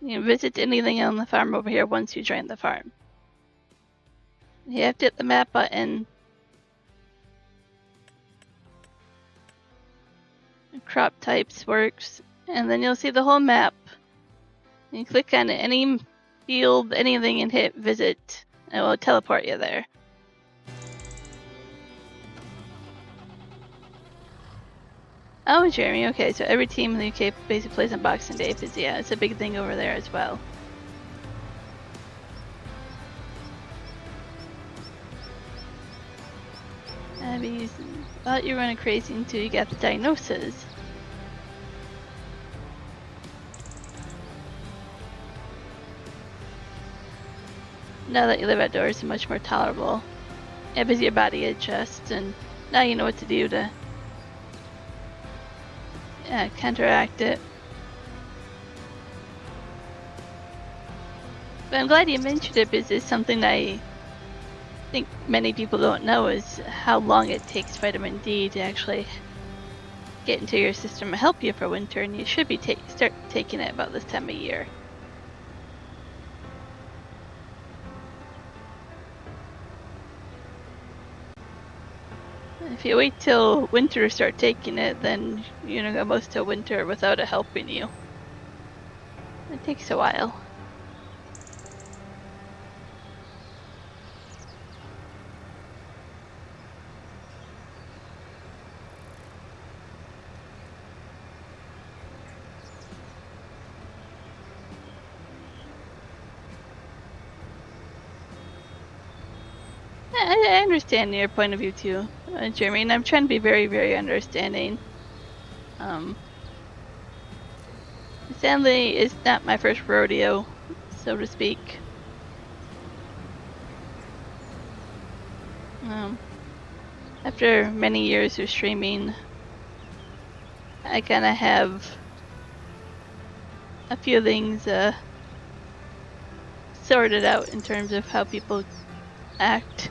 You can visit anything on the farm over here once you join the farm. You have to hit the map button. Crop types works, and then you'll see the whole map. You click on any field, anything, and hit visit. It will teleport you there. Oh, Jeremy, okay, so every team in the UK basically plays on Boxing Day, because yeah, it's a big thing over there as well. Maybe thought you were running crazy until you got the diagnosis. Now that you live outdoors, it's much more tolerable. As your body adjusts, and now you know what to do to counteract it. But I'm glad you mentioned it, because it's something I think many people don't know, is how long it takes vitamin D to actually get into your system and help you for winter, and you should be start taking it about this time of year. If you wait till winter to start taking it, then you're gonna go most of winter without it helping you. It takes a while. I understand your point of view too, Jeremy, and I'm trying to be very, very understanding. Sadly, it's not my first rodeo, so to speak. After many years of streaming, I kind of have a few things sorted out in terms of how people act.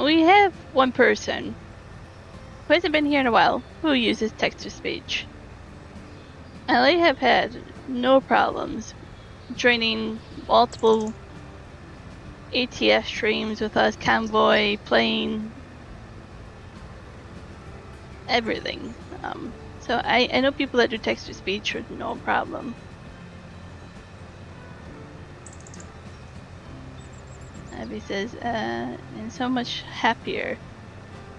We have one person who hasn't been here in a while who uses text-to-speech. And they have had no problems joining multiple ATS streams with us, Convoy, playing everything. So I know people that do text-to-speech with no problem. Abby says, and so much happier.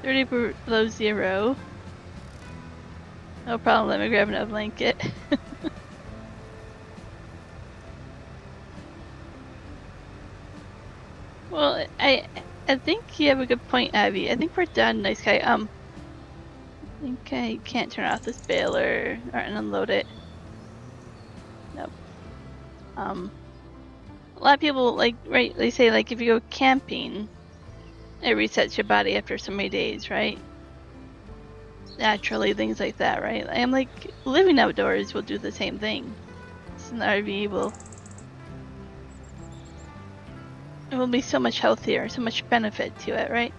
30 below 0. No problem, let me grab another blanket. Well, I think you have a good point, Abby. I think we're done, nice guy. I think I can't turn off this baler or unload it. Nope. A lot of people, like, right, they say, like, if you go camping, it resets your body after so many days, right? Naturally, things like that, right? I'm like, living outdoors will do the same thing. It's an RV it will be so much healthier, so much benefit to it, right?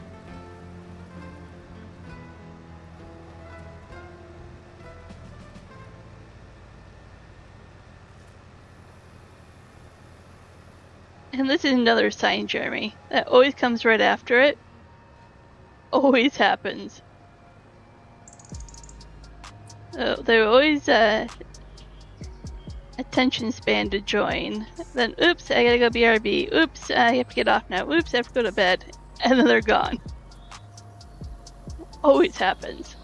And this is another sign, Jeremy, that always comes right after it. Always happens. They're always attention span to join. Then, oops, I gotta go BRB. Oops, I have to get off now. Oops, I have to go to bed. And then they're gone. Always happens.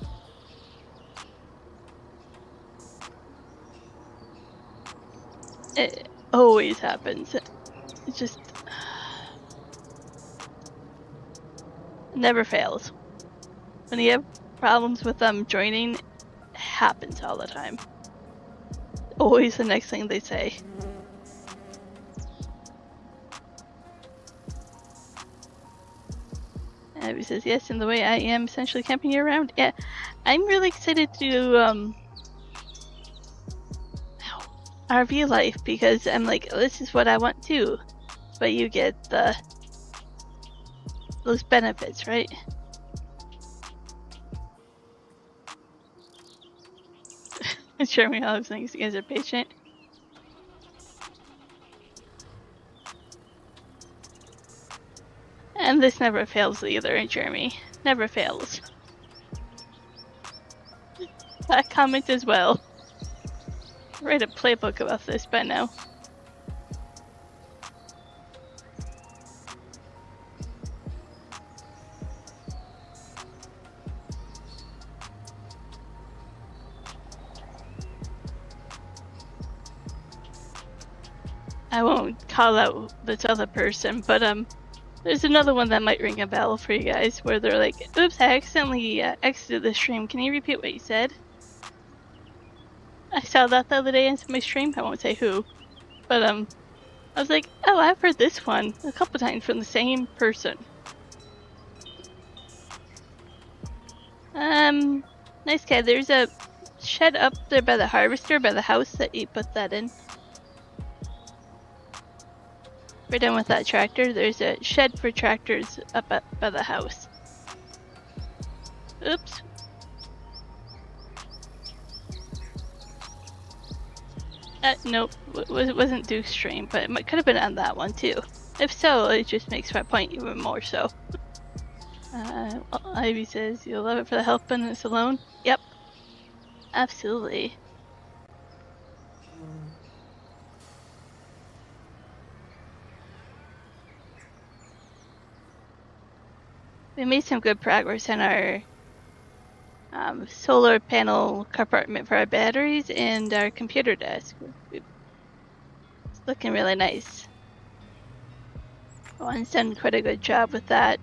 It always happens. It just never fails. When you have problems with them joining, it happens all the time. Always the next thing they say. Abby says, yes, in the way I am essentially camping year round. Yeah, I'm really excited to RV life, because I'm like, this is what I want too. But you get those benefits, right? Sharing all those things, you guys are patient. And this never fails either, Jeremy. Never fails. That comment as well. Write a playbook about this by now. I won't call out this other person, but there's another one that might ring a bell for you guys, where they're like, "Oops, I accidentally exited the stream. Can you repeat what you said?" I saw that the other day in my stream. I won't say who, but I was like, "Oh, I've heard this one a couple times from the same person." Nice guy. There's a shed up there by the harvester, by the house that you put that in. We're done with that tractor. There's a shed for tractors up by the house. Oops. Nope, it wasn't Duke's stream, but it could have been on that one too. If so, it just makes my point even more so. Ivy says, "You'll love it for the help and it's alone." Yep. Absolutely. We made some good progress in our solar panel compartment for our batteries and our computer desk. It's looking really nice. One's done quite a good job with that.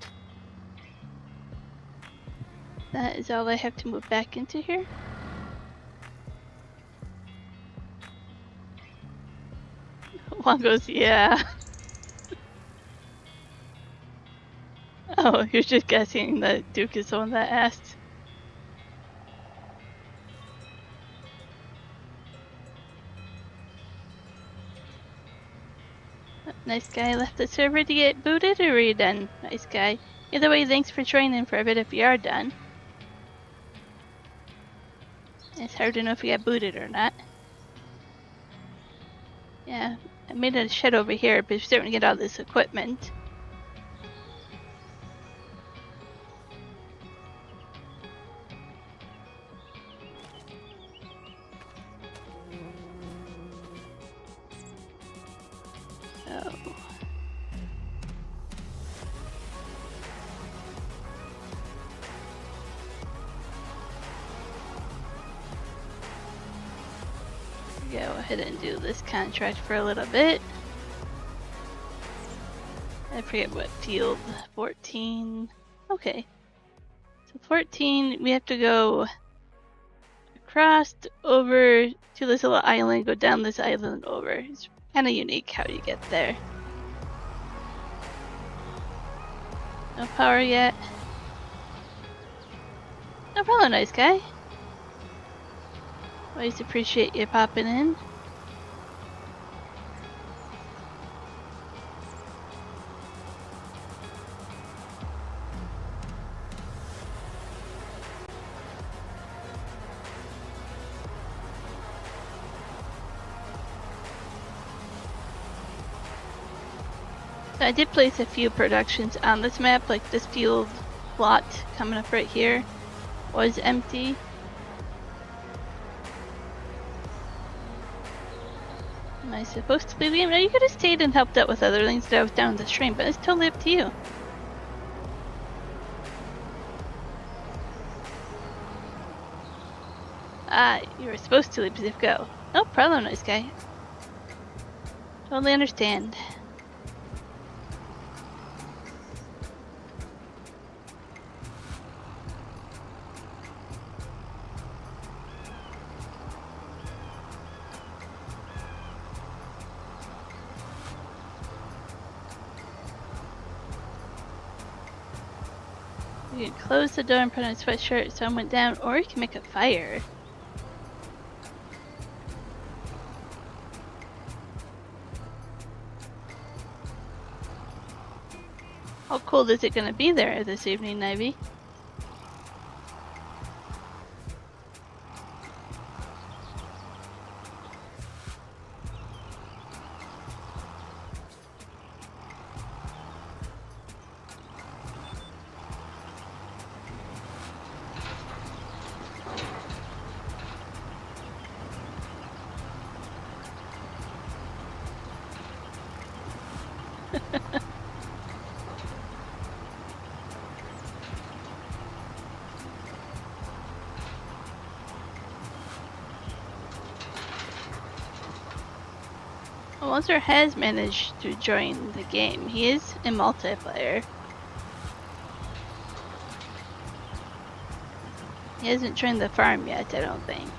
That is all I have to move back into here. One goes, yeah. Oh, you're just guessing that Duke is the one that asked. Nice guy left the server to get booted, or are you done? Nice guy. Either way, thanks for joining for a bit if you are done. It's hard to know if you got booted or not. Yeah, I made a shed over here, but we're starting to get all this equipment. So... go ahead and do this contract for a little bit. I forget what field. 14. Okay. So 14, we have to go across over to this little island, go down this island over. It's kind of unique how you get there. No power yet. No problem, nice guy. Always appreciate you popping in. So I did place a few productions on this map, like this field lot coming up right here was empty. Am I supposed to leave the game? No, you could have stayed and helped out with other things that I was down the stream, but it's totally up to you. You were supposed to leave, but go. No problem, nice guy. Totally understand. You can close the door and put on a sweatshirt, sun went down, or you can make a fire. How cold is it going to be there this evening, Ivy? Walter has managed to join the game. He is in multiplayer. He hasn't joined the farm yet, I don't think.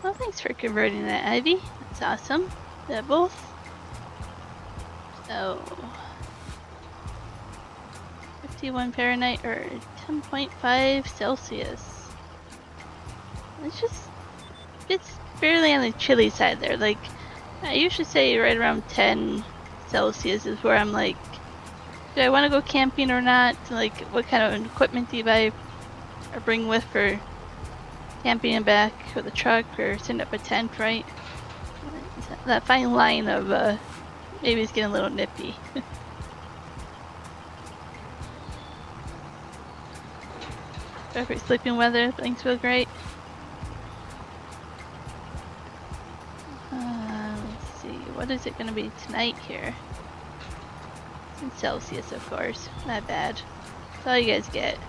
Well, thanks for converting that, Ivy. That's awesome. They're both. So, 51 Fahrenheit or 10.5 Celsius. It's barely on the chilly side there. Like, I usually say right around 10 Celsius is where I'm like, do I want to go camping or not? Like, what kind of equipment do you buy or bring with for camping and back with a truck or setting up a tent, right? That fine line of maybe it's getting a little nippy. Perfect sleeping weather, things feel great. Let's see, what is it going to be tonight here? It's in Celsius, of course. Not bad. That's all you guys get.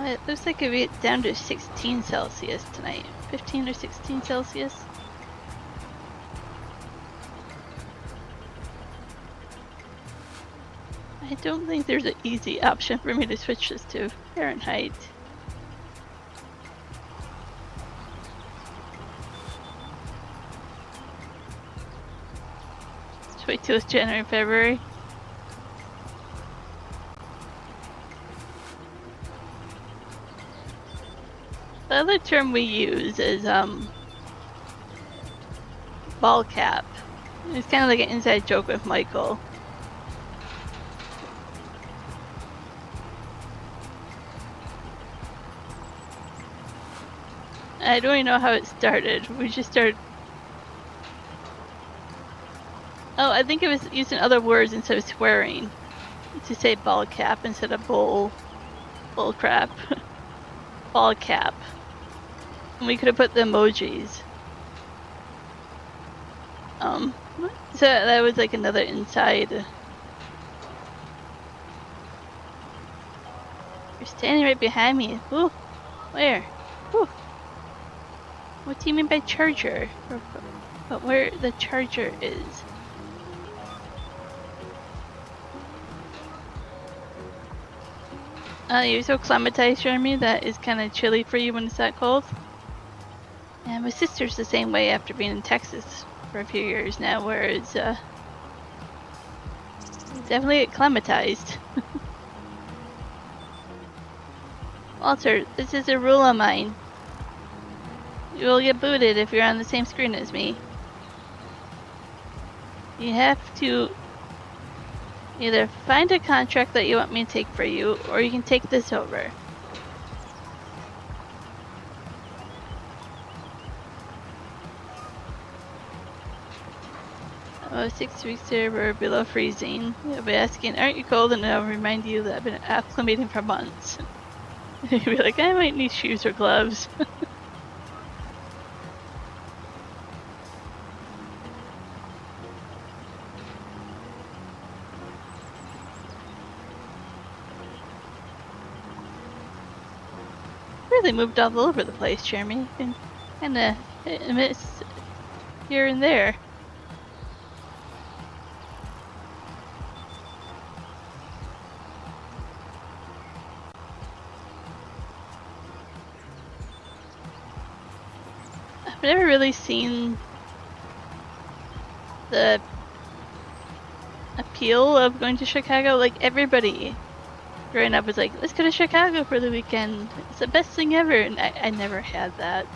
It looks like it'll be down to 16 Celsius tonight. 15 or 16 Celsius. I don't think there's an easy option for me to switch this to Fahrenheit. Let's wait till it's January, February. The other term we use is ball cap. It's kind of like an inside joke with Michael. I don't even know how it started. We just started. Oh, I think it was using other words instead of swearing to say ball cap instead of bull crap. Ball cap. And we could have put the emojis. So that was like another inside. You're standing right behind me. Ooh, where? Ooh. What do you mean by charger? But where the charger is? You're so acclimatized, Jeremy, that is kind of chilly for you when it's that cold. And my sister's the same way after being in Texas for a few years now, where it's definitely acclimatized. Walter, this is a rule of mine. You will get booted if you're on the same screen as me. You have to either find a contract that you want me to take for you, or you can take this over. Oh, 6 weeks there, we're below freezing. You'll be asking, aren't you cold? And I'll remind you that I've been acclimating for months. You'll be like, I might need shoes or gloves. Really moved all over the place, Jeremy. And kinda miss here and there. I've never really seen the appeal of going to Chicago. Like, everybody growing up was like, let's go to Chicago for the weekend. It's the best thing ever. And I never had that.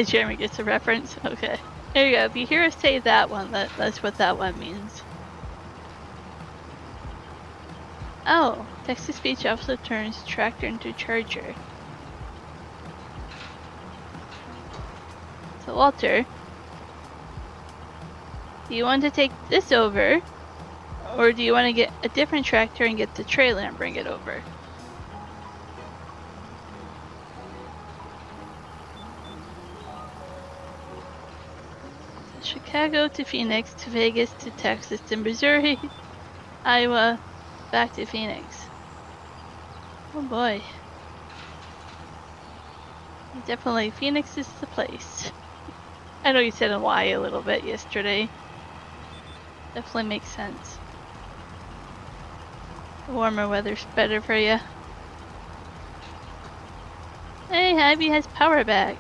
Jeremy gets a reference. Okay. There you go. If you hear us say that one, that's what that one means. Oh, text-to-speech also turns tractor into charger. So Walter, Do you want to take this over? Or do you want to get a different tractor and get the trailer and bring it over? So Chicago to Phoenix to Vegas to Texas to Missouri, Iowa, back to Phoenix. Oh boy. Definitely, Phoenix is the place. I know you said Hawaii a little bit yesterday. Definitely makes sense. The warmer weather's better for you. Hey, Abby has power back.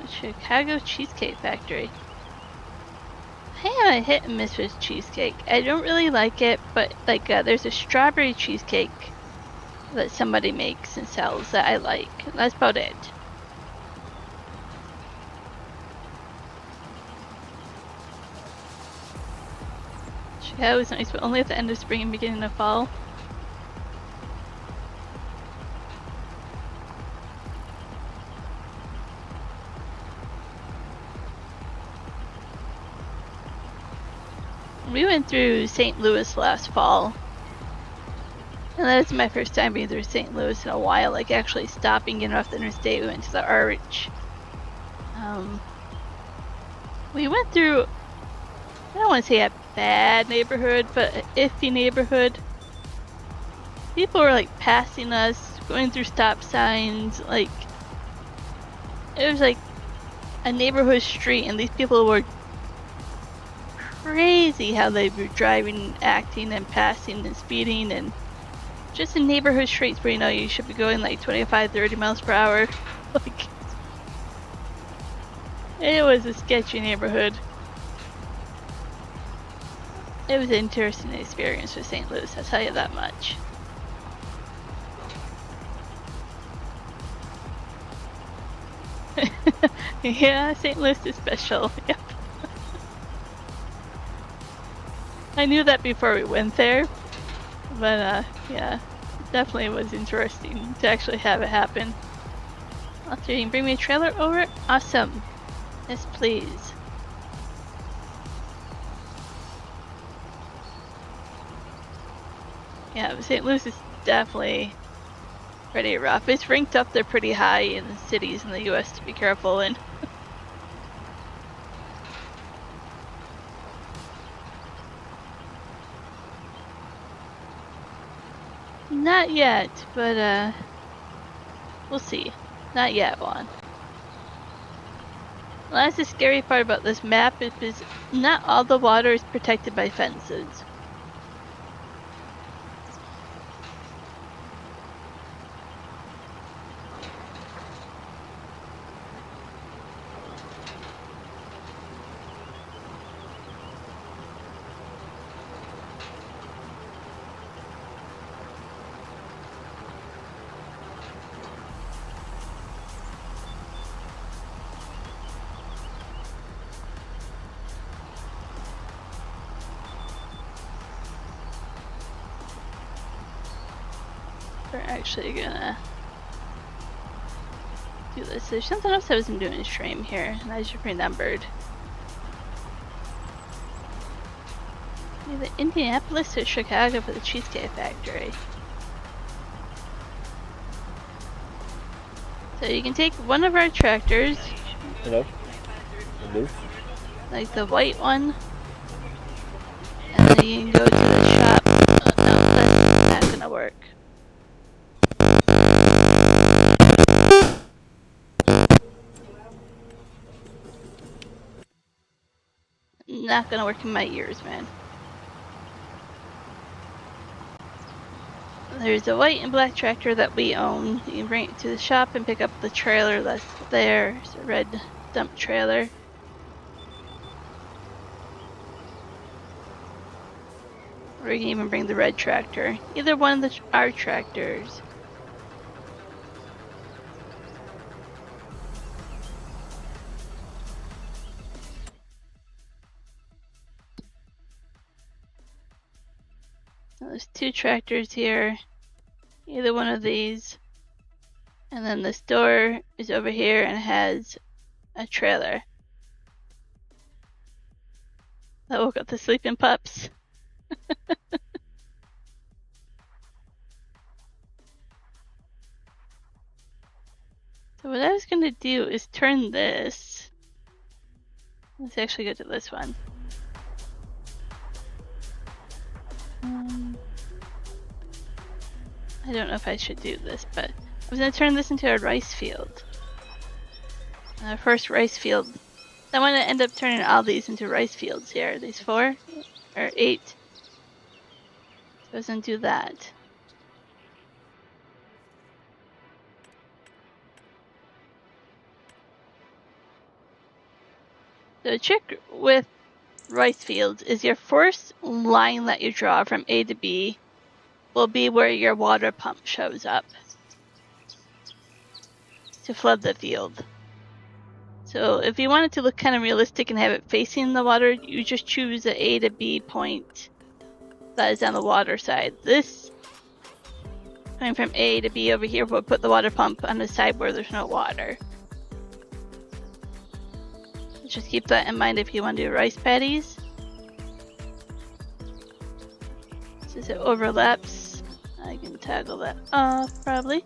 Chicago Cheesecake Factory. I have a hit and miss with cheesecake. I don't really like it, but like there's a strawberry cheesecake that somebody makes and sells that I like. That's about it. Chicago is nice, but only at the end of spring and beginning of fall. We went through St. Louis last fall. And that is my first time being through St. Louis in a while, like actually stopping, getting off the interstate. We went to the Arch. We went through, I don't want to say a bad neighborhood, but an iffy neighborhood. People were like passing us, going through stop signs, like it was like a neighborhood street, and these people were crazy how they were driving, acting, and passing and speeding, and just in neighborhood streets where you know you should be going like 25-30 miles per hour. Like, it was a sketchy neighborhood. It was an interesting experience with St. Louis, I'll tell you that much. Yeah, St. Louis is special. Yep. I knew that before we went there, but yeah, it definitely was interesting to actually have it happen. After you can bring me a trailer over? Awesome. Yes, please. Yeah, St. Louis is definitely pretty rough. It's ranked up there pretty high in the cities in the US to be careful in. Not yet, but we'll see. Not yet, Juan. Well, that's the scary part about this map is not all the water is protected by fences. We're actually gonna do this. There's something else I wasn't doing in stream here, and I just remembered. Either Indianapolis or Chicago for the Cheesecake Factory. So you can take one of our tractors. Hello? Hello? Like the white one. And then you can go to the shop. Oh, no, that's not gonna work. Not gonna work in my ears, man. There's a white and black tractor that we own. You can bring it to the shop and pick up the trailer that's there. It's a red dump trailer. Or you can even bring the red tractor. Either one of our tractors. So there's two tractors here. Either one of these. And then the store is over here and has a trailer. That woke up the sleeping pups. So what I was going to do is turn this. Let's actually go to this one. I don't know if I should do this, but I was going to turn this into a rice field. Our first rice field. I want to end up turning all these into rice fields here. These 4 or 8. So I was going to do that. The trick with rice fields is your first line that you draw from A to B will be where your water pump shows up to flood the field. So if you want it to look kind of realistic and have it facing the water, you just choose the A to B point that is on the water side. This coming from A to B over here will put the water pump on the side where there's no water. Just keep that in mind if you want to do rice paddies. Since it overlaps, I can toggle that off probably.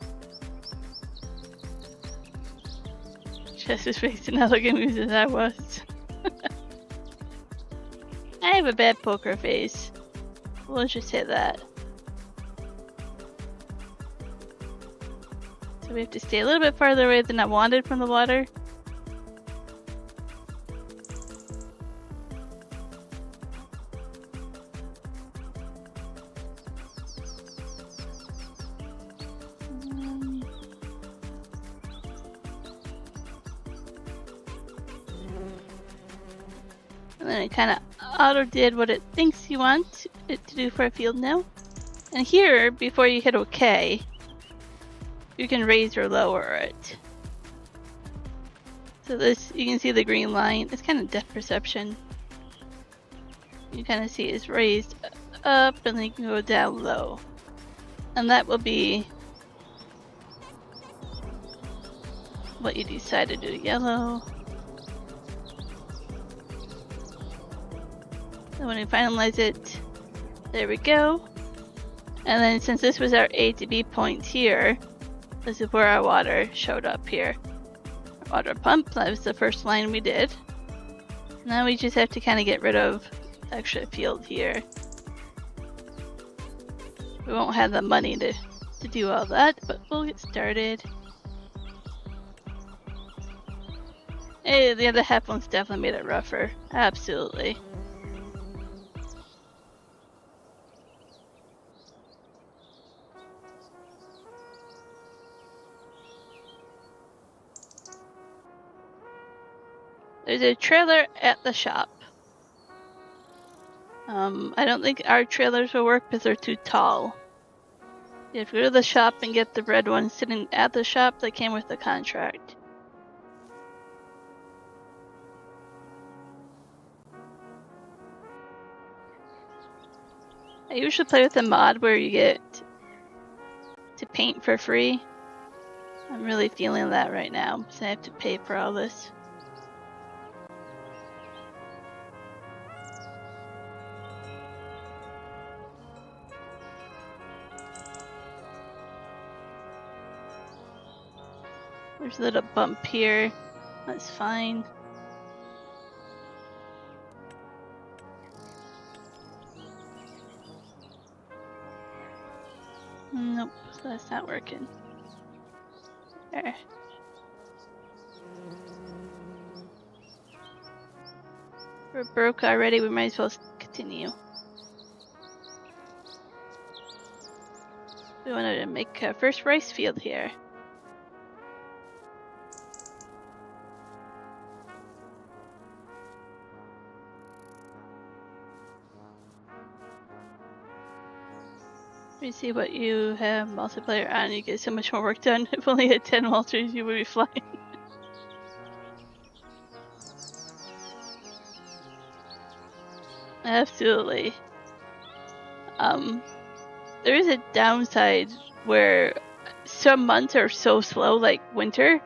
Just as face not looking as I was. I have a bad poker face. We'll just say that. So we have to stay a little bit farther away than I wanted from the water. And then it kind of auto did what it thinks you want it to do for a field now. And here, before you hit OK, you can raise or lower it. So this, you can see the green line. It's kind of depth perception. You kind of see it's raised up and then you can go down low. And that will be what you decide to do. Yellow. And when you finalize it, there we go. And then since this was our A to B point here, this is where our water showed up here. Our water pump, that was the first line we did. Now we just have to kind of get rid of the extra field here. We won't have the money to do all that, but we'll get started. Hey, the other half one's definitely made it rougher. Absolutely. There's a trailer at the shop. I don't think our trailers will work because they're too tall. You have to go to the shop and get the red one sitting at the shop that came with the contract. I usually play with a mod where you get to paint for free. I'm really feeling that right now, so I have to pay for all this. There's a little bump here. That's fine. Nope, that's not working. There. We're broke already, we might as well continue. We wanted to make a first rice field here. You see what you have multiplayer on, you get so much more work done. If only had 10 Walters, you would be flying. Absolutely. There is a downside where some months are so slow, like winter,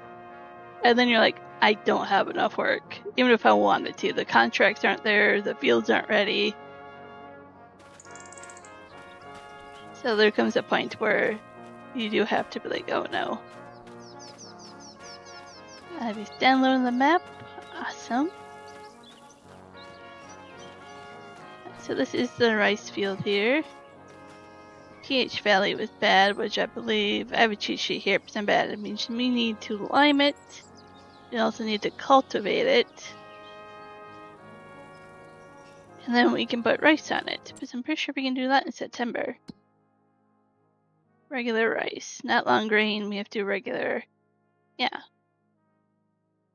and then you're like, I don't have enough work. Even if I wanted to. The contracts aren't there, the fields aren't ready. So there comes a point where you do have to be like, oh no. I've just downloaded the map. Awesome. So this is the rice field here. pH value was bad, which I believe, I have a cheat sheet here, percent bad. It means we need to lime it. We also need to cultivate it. And then we can put rice on it, because I'm pretty sure we can do that in September. Regular rice, not long grain, we have to do regular. Yeah.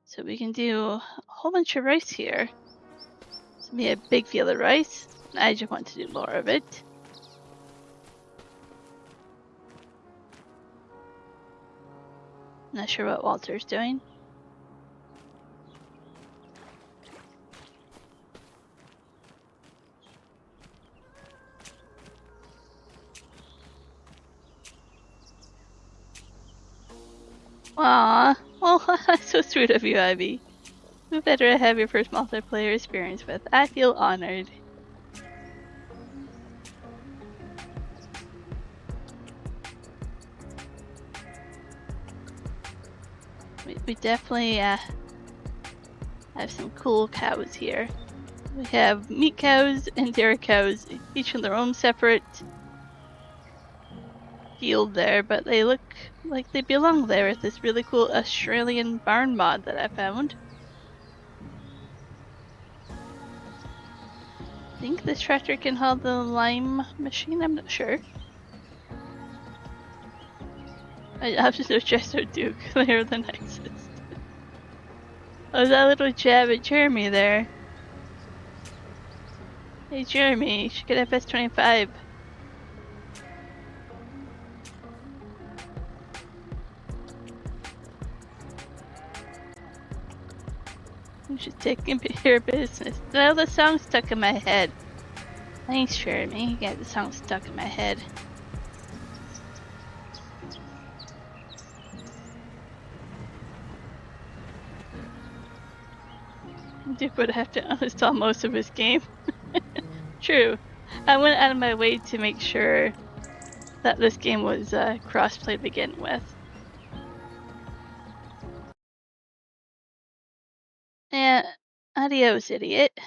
So we can do a whole bunch of rice here. It's gonna be a big field of rice. I just want to do more of it. Not sure what Walter's doing. Aww, oh, that's so sweet of you, Ivy. Who better have your first multiplayer experience with? I feel honored. We definitely have some cool cows here. We have meat cows and dairy cows, each in their own separate field there, but they look like they belong there with this really cool Australian barn mod that I found. I think this tractor can haul the lime machine, I'm not sure. I have to know Jester Duke, they're the nicest. Oh, that little jab at Jeremy there. Hey Jeremy, you should get FS25. I'm just taking care of business. No, the song's stuck in my head. Thanks, Jeremy. You got the song stuck in my head. Duke would have to uninstall most of his game. True. I went out of my way to make sure that this game was crossplay to begin with. And adios, idiot.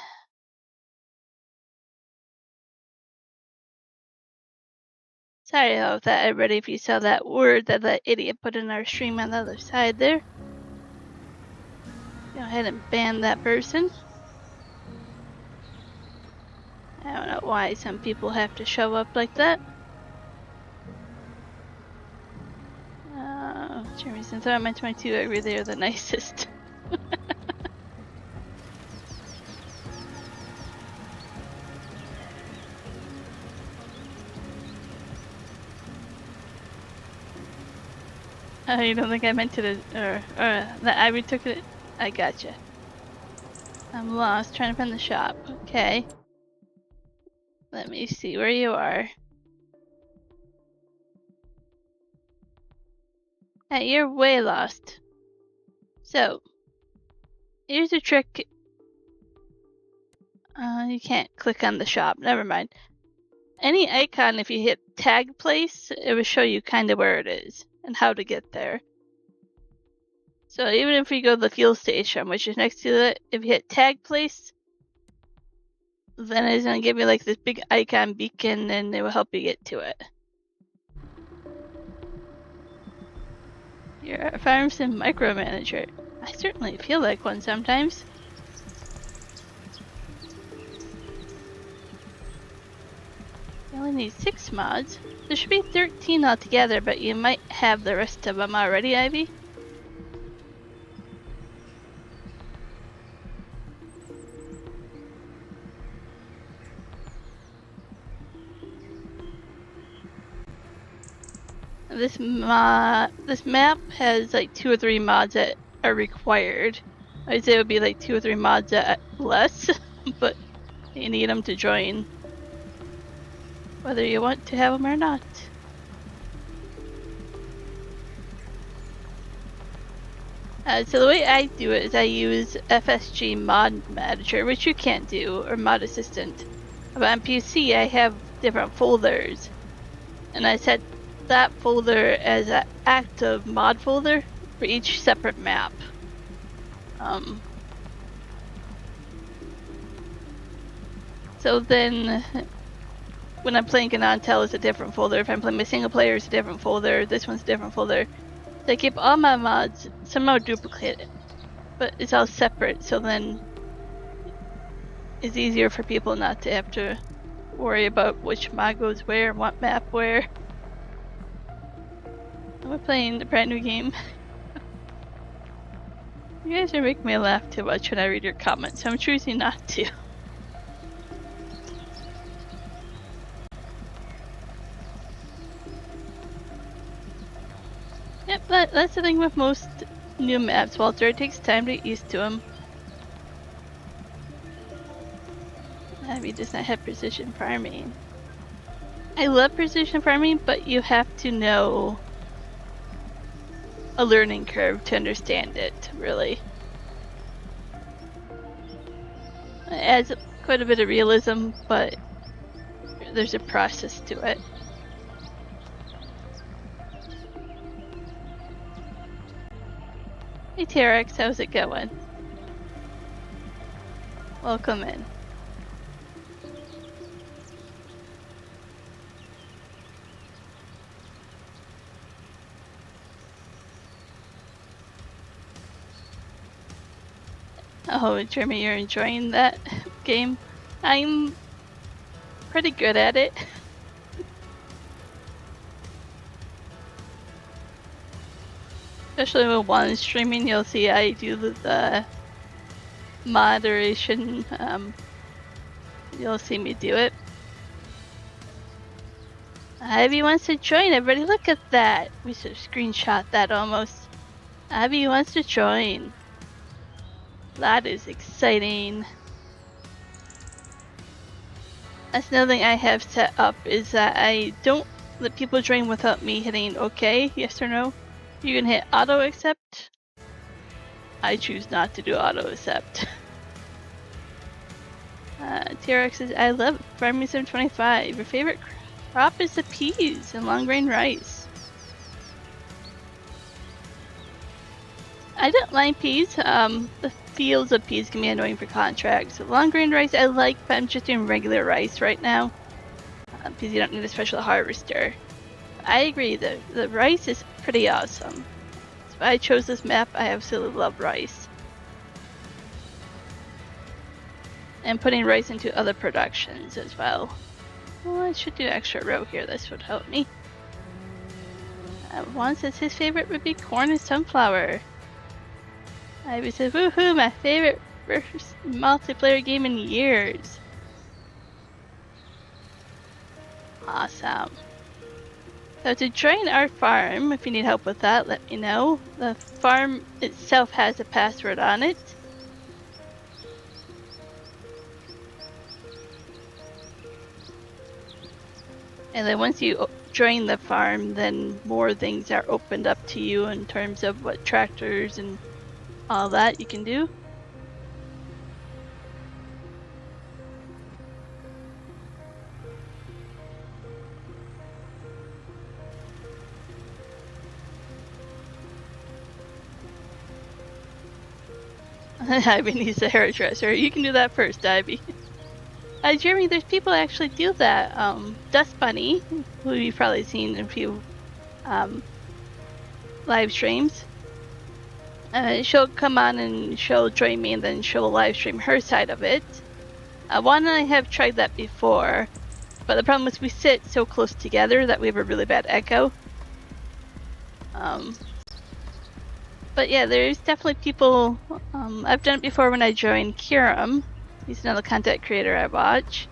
Sorry about that, everybody, if you saw that word that that idiot put in our stream on the other side there. Go ahead and ban that person. I don't know why some people have to show up like that. Jeremy, since I'm at 22, I really are the nicest. Oh, you don't think I meant it, or that Ivy took it? I gotcha. I'm lost, trying to find the shop. Okay. Let me see where you are. Hey, you're way lost. So, here's a trick. You can't click on the shop, never mind. Any icon, if you hit tag place, it will show you kind of where it is and how to get there. So even if we go to the fuel station, which is next to it, if you hit tag place, then it's going to give you like this big icon beacon and it will help you get to it. You're a farm sim micromanager. I certainly feel like one sometimes. You only need 6 mods. There should be 13 altogether, but you might have the rest of them already, Ivy. This map has like 2 or 3 mods that are required. I'd say it would be like 2 or 3 mods at less, but you need them to join, whether you want to have them or not. So the way I do it is I use FSG Mod Manager, which you can't do, or Mod Assistant. But on PC, I have different folders, and I set that folder as an active mod folder for each separate map. So then, when I'm playing Canontel, it's a different folder. If I'm playing my single player, it's a different folder. This one's a different folder. So I keep all my mods somehow duplicated, but it's all separate. So then, it's easier for people not to have to worry about which mod goes where, what map where. We're playing a brand new game. You guys are making me laugh too much when I read your comments, so I'm choosing not to. Yep, that's the thing with most new maps, Walter. It takes time to get used to them. Abby does not have precision farming. I love precision farming, but you have to know a learning curve to understand it, really. It adds quite a bit of realism, but there's a process to it. Hey T-Rex, how's it going? Welcome in. Oh, Jeremy, you're enjoying that game? I'm pretty good at it. Especially when one is streaming, you'll see I do the moderation. You'll see me do it. Ivy wants to join, everybody. Look at that. We should screenshot that almost. Ivy wants to join. That is exciting. That's another thing I have set up is that I don't let people join without me hitting OK, yes or no. You can hit auto accept. I choose not to do auto accept. TRX says, I love Farming 725. Your favorite crop is the peas and long grain rice. I don't like peas. The fields of peas can be annoying for contracts. Long grain rice I like, but I'm just doing regular rice right now. Because you don't need a special harvester. I agree, the rice is pretty awesome. So I chose this map, I absolutely love rice. And putting rice into other productions as well. Well, I should do an extra row here, this would help me. Juan says his favorite would be corn and sunflower. Ivy says, woohoo, my favorite first multiplayer game in years. Awesome. So to join our farm, if you need help with that, let me know. The farm itself has a password on it. And then once you join the farm, then more things are opened up to you in terms of what tractors and all that you can do. Ivy needs a hairdresser. You can do that first, Ivy. Jeremy, there's people that actually do that. Dust Bunny, who you've probably seen in a few live streams. She'll come on and she'll join me and then she'll live stream her side of it. Juan and I have tried that before, but the problem is we sit so close together that we have a really bad echo. But yeah, there's definitely people. I've done it before when I joined Kiram. He's another content creator I watch.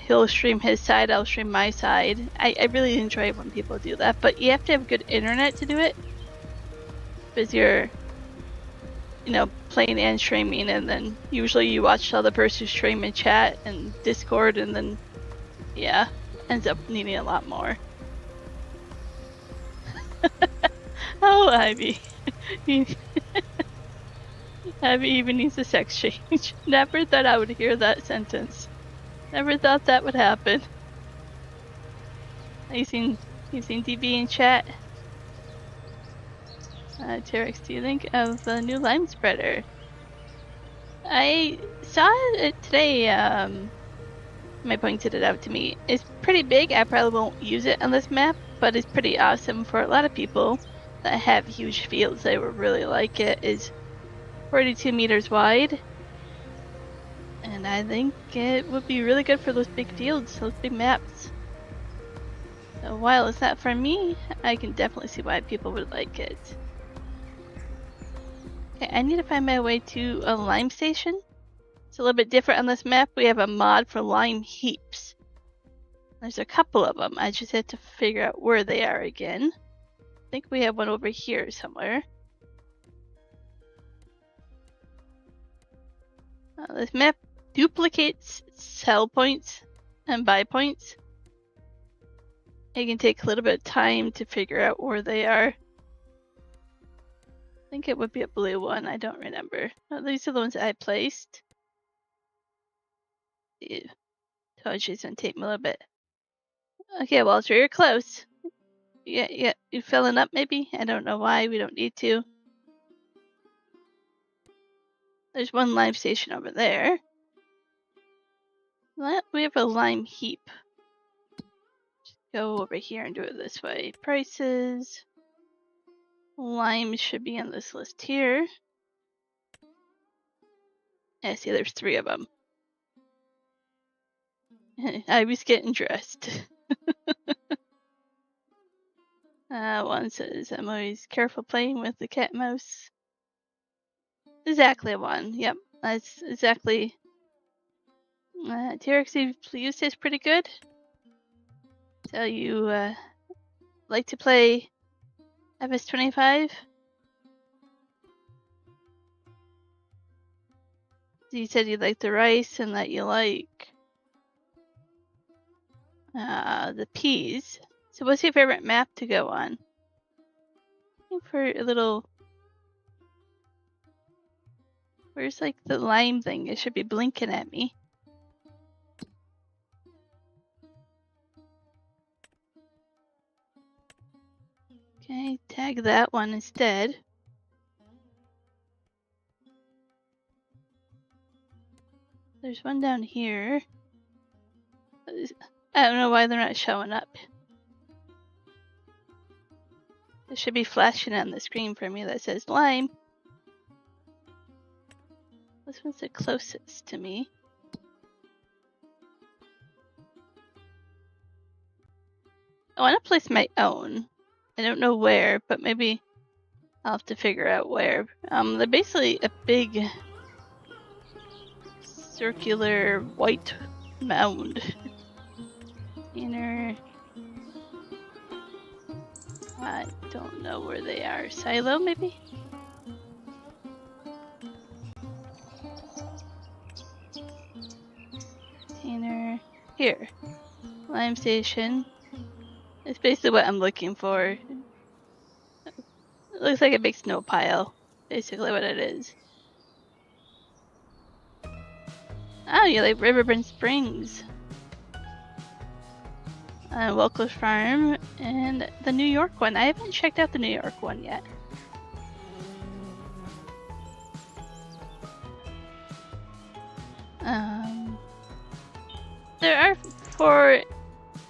He'll stream his side, I'll stream my side. I really enjoy it when people do that, but you have to have good internet to do it. Because you're, playing and streaming, and then usually you watch the other person stream and chat and Discord, and then, yeah, ends up needing a lot more. Oh, Ivy. Abby even needs a sex change. Never thought I would hear that sentence. Never thought that would happen. You seen DB in chat? T-Rex, do you think of the new lime spreader? I saw it today. My pointed it out to me. It's pretty big. I probably won't use it on this map, but it's pretty awesome for a lot of people that have huge fields. They would really like it. It's 42 meters wide, and I think it would be really good for those big fields, those big maps. So while it's not for me, I can definitely see why people would like it. Okay, I need to find my way to a lime station. It's a little bit different on this map. We have a mod for lime heaps. There's a couple of them. I just have to figure out where they are again. I think we have one over here somewhere. This map duplicates sell points and buy points. It can take a little bit of time to figure out where they are. I think it would be a blue one. I don't remember. Oh, these are the ones I placed. Ew. Told you it's gonna take me a little bit. Okay, Walter, you're close. Yeah, you filling up maybe? I don't know why. We don't need to. There's one lime station over there. We have a lime heap. Just go over here and do it this way. Prices. Lime should be on this list here. Yeah, see, there's 3 of them. I was getting dressed. One says, I'm always careful playing with the cat mouse. Exactly one. Yep, that's exactly. T-Rex used is pretty good. So you like to play FS25? You said you like the rice and that you like the peas. So what's your favorite map to go on? Looking for a little... Where's like the lime thing? It should be blinking at me. Okay, tag that one instead. There's one down here. I don't know why they're not showing up. It should be flashing on the screen for me that says lime. This one's the closest to me. I want to place my own. I don't know where, but maybe I'll have to figure out where. They're basically a big circular white mound. Inner. I don't know where they are. Silo, maybe? Container. Here. Lime station. It's basically what I'm looking for. It looks like a big snow pile. Basically what it is. Oh, you like Riverburn Springs. Welcome Farm, and the New York one. I haven't checked out the New York one yet. There are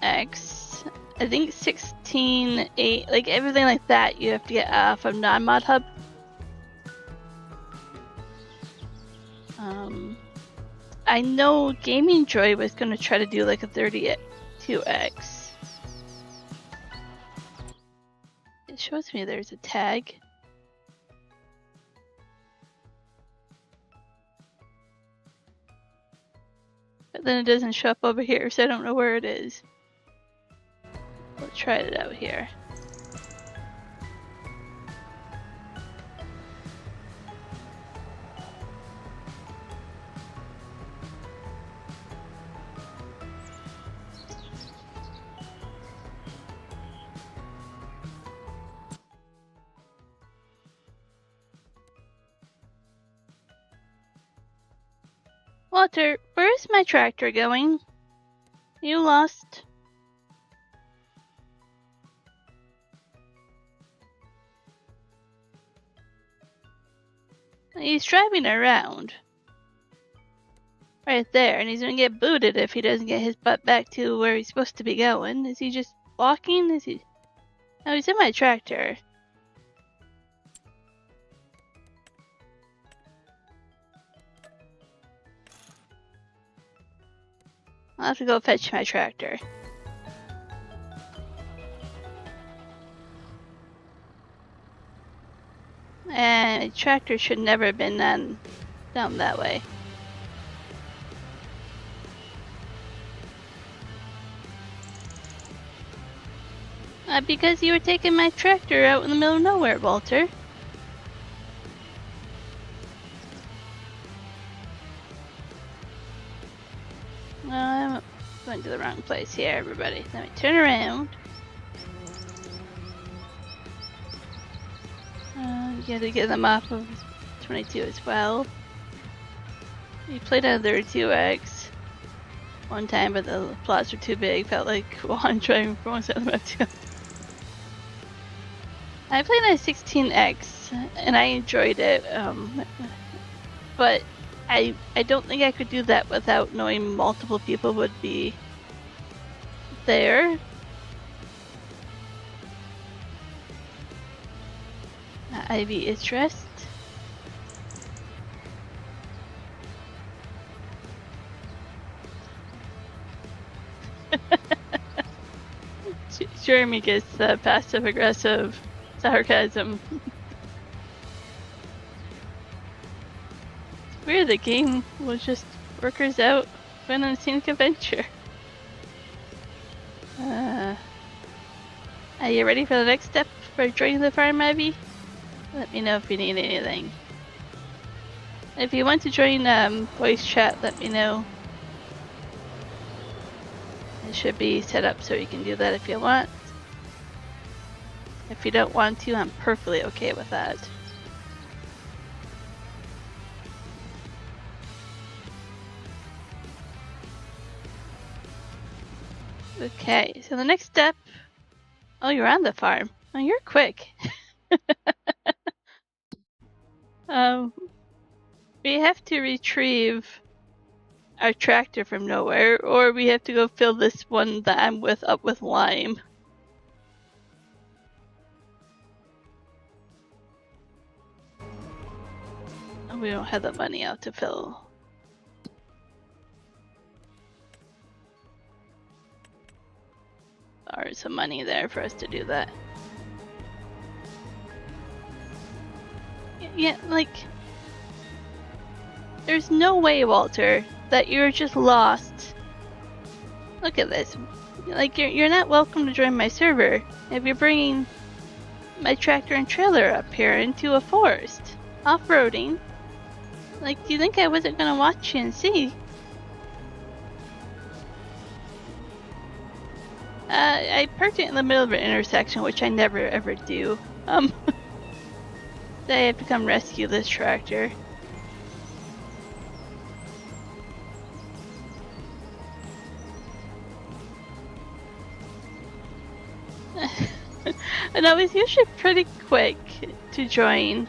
4X, I think 16.8, like everything like that you have to get from non-mod hub. I know Gaming Joy was going to try to do like a 32X. It shows me there's a tag. But then it doesn't show up over here, so I don't know where it is. We'll try it out here. Walter, where's my tractor going? You lost? He's driving around. Right there, and he's gonna get booted if he doesn't get his butt back to where he's supposed to be going. Is he just walking? Is he... No, he's in my tractor. I'll have to go fetch my tractor. And the tractor should never have been down that way. Because you were taking my tractor out in the middle of nowhere, Walter. I'm going to the wrong place here, everybody. Let me turn around. You have to get them off of 22 as well. We played on 32X one time, but the plots were too big. Felt like one driving from one side of the map to the other. I played on 16X and I enjoyed it, but I don't think I could do that without knowing multiple people would be there. Ivy is dressed. Jeremy gets passive aggressive sarcasm. It's weird, the game was just workers out for an scenic adventure. Are you ready for the next step for joining the farm, Ivy? Let me know if you need anything. If you want to join voice chat, let me know. It should be set up so you can do that if you want. If you don't want to, I'm perfectly okay with that. Okay, so the next step... Oh, you're on the farm. Oh, you're quick. We have to retrieve our tractor from nowhere, or we have to go fill this one that I'm with up with lime. We don't have the money out to fill. There's some money there for us to do that. Yeah, like... There's no way, Walter, that you're just lost. Look at this. Like, you're not welcome to join my server if you're bringing my tractor and trailer up here into a forest. Off-roading. Like, do you think I wasn't gonna watch you and see? I parked it in the middle of an intersection, which I never ever do. I have to come rescue this tractor. And I was usually pretty quick to join.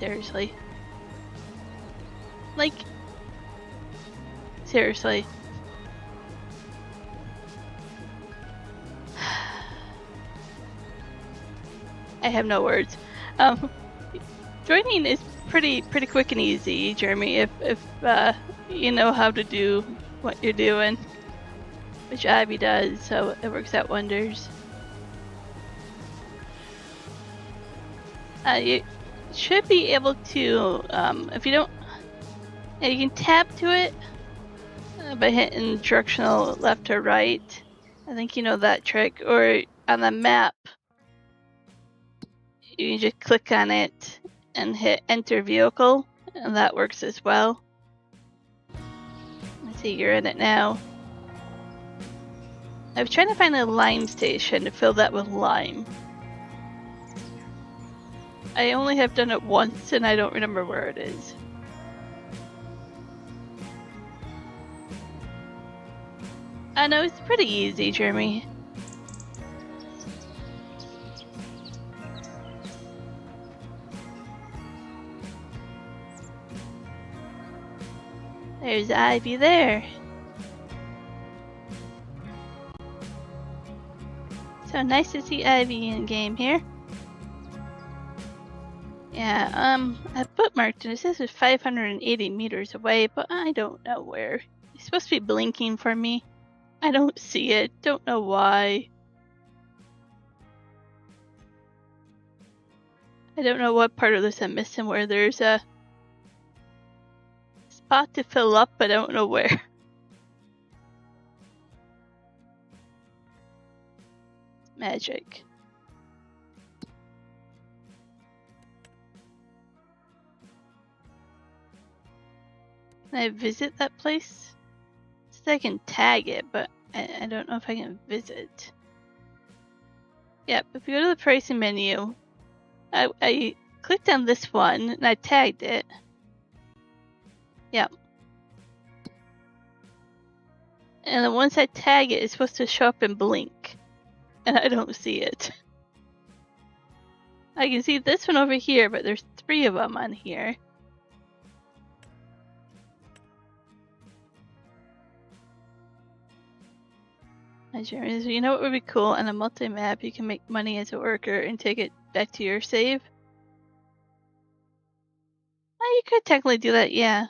Seriously. Like, seriously. I have no words. Joining is pretty quick and easy, Jeremy, if you know how to do what you're doing, which Ivy does, so it works out wonders. You should be able to, if you don't, yeah, you can tab to it by hitting directional left or right. I think you know that trick. Or on the map, you can just click on it and hit enter vehicle, and that works as well. I see you're in it now. I was trying to find a lime station to fill that with lime. I only have done it once and I don't remember where it is. I know it's pretty easy, Jeremy. There's Ivy there. So nice to see Ivy in game here. Yeah, I bookmarked it. It says it's 580 meters away, but I don't know where. It's supposed to be blinking for me. I don't see it. Don't know why. I don't know what part of this I'm missing where there's a spot to fill up, but I don't know where. Magic. Can I visit that place? So I can tag it, but I don't know if I can visit. Yep, if you go to the pricing menu, I clicked on this one and I tagged it. Yep. And then once I tag it, it's supposed to show up and blink. And I don't see it. I can see this one over here, but there's 3 of them on here. You know what would be cool? On a multi-map, you can make money as a worker and take it back to your save. Oh, you could technically do that, yeah.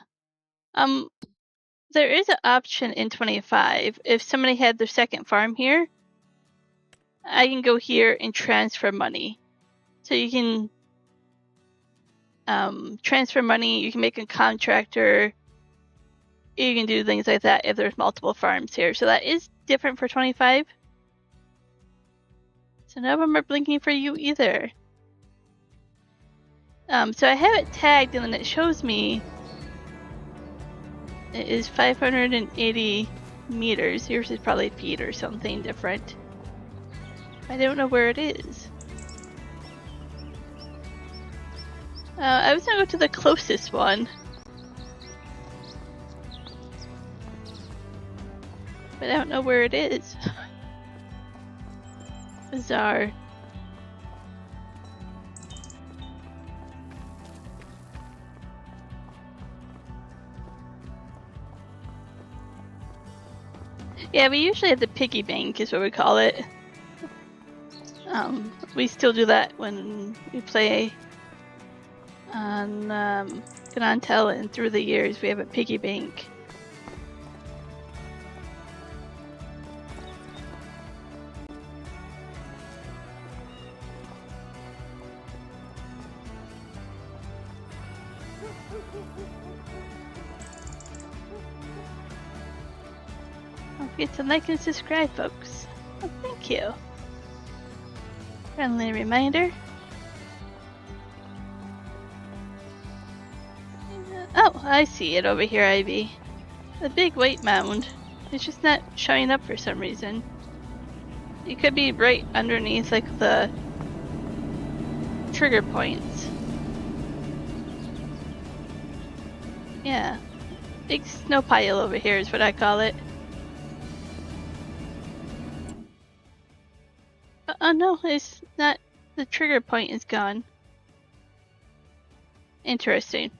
There is an option in 25. If somebody had their second farm here, I can go here and transfer money. So you can transfer money, you can make a contractor, you can do things like that if there's multiple farms here. So that is different for 25. So none of them are blinking for you either. So I have it tagged and then it shows me it is 580 meters. Yours is probably feet or something different. I don't know where it is. I was gonna go to the closest one. But I don't know where it is. Bizarre. Yeah, we usually have the piggy bank is what we call it. We still do that when we play on Ganontel, and through the years we have a piggy bank. Don't forget to like and subscribe, folks. Oh, thank you. Friendly reminder. Oh, I see it over here, Ivy. The big white mound. It's just not showing up for some reason. It could be right underneath, like, the trigger points. Yeah. Big snow pile over here is what I call it. Oh no, it's not. The trigger point is gone. Interesting.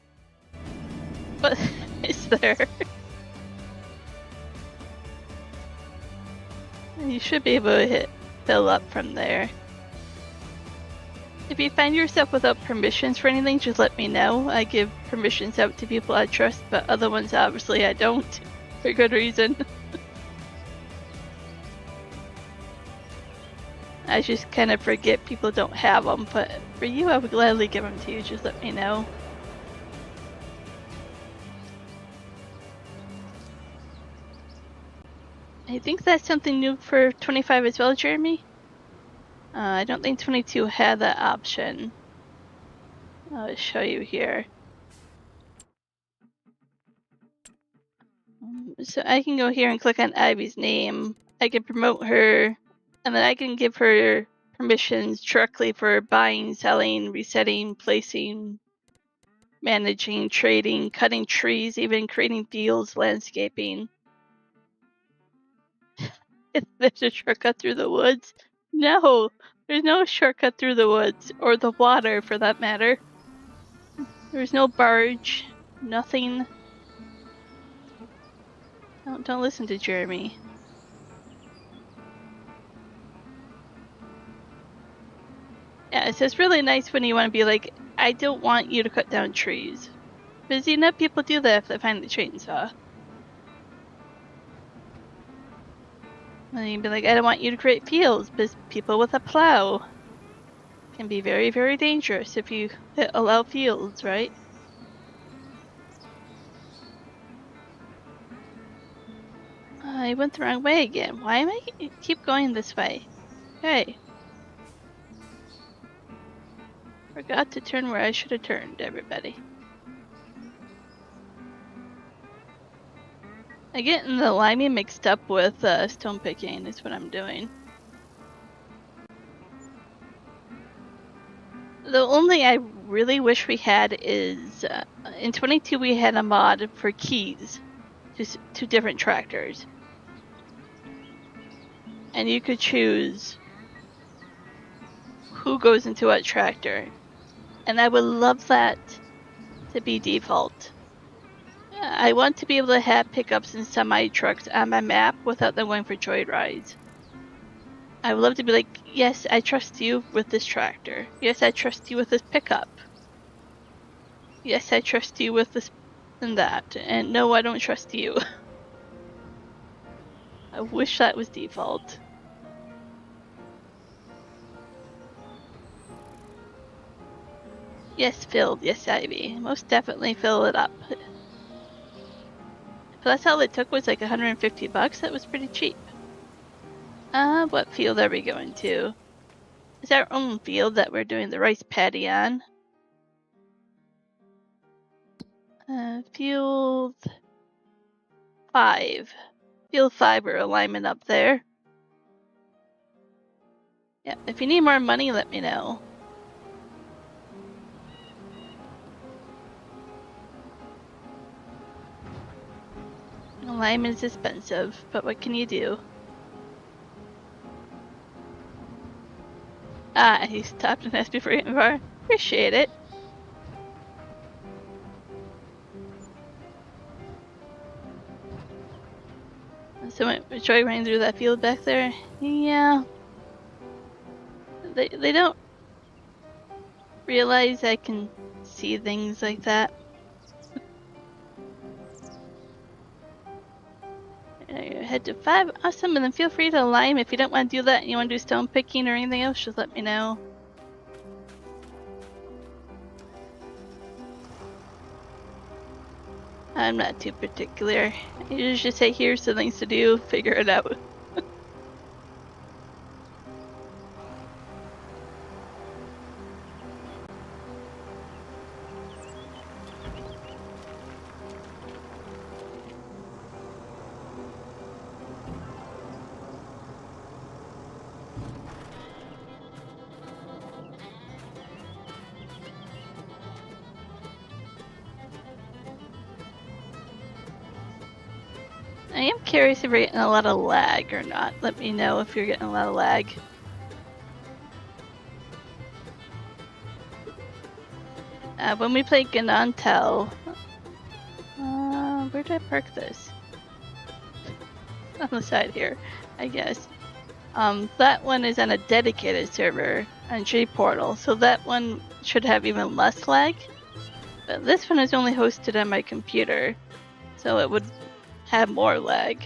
But it's there. You should be able to fill up from there. If you find yourself without permissions for anything, just let me know. I give permissions out to people I trust, but other ones obviously I don't, for good reason. I just kind of forget people don't have them, but for you I would gladly give them to you, just let me know. I think that's something new for 25 as well, Jeremy. I don't think 22 had that option. I'll show you here. So I can go here and click on Ivy's name. I can promote her, and then I can give her permissions directly for buying, selling, resetting, placing, managing, trading, cutting trees, even creating fields, landscaping. There's a shortcut through the woods. No, there's no shortcut through the woods, or the water for that matter. There's no barge, nothing. Don't listen to Jeremy. Yeah, it's just really nice when you want to be like, I don't want you to cut down trees. Because you know people do that if they find the chainsaw. And you'd be like, I don't want you to create fields, because people with a plow can be very, very dangerous if you allow fields, right? I went the wrong way again. Why am I keep going this way? Hey. Forgot to turn where I should have turned, everybody. I'm getting the limey mixed up with stone picking is what I'm doing. The only I really wish we had is, in 22 we had a mod for keys to different tractors. And you could choose who goes into what tractor. And I would love that to be default. I want to be able to have pickups and semi-trucks on my map without them going for joyrides. I would love to be like, yes, I trust you with this tractor. Yes, I trust you with this pickup. Yes, I trust you with this and that. And no, I don't trust you. I wish that was default. Yes, filled. Yes, Ivy. Most definitely fill it up. But that's all it took was like $150. That was pretty cheap. What field are we going to? It's our own field that we're doing the rice paddy on. Field 5. Field 5, we're alignment up there. Yeah, if you need more money, let me know. Alignment is expensive, but what can you do? He stopped and asked me for getting far. Appreciate it. So Troy running through that field back there? Yeah. They don't realize I can see things like that. Head to 5. Awesome, and then feel free to lime if you don't want to do that and you want to do stone picking or anything else, just let me know. I'm not too particular. You just say, here's the things to do, figure it out. I am curious if you're getting a lot of lag or not. Let me know if you're getting a lot of lag. When we play Ganantel, where did I park this? On the side here, I guess. That one is on a dedicated server on J-Portal, so that one should have even less lag. But this one is only hosted on my computer, so it would have more lag.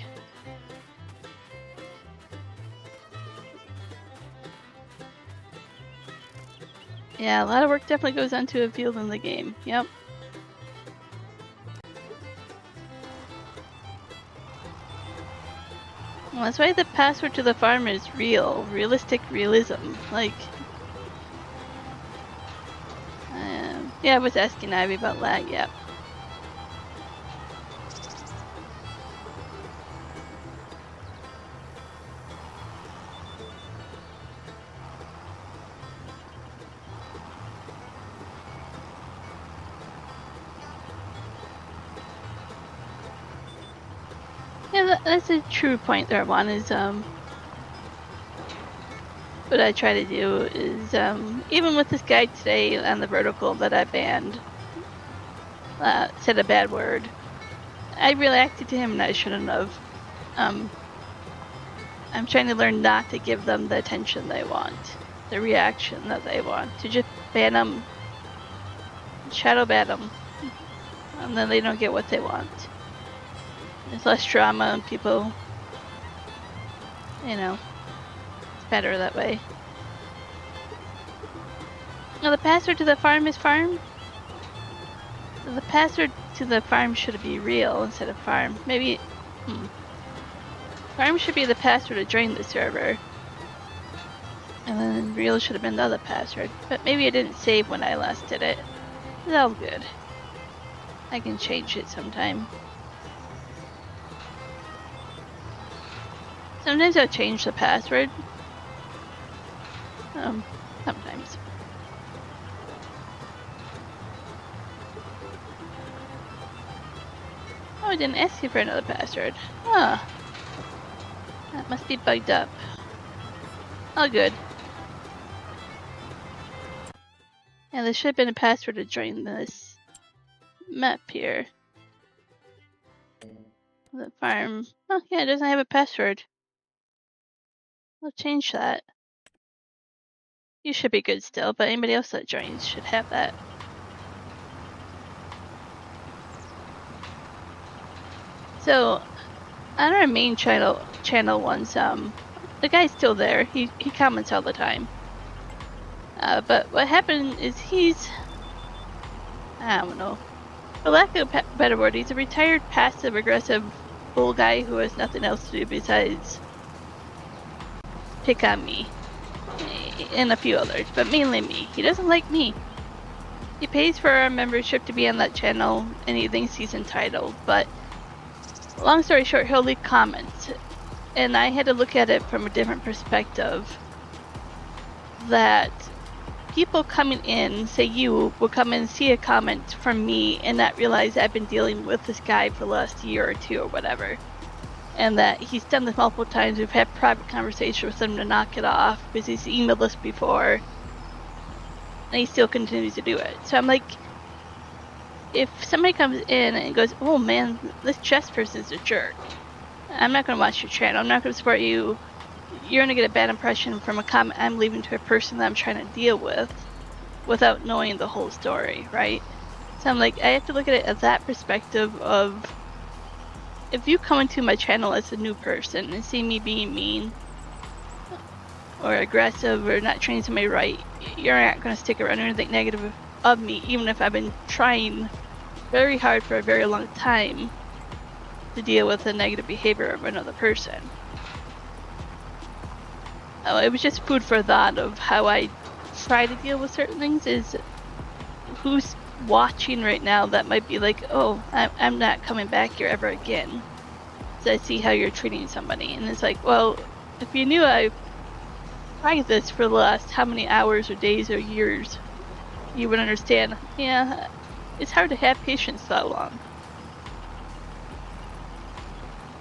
Yeah, a lot of work definitely goes into a field in the game. Yep. Well, that's why the password to the farm is realistic realism. Like, yeah, I was asking Ivy about lag. Yep. Yeah, that's a true point there, one is, what I try to do is, even with this guy today on the vertical that I banned, said a bad word. I reacted to him and I shouldn't have. I'm trying to learn not to give them the attention they want, the reaction that they want, to just ban them, shadow ban them, and then they don't get what they want. There's less drama and people, you know, it's better that way. Now the password to the farm is farm? The password to the farm should be real instead of farm. Maybe, farm should be the password to join the server. And then real should have been the other password. But maybe I didn't save when I last did it. It's all good. I can change it sometime. Sometimes I'll change the password. Sometimes. Oh, I didn't ask you for another password. Huh. That must be bugged up. All good. Yeah, there should have been a password to join this map here. The farm. Oh, yeah, it doesn't have a password. I'll change that. You should be good still, but anybody else that joins should have that. So, on our main channel once, the guy's still there. He comments all the time. But what happened is I don't know. For lack of a better word, he's a retired passive-aggressive bull guy who has nothing else to do besides pick on me. And a few others, but mainly me. He doesn't like me. He pays for our membership to be on that channel, and he thinks he's entitled, but long story short, he'll leave comments. And I had to look at it from a different perspective. That people coming in, say you, will come in and see a comment from me and not realize I've been dealing with this guy for the last year or two or whatever. And that he's done this multiple times. We've had private conversations with him to knock it off because he's emailed us before. And he still continues to do it. So I'm like, if somebody comes in and goes, oh man, this chess person's a jerk, I'm not going to watch your channel. I'm not going to support you. You're going to get a bad impression from a comment I'm leaving to a person that I'm trying to deal with without knowing the whole story, right? So I'm like, I have to look at it as that perspective of, if you come into my channel as a new person and see me being mean or aggressive or not treating somebody right, you're not going to stick around or think negative of me, even if I've been trying very hard for a very long time to deal with the negative behavior of another person. It was just food for thought of how I try to deal with certain things. Is who's watching right now that might be like, oh, I'm not coming back here ever again. So I see how you're treating somebody. And it's like, well, if you knew I tried this for the last how many hours or days or years, you would understand, yeah, it's hard to have patience that long.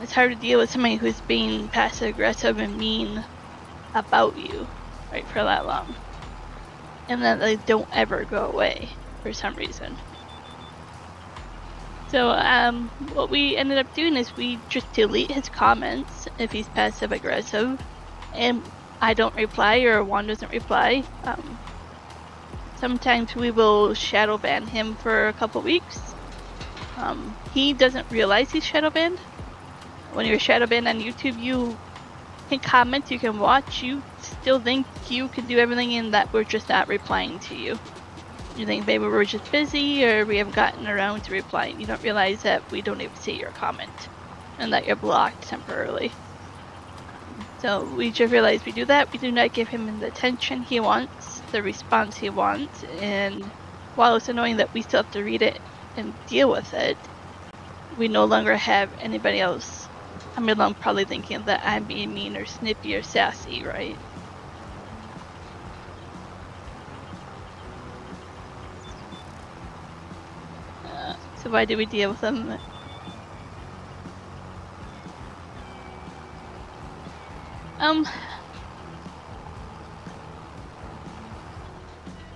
It's hard to deal with somebody who's being passive aggressive and mean about you, right, for that long. And that they don't ever go away for some reason. So what we ended up doing is we just delete his comments if he's passive aggressive, and I don't reply or Juan doesn't reply. Sometimes we will shadow ban him for a couple weeks. He doesn't realize he's shadow banned. When you're shadow banned on YouTube, you can comment, you can watch, you still think you can do everything and that we're just not replying to you. You think maybe we're just busy or we haven't gotten around to replying. You don't realize that we don't even see your comment and that you're blocked temporarily. So we just realized we do that. We do not give him the attention he wants, the response he wants, and while it's annoying that we still have to read it and deal with it, we no longer have anybody else. I mean, I'm probably thinking that I'm being mean or snippy or sassy, right? So why do we deal with them?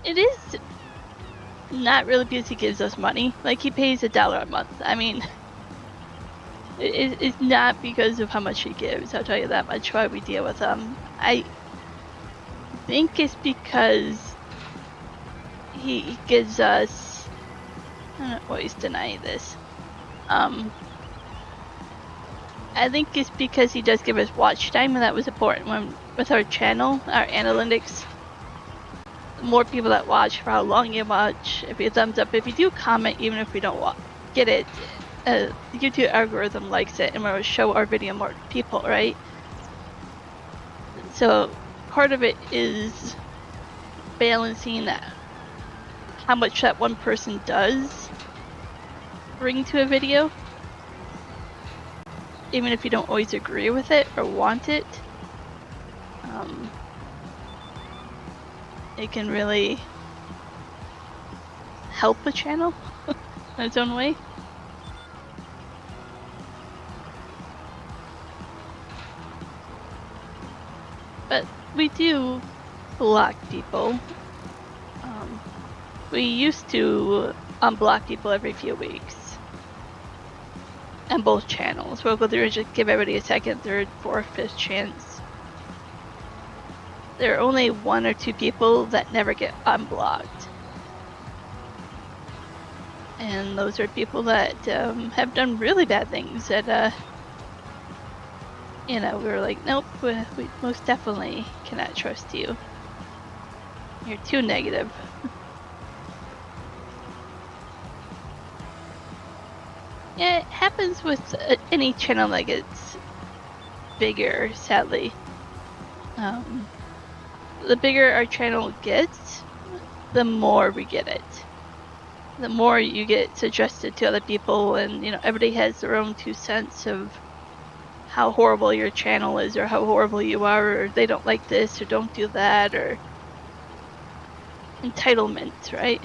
It is not really because he gives us money. Like, he pays $1 a month. I mean, it's not because of how much he gives. I'll tell you that much why we deal with him. I think it's because he gives us. I don't always deny this. I think it's because he does give us watch time, and that was important when with our channel, our analytics. The more people that watch, for how long you watch, if you thumbs up, if you do comment, even if we don't get it, the YouTube algorithm likes it, and will show our video more people, right? So part of it is balancing how much that one person does bring to a video, even if you don't always agree with it or want it. It can really help a channel in its own way. But we do block people. We used to unblock people every few weeks. On both channels. We'll go through and just give everybody a second, third, fourth, fifth chance. There are only 1 or 2 people that never get unblocked. And those are people that have done really bad things that, we were like, nope, we most definitely cannot trust you. You're too negative. Yeah, it happens with any channel that gets bigger, sadly. The bigger our channel gets, the more we get it. The more you get suggested to other people, and everybody has their own 2 cents of how horrible your channel is, or how horrible you are, or they don't like this, or don't do that, or entitlement, right?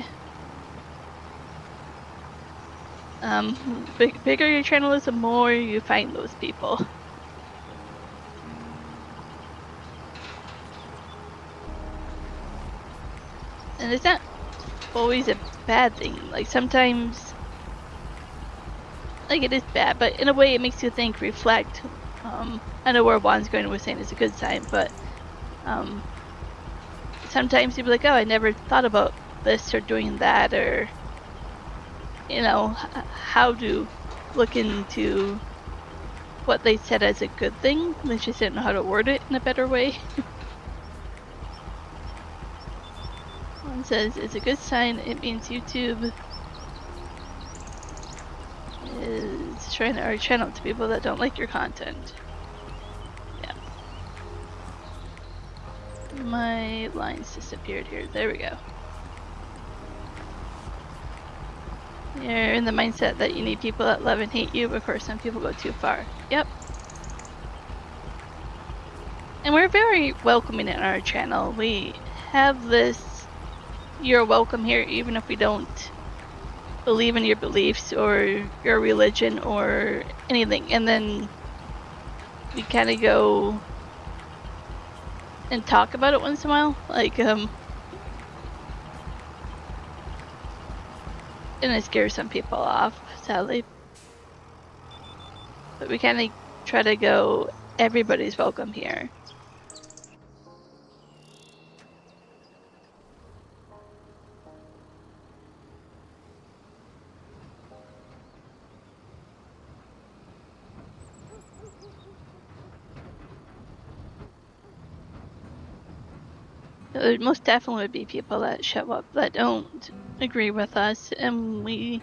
Bigger your channel is, the more you find those people. And it's not always a bad thing. Like, sometimes, like, it is bad, but in a way it makes you think, reflect. I know where Juan's going, was saying it's a good sign, but sometimes you'll be like, oh, I never thought about this or doing that, or how to look into what they said as a good thing. They just didn't know how to word it in a better way. One says, it's a good sign. It means YouTube is trying to our channel to people that don't like your content. Yeah. My lines disappeared here. There we go. You're in the mindset that you need people that love and hate you. Of course, some people go too far. Yep. And we're very welcoming in our channel. We have this, you're welcome here even if we don't believe in your beliefs or your religion or anything. And then we kind of go and talk about it once in a while. Like, and it scares some people off, sadly. But we kind of try to go, everybody's welcome here. There most definitely would be people that show up that don't agree with us, and we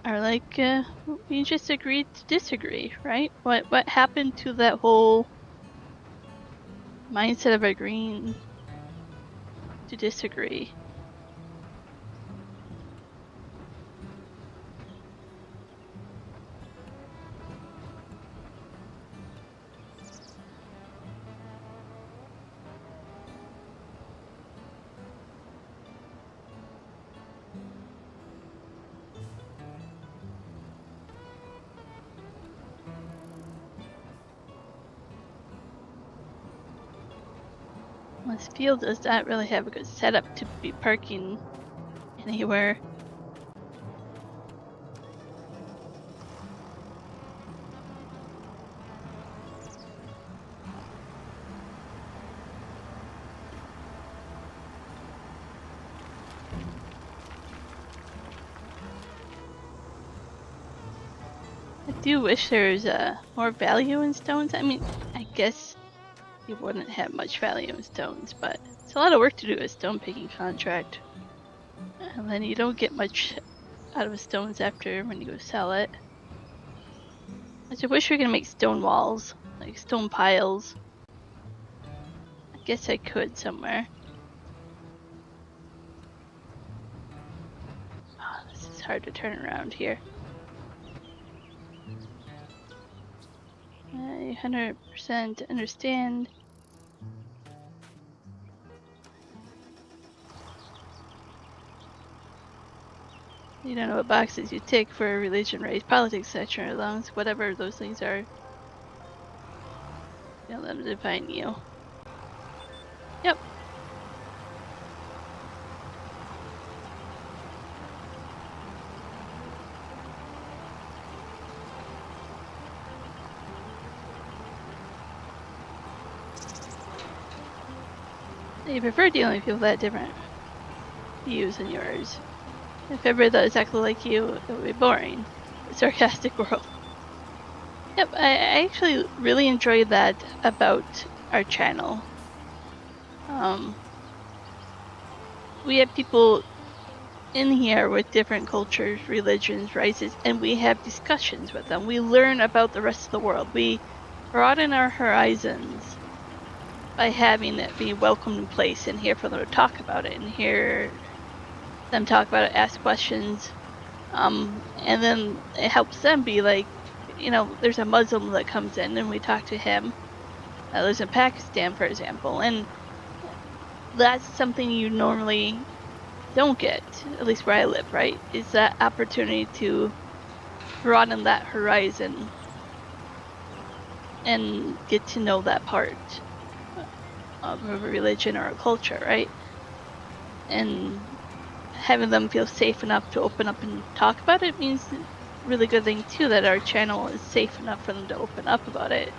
are like, we just agreed to disagree, right? What happened to that whole mindset of agreeing to disagree? This field does not really have a good setup to be parking anywhere. I do wish there was more value in stones. I mean, I guess you wouldn't have much value in stones, but it's a lot of work to do a stone picking contract. And then you don't get much out of stones after when you go sell it. I just wish we could make stone walls, like stone piles. I guess I could somewhere. Oh, this is hard to turn around here. I 100% understand. You don't know what boxes you tick for religion, race, politics, etc. As long as whatever those things are, you don't let them define you. Yep. You prefer dealing with people that have different views than yours. If everybody thought exactly like you, it would be boring. A sarcastic world. Yep, I actually really enjoy that about our channel. We have people in here with different cultures, religions, races, and we have discussions with them. We learn about the rest of the world. We broaden our horizons by having it be a welcoming place and here for them to talk about it and hear them talk about it, ask questions, and then it helps them be like, you know, there's a Muslim that comes in and we talk to him that lives in Pakistan, for example, and that's something you normally don't get, at least where I live, right? Is that opportunity to broaden that horizon and get to know that part of a religion or a culture, right? And having them feel safe enough to open up and talk about it means a really good thing too, that our channel is safe enough for them to open up about it.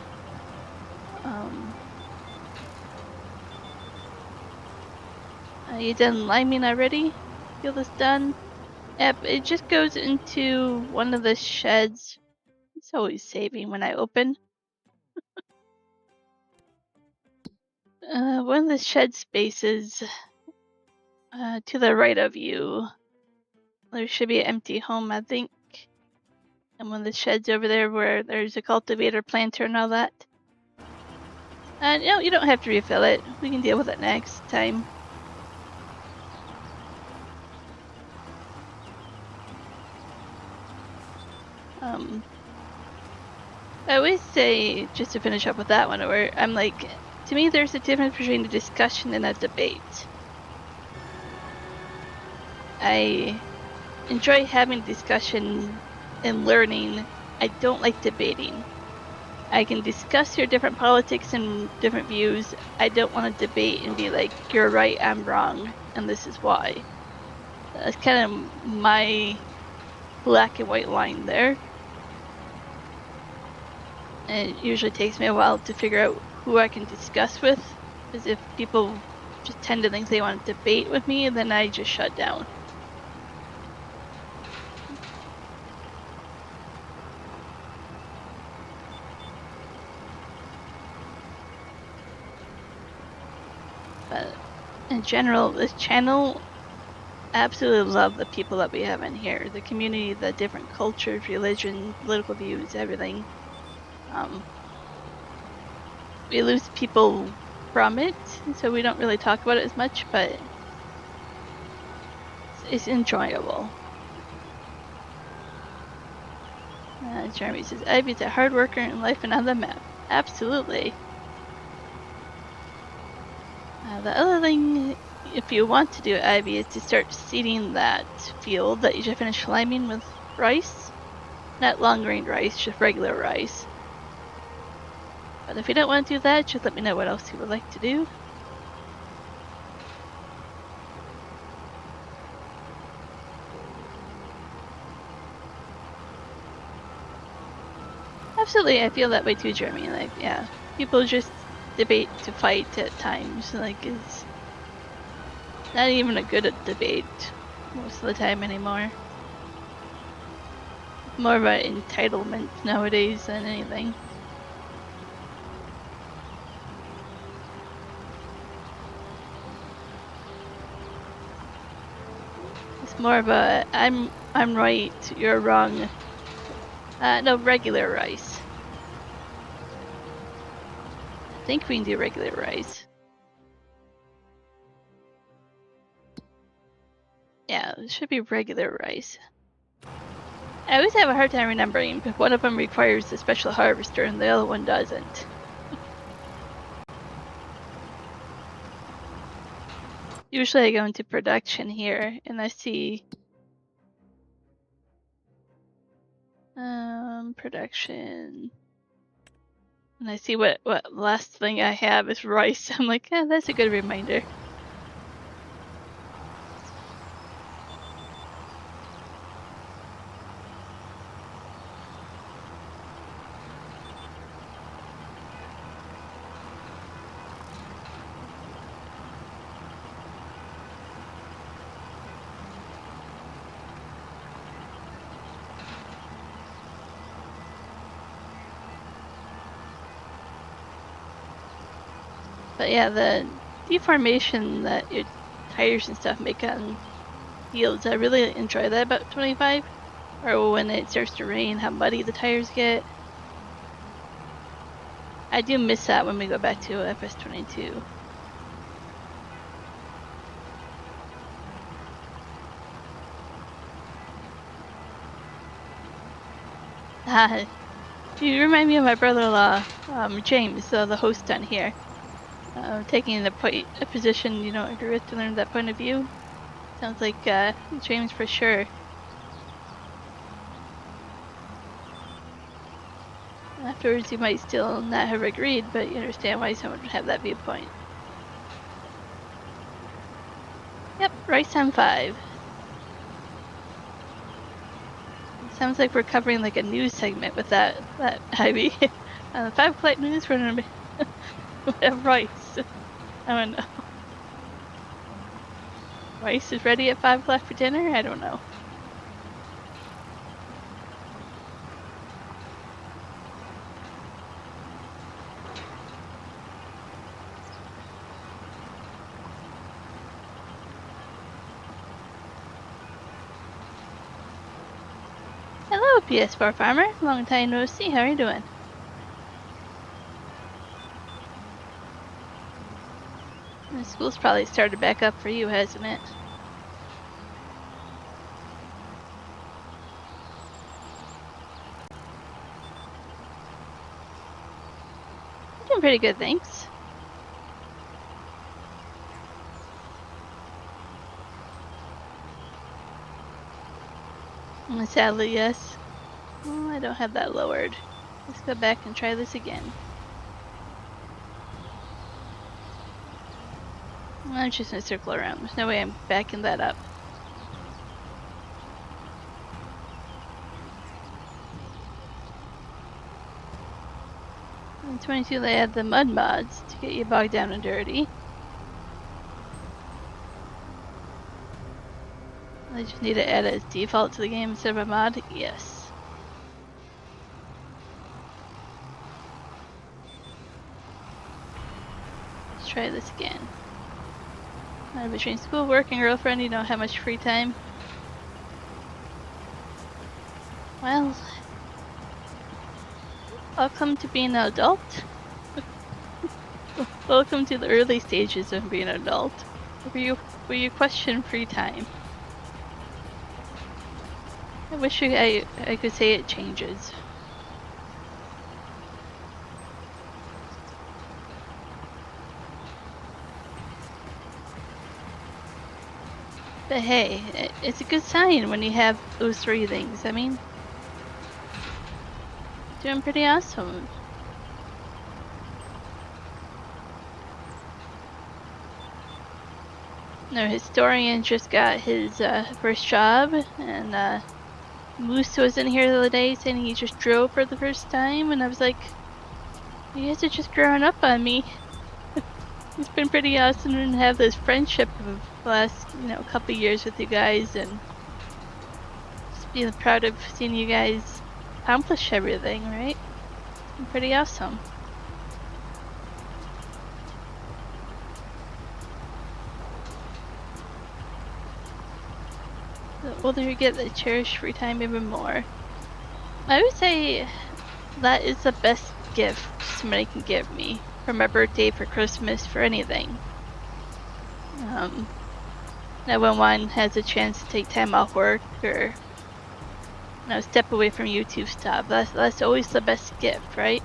Are you done liming already? Feel this done? Yep, it just goes into one of the sheds. It's always saving when I open. One of the shed spaces to the right of you. There should be an empty home, I think. And one of the sheds over there where there's a cultivator, planter, and all that. No, you don't have to refill it. We can deal with it next time. I always say, just to finish up with that one, where I'm like, to me there's a difference between a discussion and a debate. I enjoy having discussion and learning. I don't like debating. I can discuss your different politics and different views. I don't want to debate and be like, you're right, I'm wrong, and this is why. That's kind of my black and white line there. And it usually takes me a while to figure out who I can discuss with, because if people just tend to think they want to debate with me, then I just shut down. But in general, this channel, I absolutely love the people that we have in here. The community, the different cultures, religion, political views, everything. We lose people from it, so we don't really talk about it as much, but it's enjoyable. Jeremy says, Ivy's a hard worker in life and on the map. Absolutely. The other thing, if you want to do it, Ivy, is to start seeding that field that you just finished liming with rice. Not long-grain rice, just regular rice. But if you don't want to do that, just let me know what else you would like to do. Absolutely, I feel that way too, Jeremy. Like, yeah, people just debate to fight at times. Like, it's not even a good debate most of the time anymore. More of an entitlement nowadays than anything. It's more of a I'm right, you're wrong. No, regular rice. I think we can do regular rice. Yeah, it should be regular rice. I always have a hard time remembering, but one of them requires the special harvester and the other one doesn't. Usually I go into production here and I see production, and I see what last thing I have is rice. I'm like, yeah, that's a good reminder. But yeah, the deformation that your tires and stuff make on yields, I really enjoy that about 25. Or when it starts to rain, how muddy the tires get. I do miss that when we go back to FS22. You remind me of my brother-in-law, James, the host on here. Taking a position you don't agree with to learn that point of view. Sounds like James for sure. Afterwards, you might still not have agreed, but you understand why someone would have that viewpoint. Yep, rice on 5. Sounds like we're covering like a news segment with that Ivy. On the 5 o'clock news, we're gonna have rice. I don't know. Rice is ready at 5 o'clock for dinner? I don't know. Hello, PS4 Farmer. Long time no see. How are you doing? The school's probably started back up for you, hasn't it? I'm doing pretty good, thanks. Sadly, yes. Well, I don't have that lowered. Let's go back and try this again. I'm just gonna circle around. There's no way I'm backing that up. In 22, they add the mud mods to get you bogged down and dirty. I just need to add it as default to the game instead of a mod. Yes. Let's try this again. Between school, work, and girlfriend, you don't have much free time. Well, welcome to being an adult. Welcome to the early stages of being an adult, where you question free time. I wish I could say it changes. But hey, it's a good sign when you have those 3 things. I mean, doing pretty awesome. Our historian just got his first job, and Moose was in here the other day saying he just drove for the first time, and I was like, you guys are just growing up on me. It's been pretty awesome to have this friendship of the last, couple of years with you guys, and just being proud of seeing you guys accomplish everything, right? It's been pretty awesome. The older you get, the cherish free time even more. I would say that is the best gift somebody can give me for my birthday, for Christmas, for anything. Now when one has a chance to take time off work or step away from YouTube stuff, that's always the best gift, right?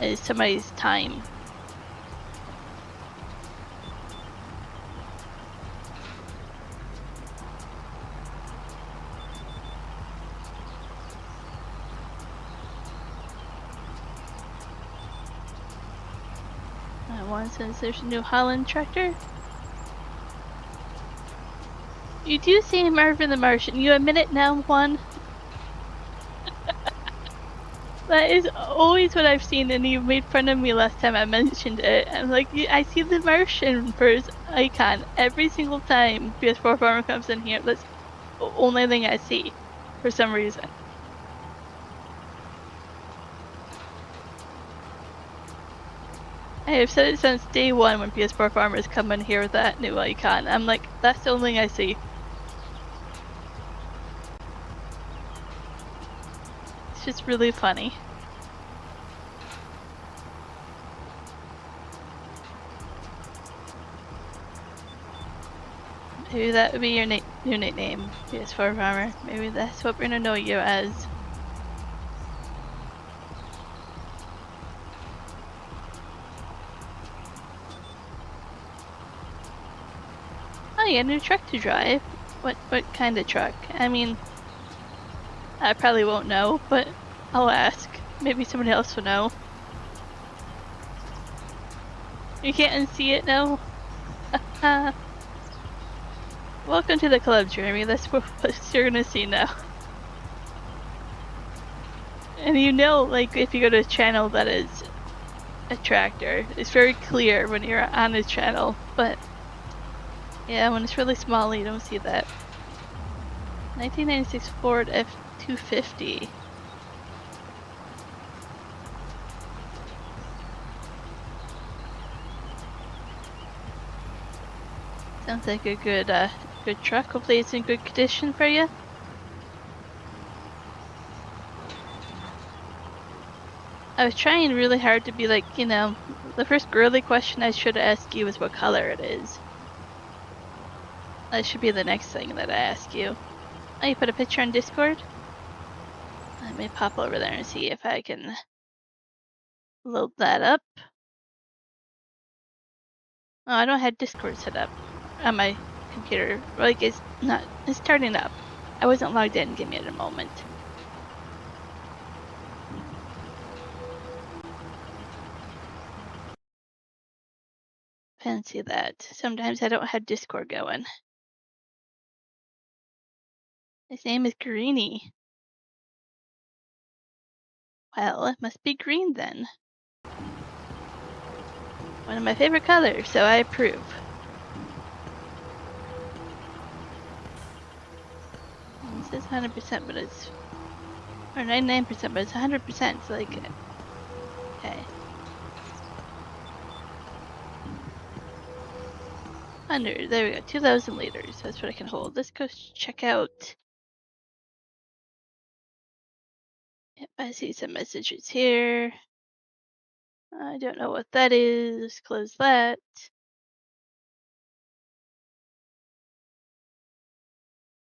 Is somebody's time. One says there's a New Holland tractor. You do see Marvin the Martian. You admit it now, Juan? That is always what I've seen, and you made fun of me last time I mentioned it. I'm like, I see the Martian for his icon every single time PS4 Farmer comes in here. That's the only thing I see, for some reason. I have said it since day one when PS4 Farmers come in here with that new icon. I'm like, that's the only thing I see. It's just really funny. Maybe that would be your new nickname, PS4 Farmer. Maybe that's what we're gonna know you as. Oh, you got a new truck to drive. What kind of truck? I mean, I probably won't know, but I'll ask. Maybe somebody else will know. You can't unsee it now? Welcome to the club, Jeremy. That's what you're gonna see now. And like, if you go to a channel that is a tractor, it's very clear when you're on a channel, but yeah, when it's really small, you don't see that. 1996 Ford F-250. Sounds like a good truck. Hopefully it's in good condition for you. I was trying really hard to be like, the first girly question I should ask you is what color it is. That should be the next thing that I ask you. Oh, you put a picture on Discord? Let me pop over there and see if I can load that up. Oh, I don't have Discord set up on my computer. Like, it's starting up. I wasn't logged in. Give me a moment. Fancy that. Sometimes I don't have Discord going. His name is Greenie. Well, it must be green then. One of my favorite colors, so I approve. It says 100%, but it's... Or 99%, but it's 100%, so like... Okay. 100, there we go, 2,000 liters, that's what I can hold. Let's go check out... Yep, I see some messages here. I don't know what that is. Close that.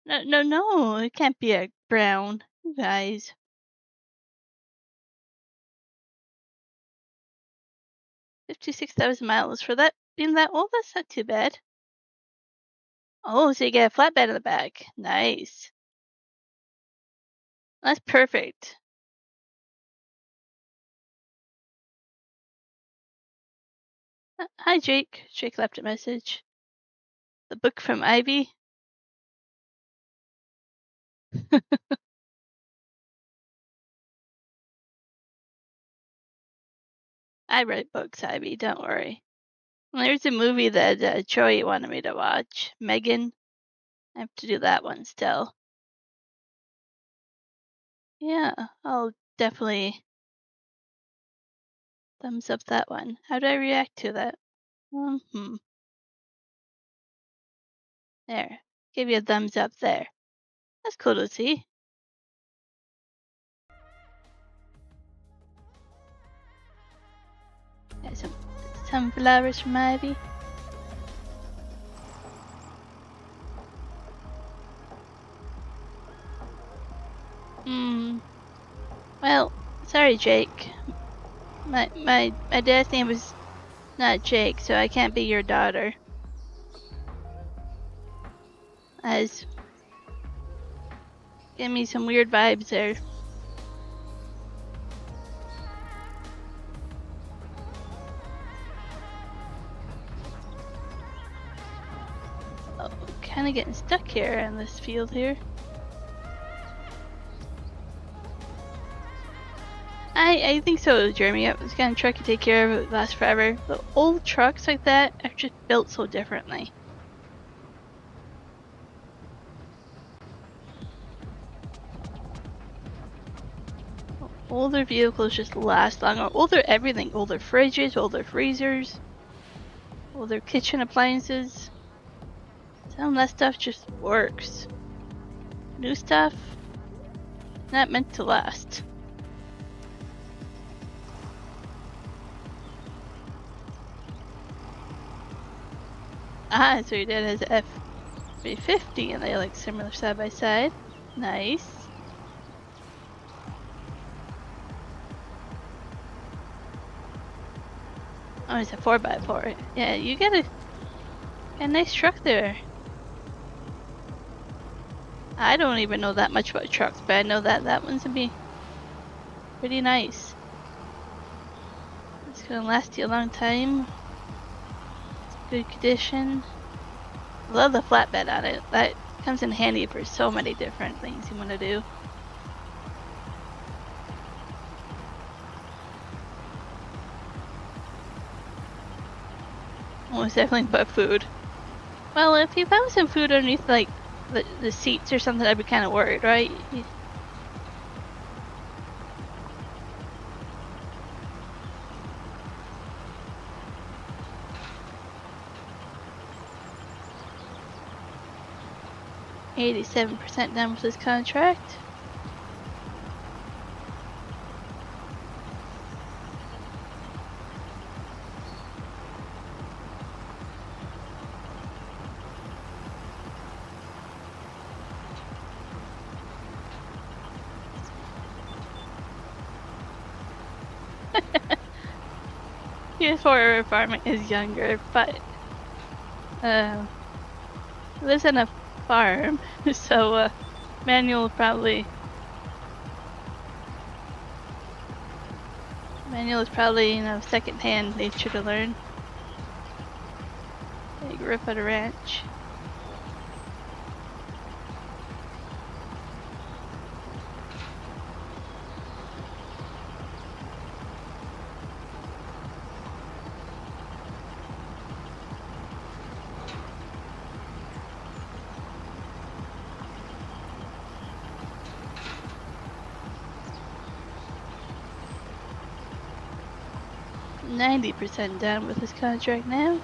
No, it can't be a brown, you guys. 56,000 miles for that being that old. That's not too bad. Oh, so you get a flatbed in the back. Nice. That's perfect. Hi, Jake. Jake left a message. The book from Ivy. I write books, Ivy, don't worry. There's a movie that Joey wanted me to watch, Megan. I have to do that one still. Yeah, I'll definitely thumbs up that one. How do I react to that? There. Give you a thumbs up there. That's cool to see. Got some sunflowers from Ivy. Well, sorry, Jake. My dad's name was not Jake, so I can't be your daughter. As give me some weird vibes there. Oh, kind of getting stuck here in this field here. I think so, Jeremy. It's kind of truck you take care of, it lasts forever. But old trucks like that are just built so differently. Older vehicles just last longer. Older everything. Older fridges, older freezers, older kitchen appliances. Some of that stuff just works. New stuff, not meant to last. Ah, so your dad has an F350 and they like similar side by side. Nice. Oh, it's a 4x4. Yeah, you got a nice truck there. I don't even know that much about trucks, but I know that one's gonna be pretty nice. It's gonna last you a long time. It's good condition. Love the flatbed on it. That comes in handy for so many different things you want to do. Oh, it's definitely but food. Well, if you found some food underneath like the seats or something, I'd be kind of worried, right? $87% done with this contract. Your farming is younger, but lives in a farm, so manual is probably second-hand nature to learn. They grew up at a ranch. $90% done with this contract now.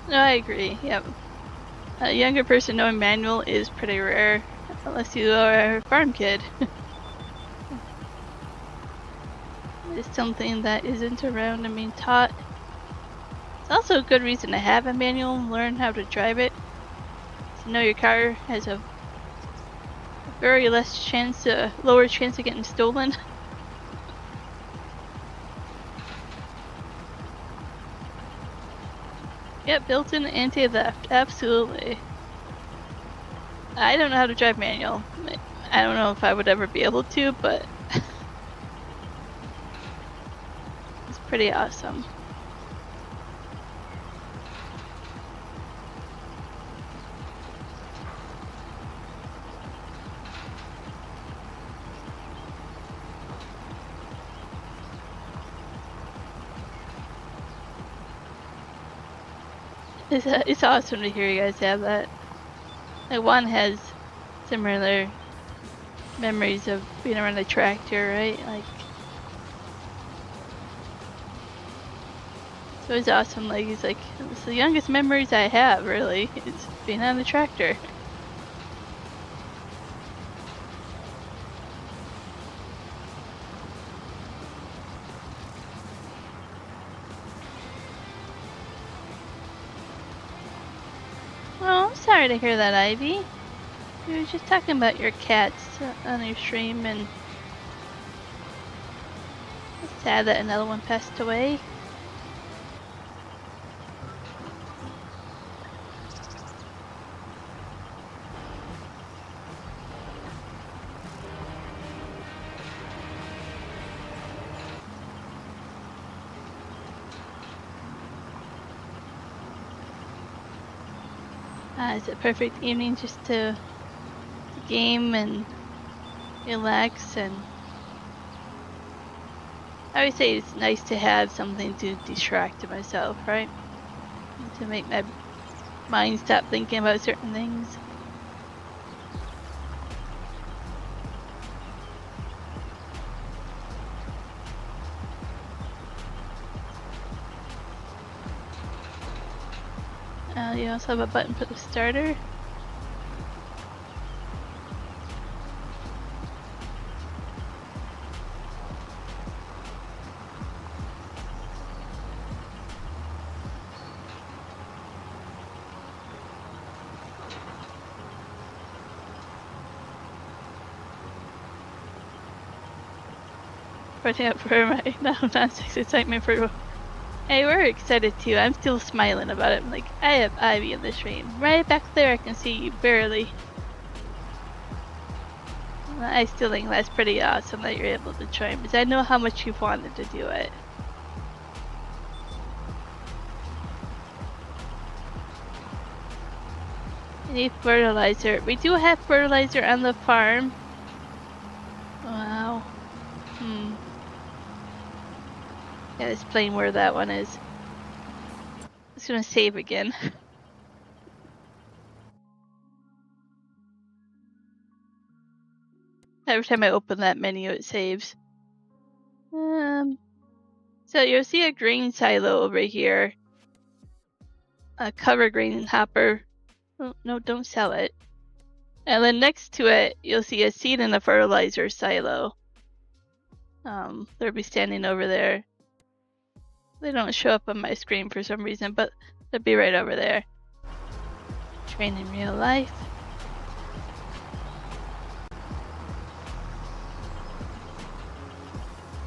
No, I agree. Yep. A younger person knowing manual is pretty rare, unless you are a farm kid. It's something that isn't around and being taught. It's also a good reason to have a manual and learn how to drive it. To know your car has a very lower chance of getting stolen. Yep, built-in anti-theft, absolutely. I don't know how to drive manual. I don't know if I would ever be able to, but it's pretty awesome. It's awesome to hear you guys have that. Like, Juan has similar memories of being around a tractor, right? Like, so it's awesome. Like, he's like, it's the youngest memories I have, really. It's being on the tractor. Oh, I'm sorry to hear that, Ivy. We were just talking about your cats on your stream, and it's sad that another one passed away. It's a perfect evening just to game and relax, and I always say it's nice to have something to distract myself, right? To make my mind stop thinking about certain things. You also have a button for the starter. Putting up for my non-six excitement for. Hey, we're excited too. I'm still smiling about it. I'm like, I have Ivy in the stream. Right back there, I can see you barely. I still think that's pretty awesome that you're able to join, because I know how much you've wanted to do it. I need fertilizer. We do have fertilizer on the farm. Wow. Yeah, it's plain where that one is. It's gonna save again. Every time I open that menu, it saves. So you'll see a grain silo over here. A cover grain hopper. Oh, no, don't sell it. And then next to it, you'll see a seed and a fertilizer silo. They'll be standing over there. They don't show up on my screen for some reason, but they'll be right over there. Train in real life.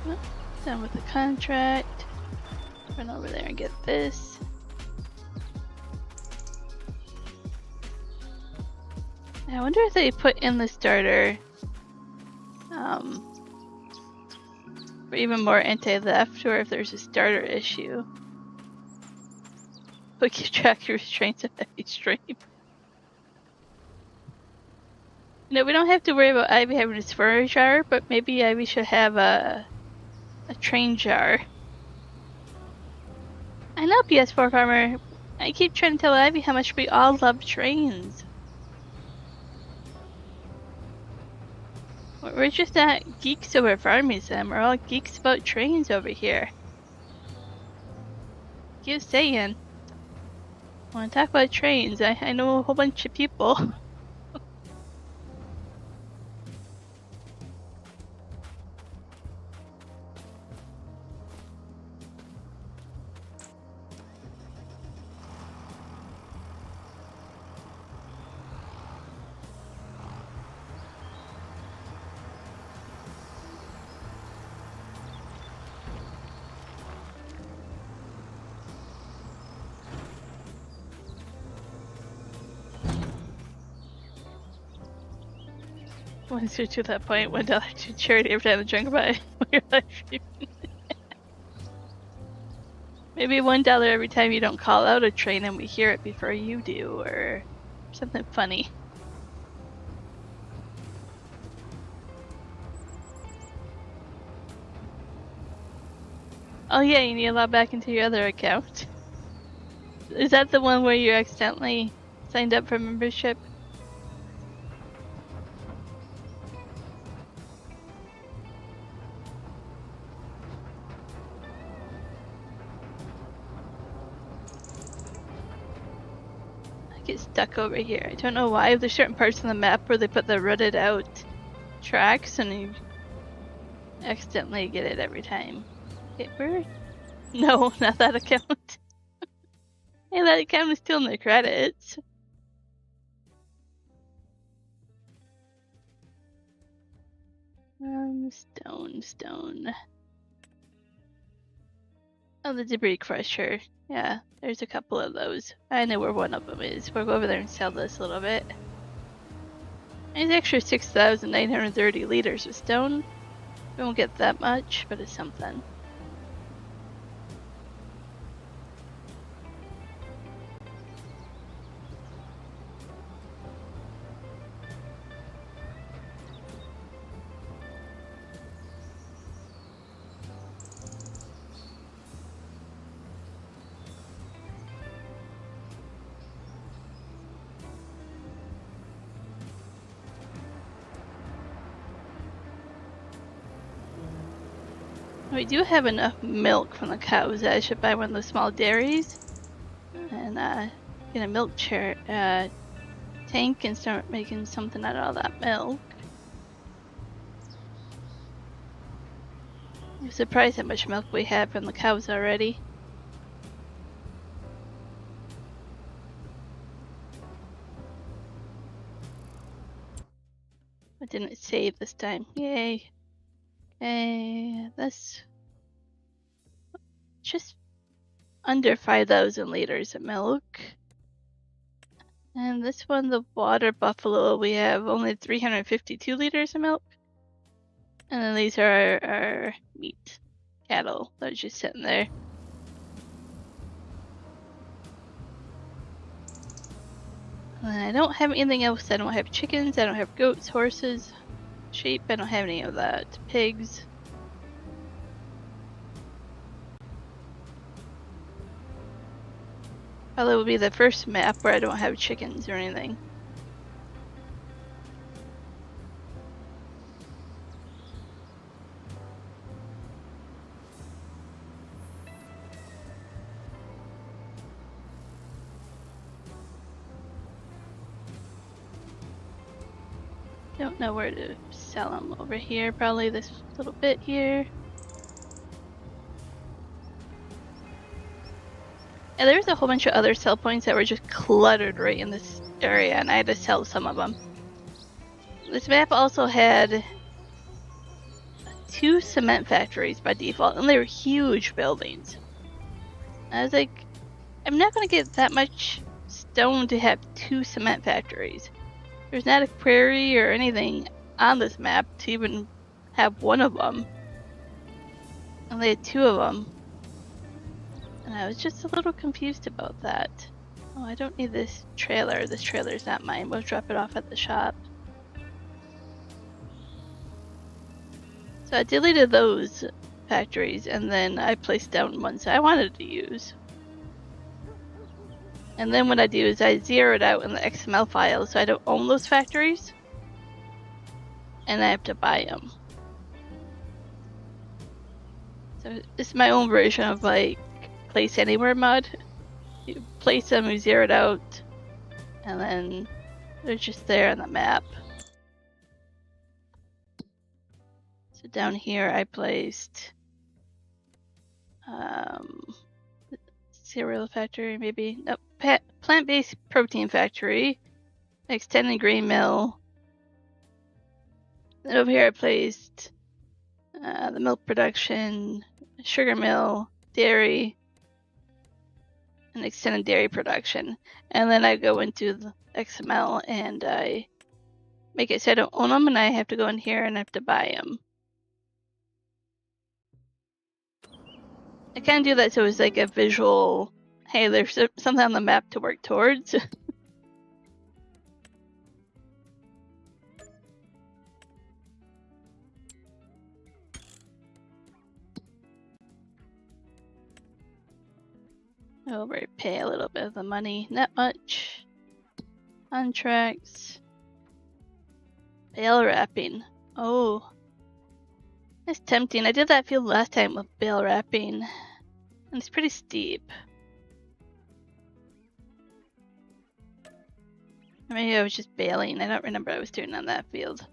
Oh, done with the contract. Run over there and get this. I wonder if they put in the starter for even more anti-theft, or if there's a starter issue. Look, your track your restraints of heavy stream. No, we don't have to worry about Ivy having a fur jar, but maybe Ivy should have a train jar. I know, PS4 Farmer. I keep trying to tell Ivy how much we all love trains. We're just not geeks over farming them. We're all geeks about trains over here. Keep saying. I want to talk about trains. I know a whole bunch of people. Once you're to that point, $1 to charity every time the drunk by your live stream. Maybe $1 every time you don't call out a train and we hear it before you do, or something funny. Oh yeah, you need to log back into your other account. Is that the one where you accidentally signed up for membership? I get stuck over here. I don't know why. There's certain parts of the map where they put the rutted out tracks and you accidentally get it every time. Okay, where? No, not that account. Hey, that account is still in the credits. Stone. Oh, the debris crusher. Yeah, there's a couple of those. I know where one of them is. We'll go over there and sell this a little bit. There's extra 6,930 liters of stone. We won't get that much, but it's something. We do have enough milk from the cows that I should buy one of those small dairies and get a milk tank and start making something out of all that milk. I'm surprised how much milk we have from the cows already. I didn't save this time. Yay. Okay, that's just under 5,000 liters of milk. And this one, the water buffalo, we have only 352 liters of milk. And then these are our meat cattle that are just sitting there. And I don't have anything else. I don't have chickens, I don't have goats, horses, sheep, I don't have any of that. Pigs. Probably will be the first map where I don't have chickens or anything. Don't know where to sell them over here. Probably this little bit here. And there's a whole bunch of other sell points that were just cluttered right in this area, and I had to sell some of them. This map also had 2 cement factories by default, and they were huge buildings. I was like, I'm not going to get that much stone to have 2 cement factories. There's not a prairie or anything on this map to even have one of them. And they had 2 of them. And I was just a little confused about that. Oh, I don't need this trailer. This trailer's not mine. We'll drop it off at the shop. So I deleted those factories and then I placed down ones I wanted to use. And then what I do is I zero it out in the XML file so I don't own those factories. And I have to buy them. So it's my own version of like place anywhere mod. You place them, you zero it out, and then they're just there on the map. So down here I placed cereal factory, maybe. Nope, plant-based protein factory, extended grain mill. Then over here I placed the milk production, sugar mill, dairy, and extended dairy production. And then I go into the XML and I make it so I don't own them, and I have to go in here and I have to buy them. I kind of do that so it's like a visual, hey, there's something on the map to work towards. I'll repay a little bit of the money. Not much. Contracts. Bale wrapping. Oh. That's tempting. I did that field last time with bale wrapping. And it's pretty steep. Or maybe I was just baling. I don't remember what I was doing on that field.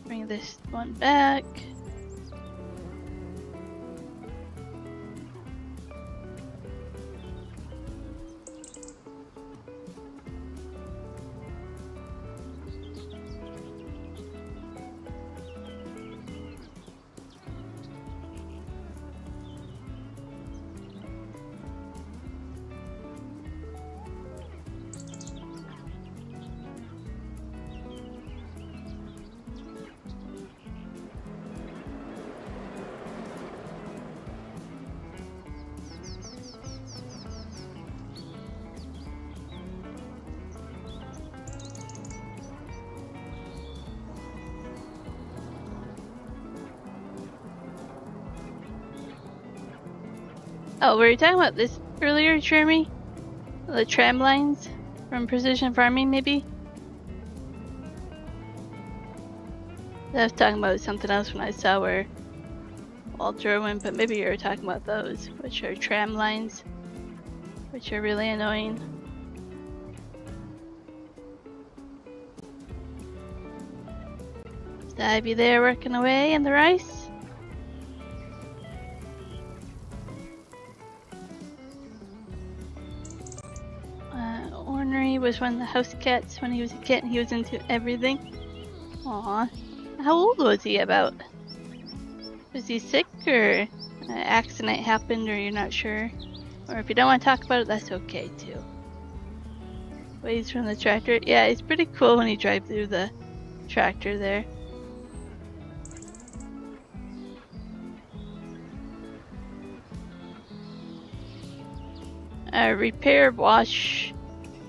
Bring this one back. Oh, were you talking about this earlier, Jeremy? The tram lines from Precision Farming, maybe? I was talking about something else when I saw where Walter went, but maybe you were talking about those, which are tram lines, which are really annoying. Is Ivy there working away in the rice? Ornery was one of the house cats when he was a kid and he was into everything. Aww. How old was he about? Was he sick or an accident happened or you're not sure? Or if you don't want to talk about it, that's okay too. Waves from the tractor. Yeah, it's pretty cool when you drive through the tractor there. Repair, wash,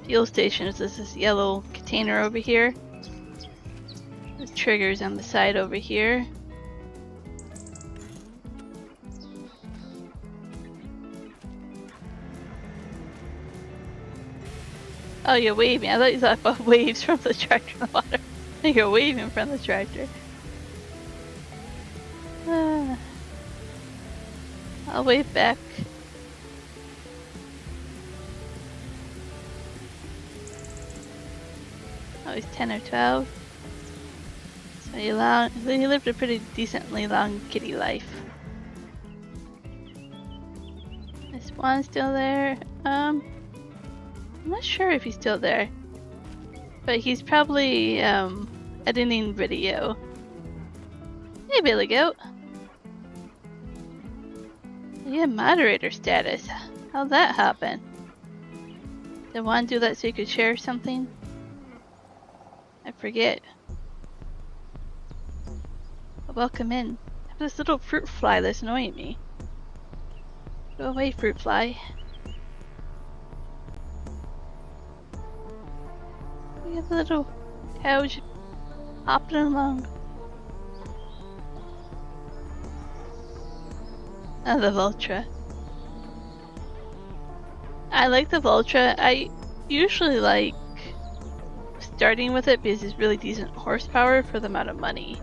fuel stations. This is yellow container over here. The triggers on the side over here. Oh, you're waving. I thought you thought about waves from the tractor in the water. You're waving from the tractor. I'll wave back. Oh, he's 10 or 12. So he lived a pretty decently long kitty life. Is Juan still there? I'm not sure if he's still there. But he's probably editing video. Hey, Billy Goat. You have moderator status. How'd that happen? Did Juan do that so you could share something? I forget. But welcome in. I have this little fruit fly that's annoying me. Go away, fruit fly. We have a little couch hopping along. Oh, the Vultra. I like the Vultra. I usually like starting with it because it's really decent horsepower for the amount of money.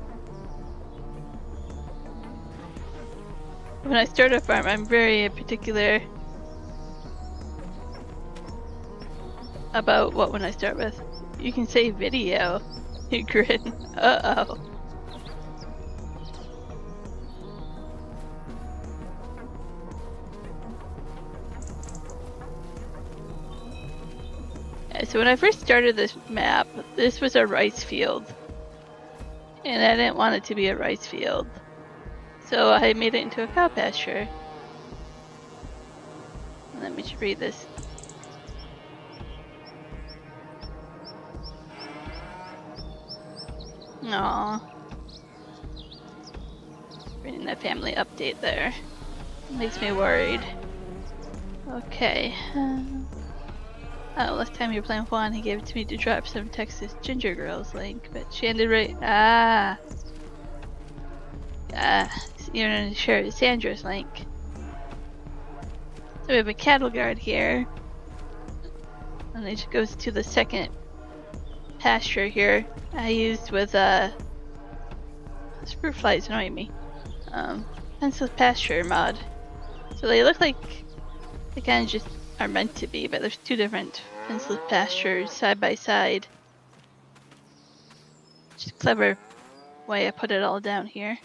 When I start a farm, I'm very particular about what one I start with. You can say video. You grin. Uh-oh. So when I first started this map, this was a rice field. And I didn't want it to be a rice field. So I made it into a cow pasture. Let me just read this. Aww. Reading that family update there. Makes me worried. Okay. Oh, last time you were playing Juan, he gave it to me to drop some Texas Ginger Girls link, but she ended right. You're gonna share Sandra's link. So we have a cattle guard here. And it just goes to the second pasture here. I used with fruit flies annoying me. Pencil pasture mod. So they look like they kind of just are meant to be, but there's two different pencil pastures side by side. Just clever way I put it all down here.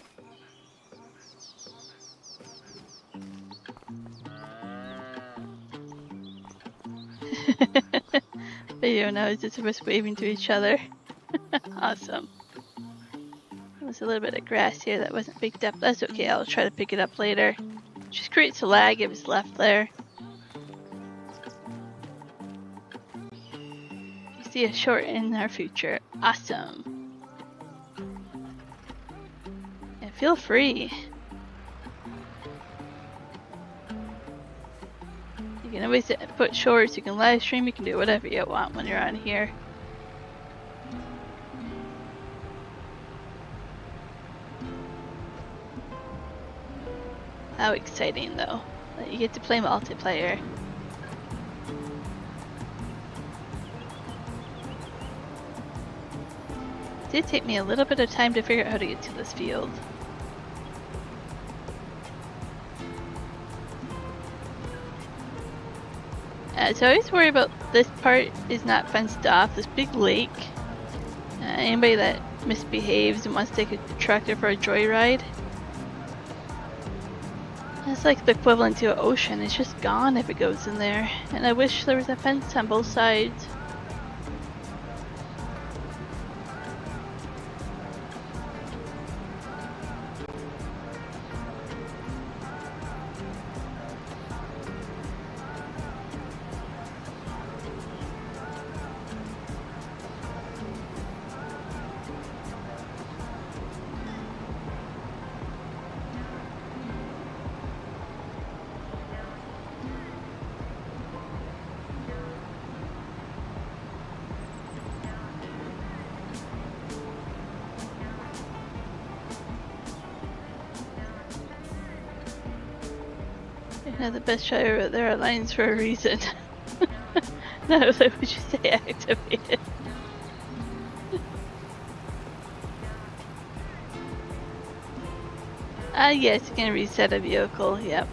Video knows it's just waving to each other. Awesome. There's a little bit of grass here that wasn't picked up. That's okay, I'll try to pick it up later. Just creates a lag if it's left there. You see a short in our future. Awesome. And feel free. You can always put shorts, you can live stream, you can do whatever you want when you're on here. How exciting though, that you get to play multiplayer. It did take me a little bit of time to figure out how to get to this field. So I always worry about this part is not fenced off, this big lake. Anybody that misbehaves and wants to take a tractor for a joyride. It's like the equivalent to an ocean, it's just gone if it goes in there. And I wish there was a fence on both sides. Yeah, the best driver, there are lines for a reason. No, what would you say activated? Yes, you can reset a vehicle, yep.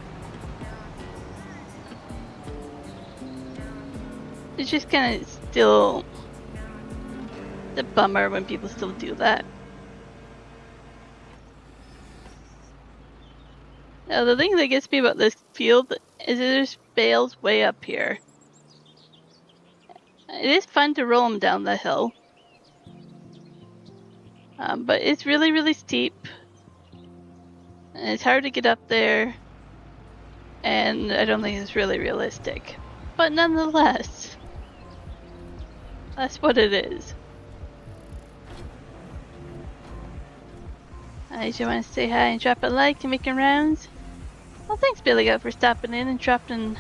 It's just kind of still the bummer when people still do that. Now the thing that gets me about this field is there's bales way up here. It is fun to roll them down the hill. But it's really, really steep. And it's hard to get up there. And I don't think it's really realistic. But nonetheless, that's what it is. I just want to say hi and drop a like and making rounds. Well, thanks Billy Goat for stopping in and dropping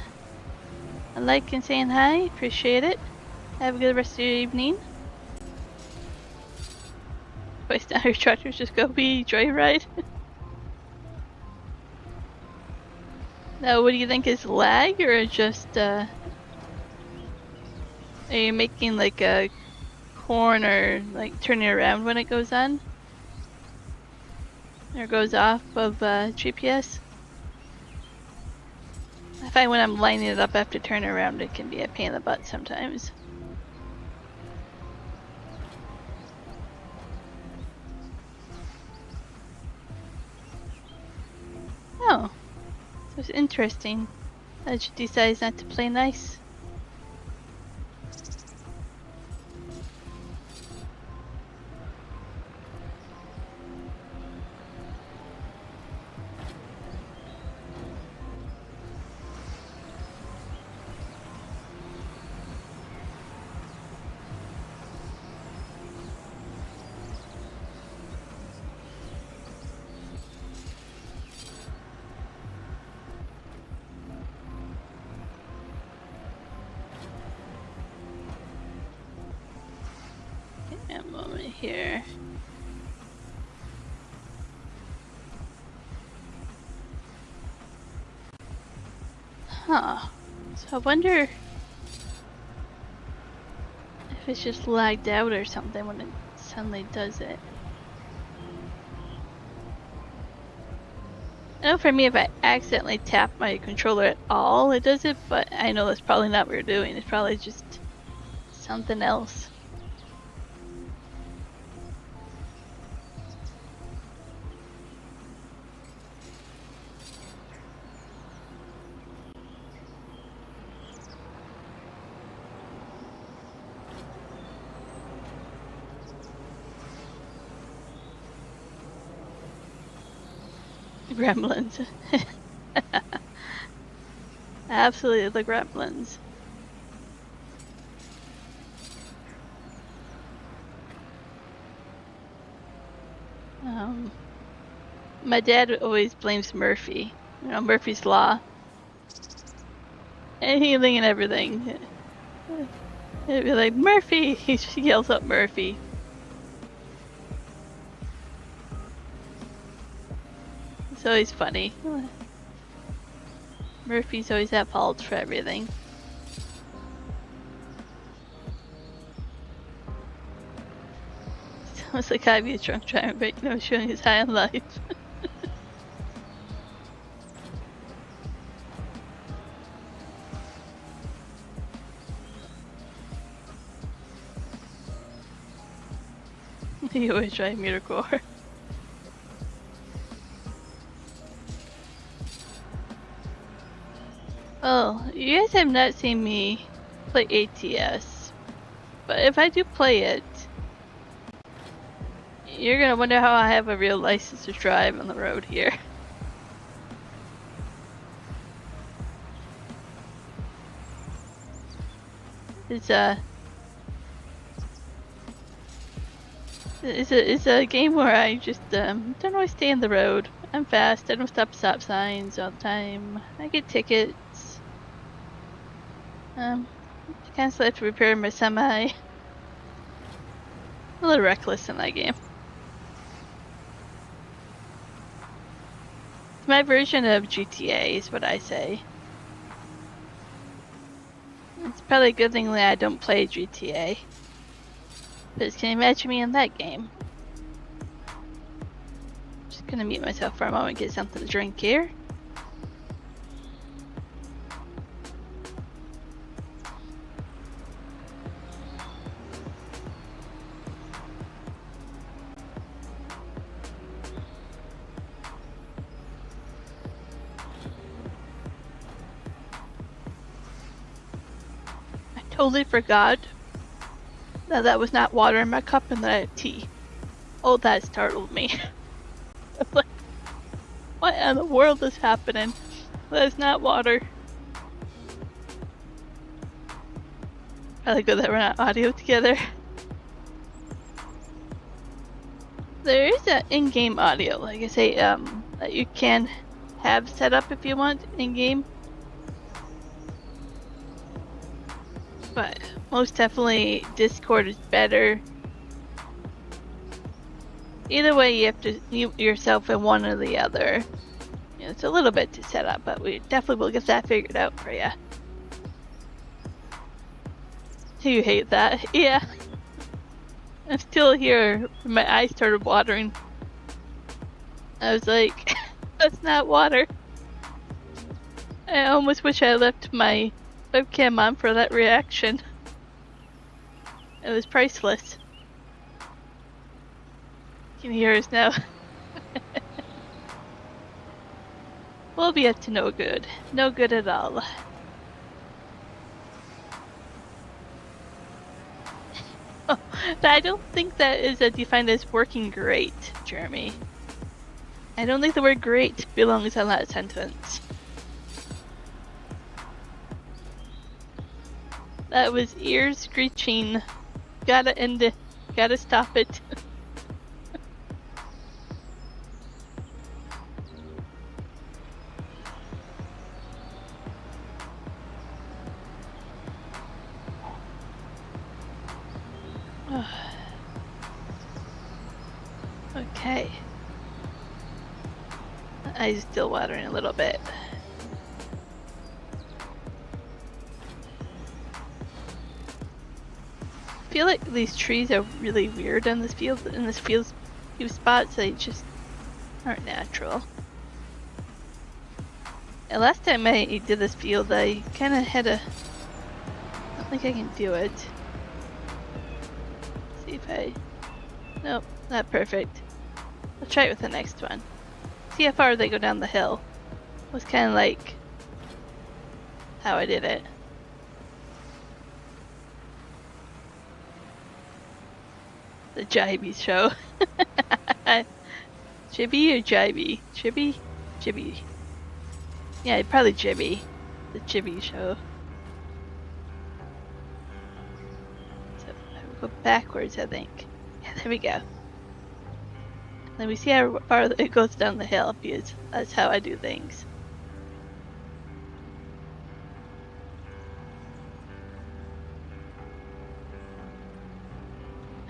a like and saying hi. Appreciate it. Have a good rest of your evening. Place down your tractors, just go be joyride. Now, what do you think is lag or just are you making like a corner, like turning around when it goes on? Or goes off of GPS? I find when I'm lining it up after turning around, it can be a pain in the butt sometimes. Oh, so it's interesting that she decides not to play nice. A moment here. Huh. So I wonder if it's just lagged out or something when it suddenly does it. I know for me, if I accidentally tap my controller at all, it does it, but I know that's probably not what we're doing. It's probably just something else. Gremlins. Absolutely the gremlins. My dad always blames Murphy. You know, Murphy's Law. Anything and everything. He'd be like, Murphy! He yells out Murphy. It's always funny. Murphy's always at fault for everything. It's almost like I'd be a drunk driver, but you know, showing his high on life. He always drive me to core. Oh, you guys have not seen me play ATS, but if I do play it, you're gonna wonder how I have a real license to drive on the road here. It's a game where I just don't always stay in the road. I'm fast. I don't stop stop signs all the time. I get tickets. I constantly have to repair my semi. A little reckless in that game. It's my version of GTA is what I say. It's probably a good thing that I don't play GTA. But can you imagine me in that game? Just gonna mute myself for a moment and get something to drink here. I totally forgot that was not water in my cup and that I had tea. Oh, that startled me. I was like, what in the world is happening? That is not water. Probably good that we're not audio together. There is an in-game audio, like I say, that you can have set up if you want in-game. But most definitely Discord is better. Either way, you have to mute yourself in one or the other. You know, it's a little bit to set up, but we definitely will get that figured out for you. You hate that? Yeah. I'm still here. My eyes started watering. I was like, that's not water. I almost wish I left my webcam on for that reaction. It was priceless. Can you hear us now? We'll be up to no good. No good at all. Oh, I don't think that is defined as working great, Jeremy. I don't think the word great belongs in that sentence. That was ear screeching. Gotta end it. Gotta stop it. Okay. I'm still watering a little bit. feel like these trees are really weird in this field. In this few spots, they just aren't natural. And last time I did this field, I kind of had a. I don't think I can do it. See if I. Nope, not perfect. I'll try it with the next one. See how far they go down the hill. It was kind of like how I did it. The Jibby show. Jibby or Jibby? Jibby? Jibby. Yeah, probably Jibby. The Jibby show. So I will go backwards, I think. Yeah, there we go. Then we see how far it goes down the hill, because that's how I do things.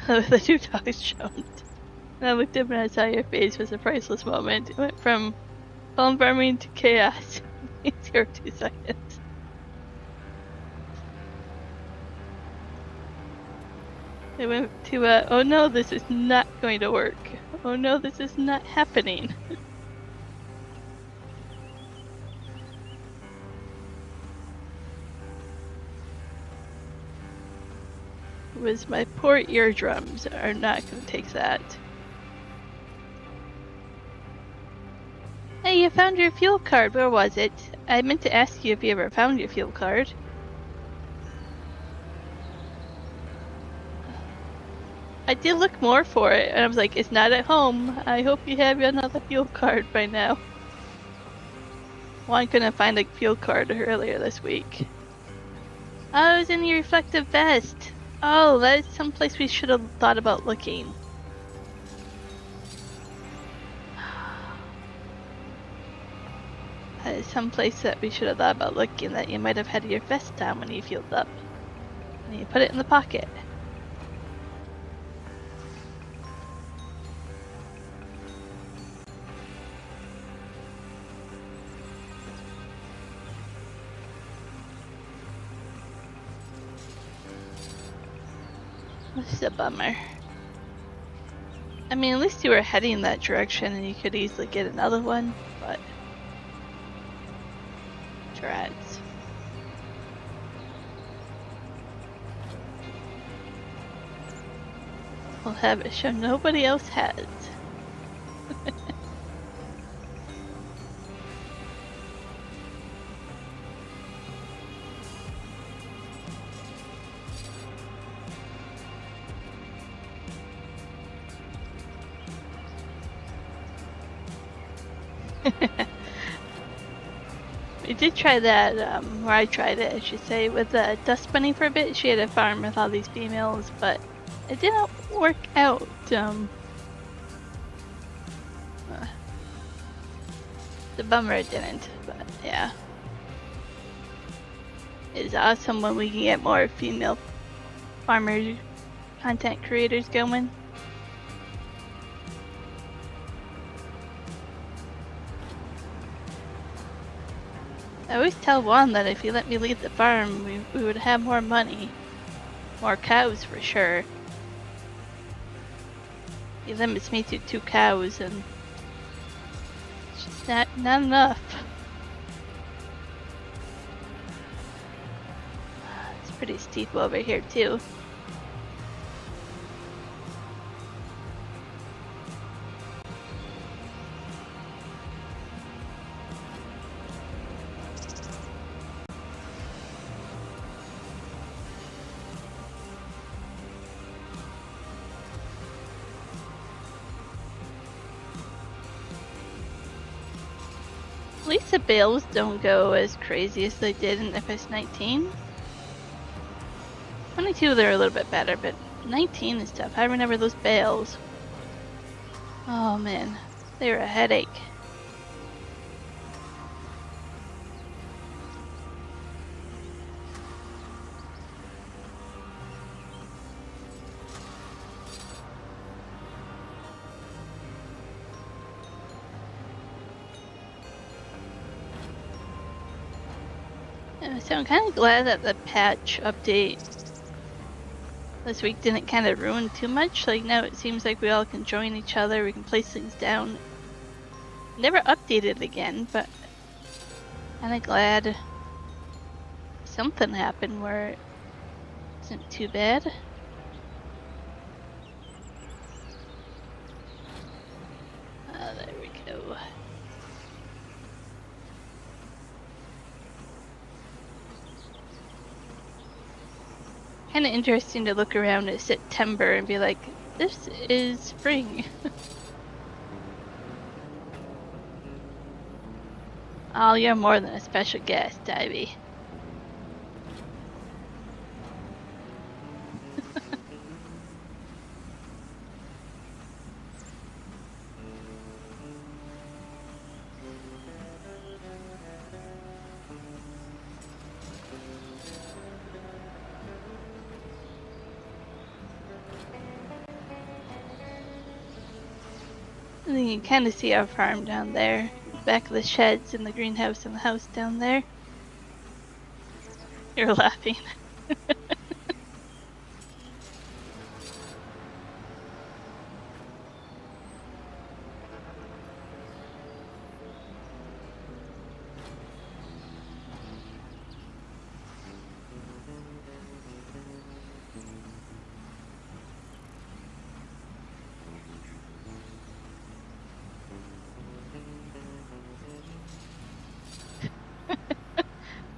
The two dogs jumped. And I looked up and I saw your face. It was a priceless moment. It went from phone farming to chaos in 2 seconds. It went to oh no, this is not going to work. Oh no, this is not happening. It was my poor eardrums are not going to take that. Hey, you found your fuel card. Where was it? I meant to ask you if you ever found your fuel card. I did look more for it, and I was like, it's not at home. I hope you have another fuel card by now. Well, I couldn't find a fuel card earlier this week. Oh, it was in your reflective vest. Oh, that's someplace we should have thought about looking. That is someplace that we should have thought about looking, that you might have had your vest on when you fueled up. And you put it in the pocket. This is a bummer. I mean, at least you were heading in that direction and you could easily get another one, but... Drats. We'll have a show nobody else has. We did try that, or I tried it, I should say, with the Dust Bunny for a bit. She had a farm with all these females, but it didn't work out. The bummer it didn't, but yeah. It's awesome when we can get more female farmer content creators going. I always tell Juan that if he let me leave the farm, we would have more money. More cows for sure. He limits me to 2 cows and it's just not enough. It's pretty steep over here too. At least the bales don't go as crazy as they did in FS19. 22 they're a little bit better, but 19 is tough. I remember those bales. Oh man, they were a headache. So I'm kind of glad that the patch update this week didn't kind of ruin too much. Like now it seems like we all can join each other, we can place things down. Never updated again, but kinda glad something happened where it isn't too bad. There we go. Kinda interesting to look around at September and be like, this is spring. Oh, you're more than a special guest, Ivy. And then you can kind of see our farm down there. Back of the sheds and the greenhouse and the house down there. You're laughing.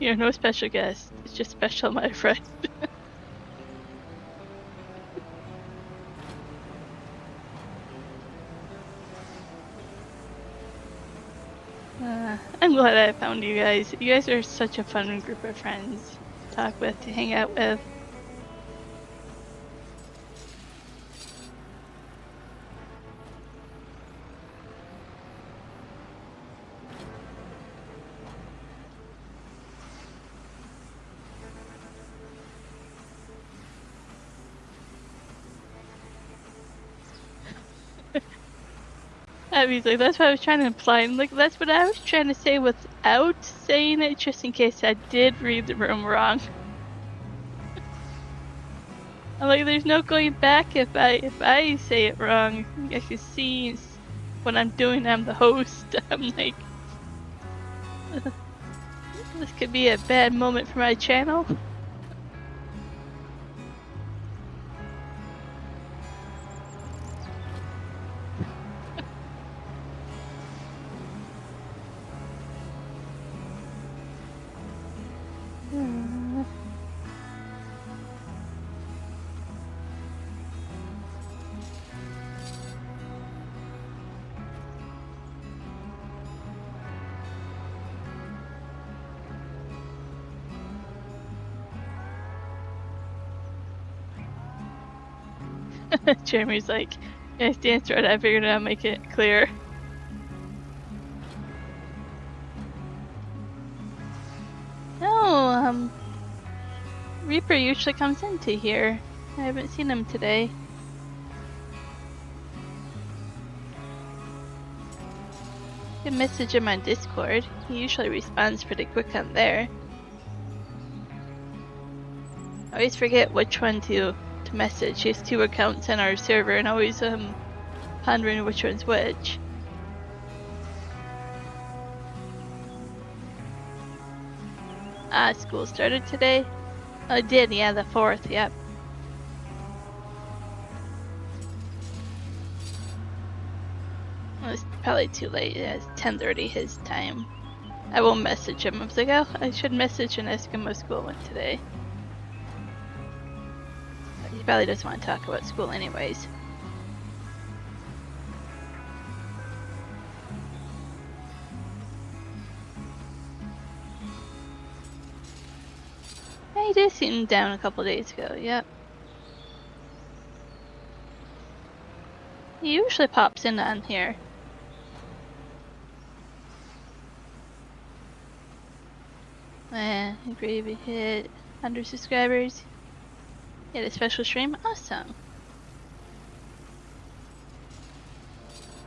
You're no special guest. It's just special, my friend. I'm glad I found you guys. You guys are such a fun group of friends to talk with, to hang out with. Abby's like, that's what I was trying to imply. And like, that's what I was trying to say without saying it, just in case I did read the room wrong. I'm like, there's no going back if I say it wrong. I can see what I'm doing. I'm the host. I'm like, this could be a bad moment for my channel. Jeremy's like, yeah, dance right. I figured I'd make it clear. No, Reaper usually comes into here. I haven't seen him today. You can message him on Discord. He usually responds pretty quick on there. I always forget which one to message. He has 2 accounts on our server and always pondering which one's which. School started today? Oh, it did, yeah, the 4th, yep. Well, it's probably too late. Yeah, it's 10:30 his time. I will message him. I was like, oh, I should message and ask him what school went today. But he probably doesn't want to talk about school anyways. Yeah, he did seem down a couple days ago, yep. He usually pops in on here. Gravy hit 100 subscribers. He had a special stream. Awesome.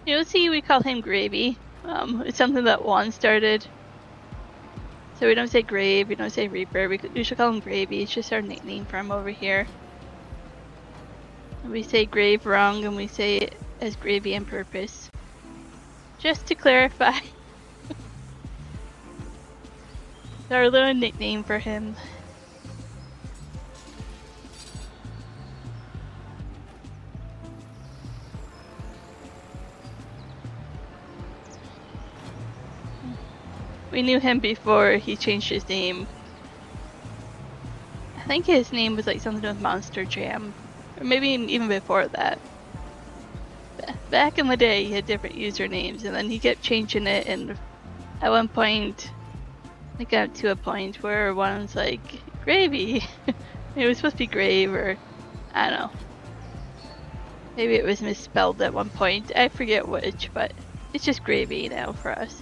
You'll see we call him Gravy. It's something that Juan started. So we don't say Grave, we don't say Reaper. We usually call him Gravy. It's just our nickname for him over here. We say grave wrong and we say it as gravy on purpose. Just to clarify. It's our little nickname for him. We knew him before he changed his name. I think his name was like something with Monster Jam. Or maybe even before that. Back in the day, he had different usernames, and then he kept changing it, and at one point, it got to a point where one's like, Gravy! It was supposed to be Grave, or I don't know. Maybe it was misspelled at one point. I forget which, but it's just Gravy now for us.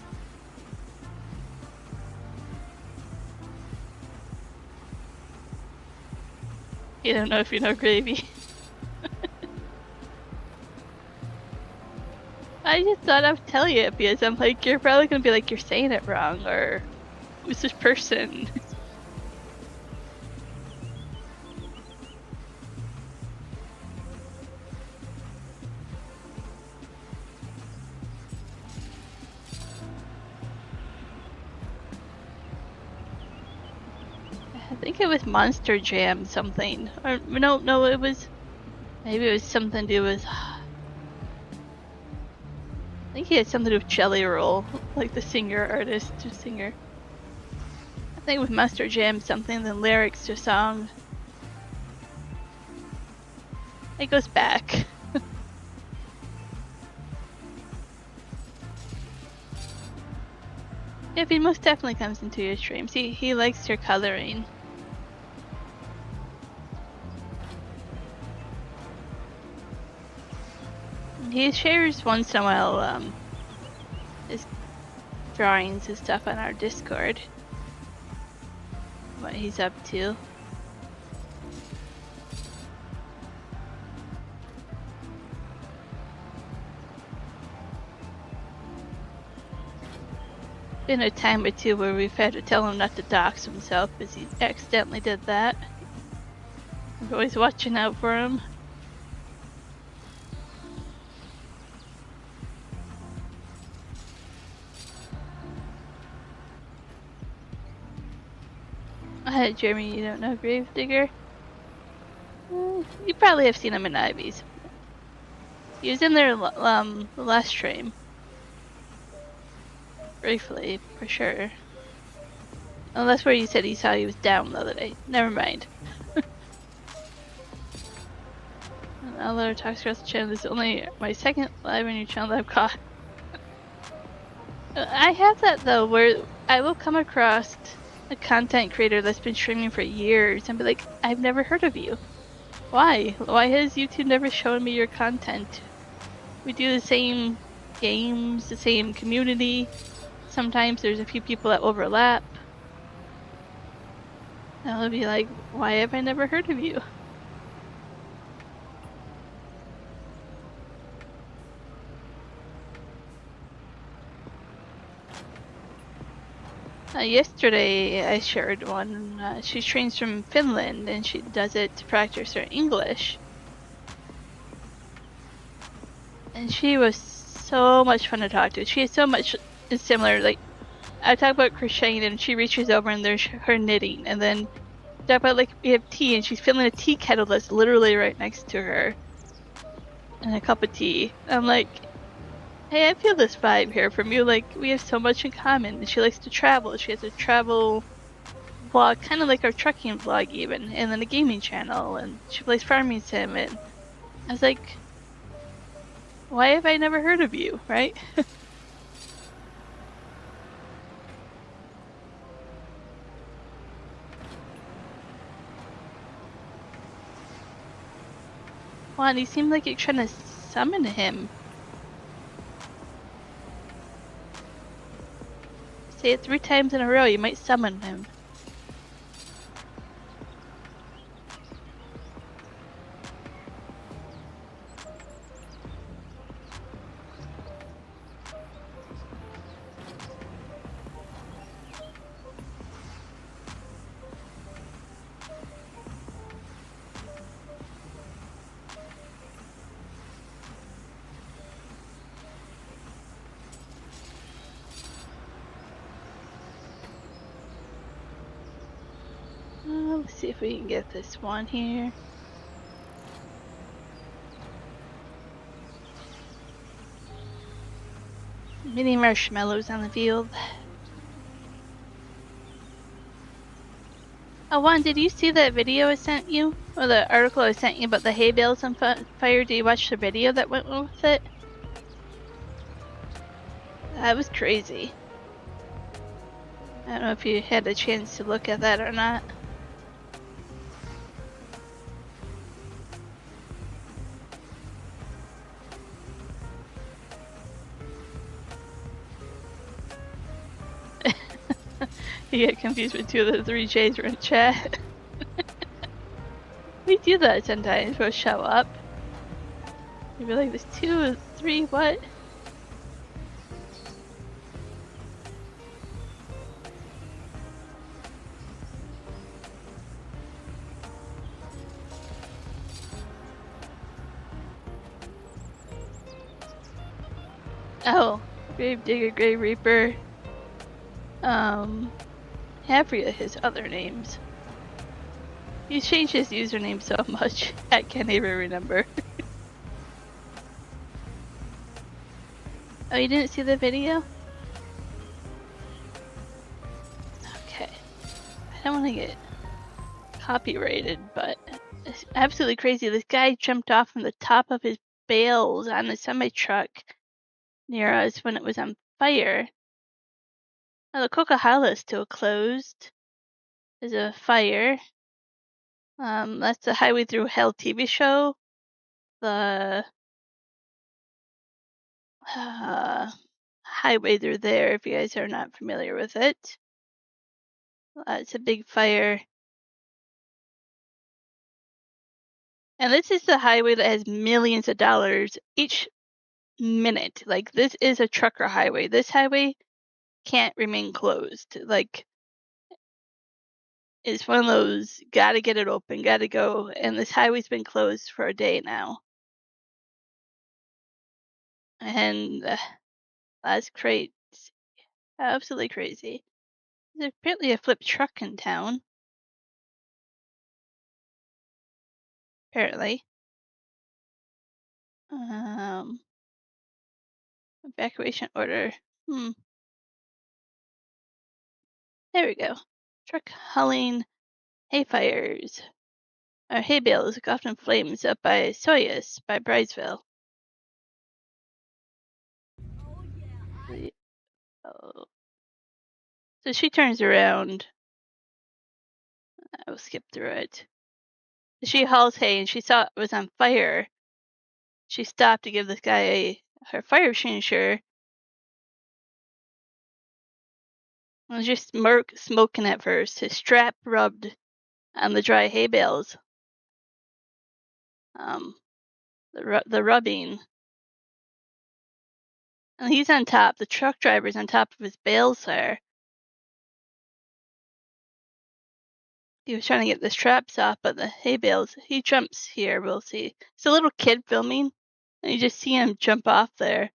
You don't know if you know Gravy. I just thought I would tell you because I'm like, you're probably gonna be like, you're saying it wrong, or who's this person? I think it was Monster Jam something. Or no, it was, maybe it was something to do with, I think he had something to do with Jelly Roll, like the singer, artist, or singer. I think with Monster Jam something, the lyrics to song. It goes back. Yeah, he most definitely comes into your streams. He likes your coloring. He shares once in a while his drawings and stuff on our Discord. What he's up to. Been a time or two where we've had to tell him not to dox himself because he accidentally did that. We're always watching out for him. Jeremy, you don't know Gravedigger? You probably have seen him in Ivy's. He was in there the last stream. Briefly, for sure. Oh, that's where you said he saw he was down the other day. Never mind. I'll let her talk across the channel. This is only my second live on your channel that I've caught. I have that though, where I will come across a content creator that's been streaming for years and be like, I've never heard of you. Why? Why has YouTube never shown me your content? We do the same games, the same community. Sometimes there's a few people that overlap. I'll be like, why have I never heard of you? Yesterday I shared one. She trains from Finland and she does it to practice her English. And she was so much fun to talk to. She has so much similar, like, I talk about crocheting and she reaches over and there's her knitting. And then talk about, like, we have tea and she's filling a tea kettle that's literally right next to her. And a cup of tea. I'm like, hey, I feel this vibe here from you. Like, we have so much in common. And she likes to travel. She has a travel vlog, kind of like our trucking vlog even. And then a gaming channel. And she plays Farming Sim. And I was like, why have I never heard of you, right? Juan, you seem like you're trying to summon him. Say it 3 times in a row, you might summon him. Let's see if we can get this one here. Mini marshmallows on the field. Oh, Juan, did you see that video I sent you? Or the article I sent you about the hay bales on fire? Did you watch the video that went with it? That was crazy. I don't know if you had a chance to look at that or not. You get confused with two of the three J's were in chat. We do that sometimes. We'll show up. You'd be like, there's 2 or 3, what? Oh, Grave Digger, Grave Reaper. I forget his other names. He's changed his username so much, I can't even remember. Oh, you didn't see the video? Okay. I don't want to get copyrighted, but it's absolutely crazy. This guy jumped off from the top of his bales on the semi-truck near us when it was on fire. Now, the Coca-Cola is still closed. There's a fire. That's the Highway Through Hell TV show. The highway through there, if you guys are not familiar with it. It's a big fire. And this is the highway that has millions of dollars each minute. Like, this is a trucker highway. This highway can't remain closed. Like, it's one of those, gotta get it open, gotta go. And this highway's been closed for a day now. And that's crazy. Absolutely crazy. There's apparently a flipped truck in town. Apparently. Evacuation order. There we go. Truck hauling hay fires. Or hay bales engulfed in flames up by Soybeans by Bridesville. Oh. So she turns around. I will skip through it. She hauls hay and she saw it was on fire. She stopped to give this guy her fire extinguisher. It was just smoking at first. His strap rubbed on the dry hay bales. The rubbing. And he's on top. The truck driver's on top of his bales there. He was trying to get the straps off, but the hay bales, he jumps here, we'll see. It's a little kid filming, and you just see him jump off there.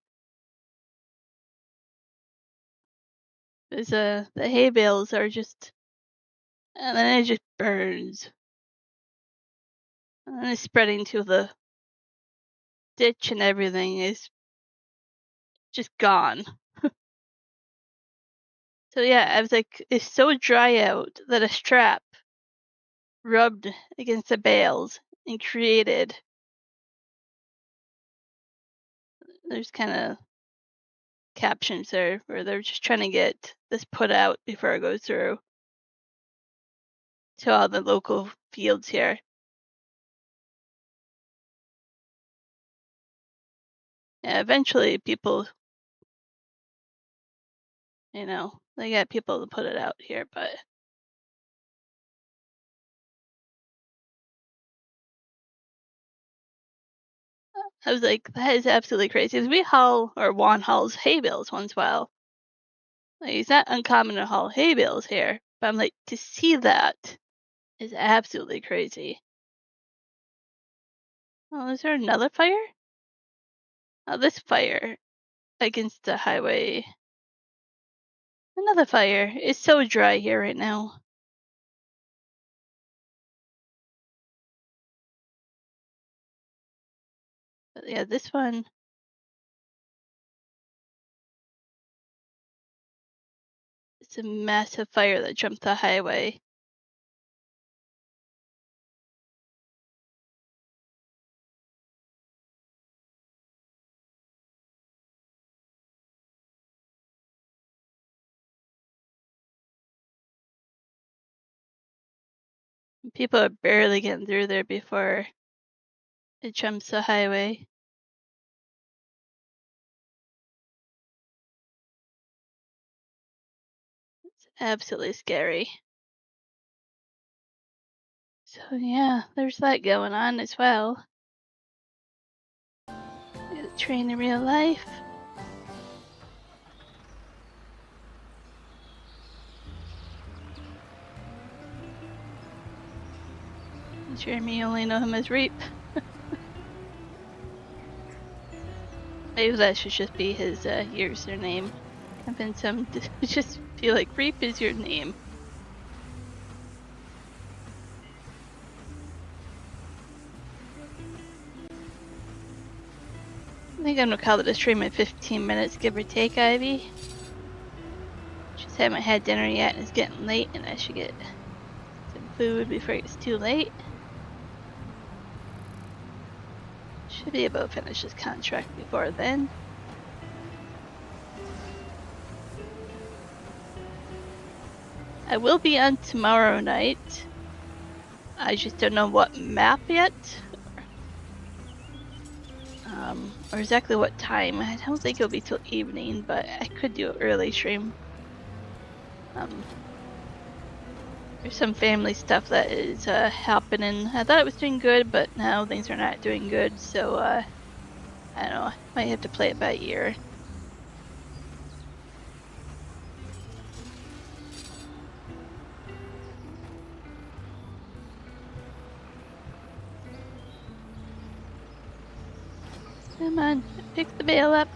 Because the hay bales are just, and then it just burns. And then it's spreading to the ditch and everything is just gone. So yeah, I was like, it's so dry out that a strap rubbed against the bales and created, there's kind of captions there where they're just trying to get this put out before it goes through to all the local fields here. Yeah, eventually people, they got people to put it out here, but I was like, that is absolutely crazy. Because we haul, or Juan hauls hay bales once in a while. Like, it's not uncommon to haul hay bales here, but I'm like, to see that is absolutely crazy. Oh, is there another fire? Oh, this fire against the highway. Another fire. It's so dry here right now. Yeah, this one. It's a massive fire that jumped the highway. People are barely getting through there before it jumps the highway. It's absolutely scary. So yeah, there's that going on as well. The train in real life. Jeremy only know him as Reap. Maybe that should just be his username. Convince him to just be like, Reap is your name. I think I'm gonna call it a stream in 15 minutes, give or take, Ivy. Just haven't had dinner yet and it's getting late and I should get some food before it gets too late. Should be able to finish this contract before then. I will be on tomorrow night. I just don't know what map yet. Or exactly what time. I don't think it'll be till evening, but I could do an early stream. There's some family stuff that is happening. I thought it was doing good, but now things are not doing good, so I don't know. I might have to play it by ear. Come on, pick the bale up.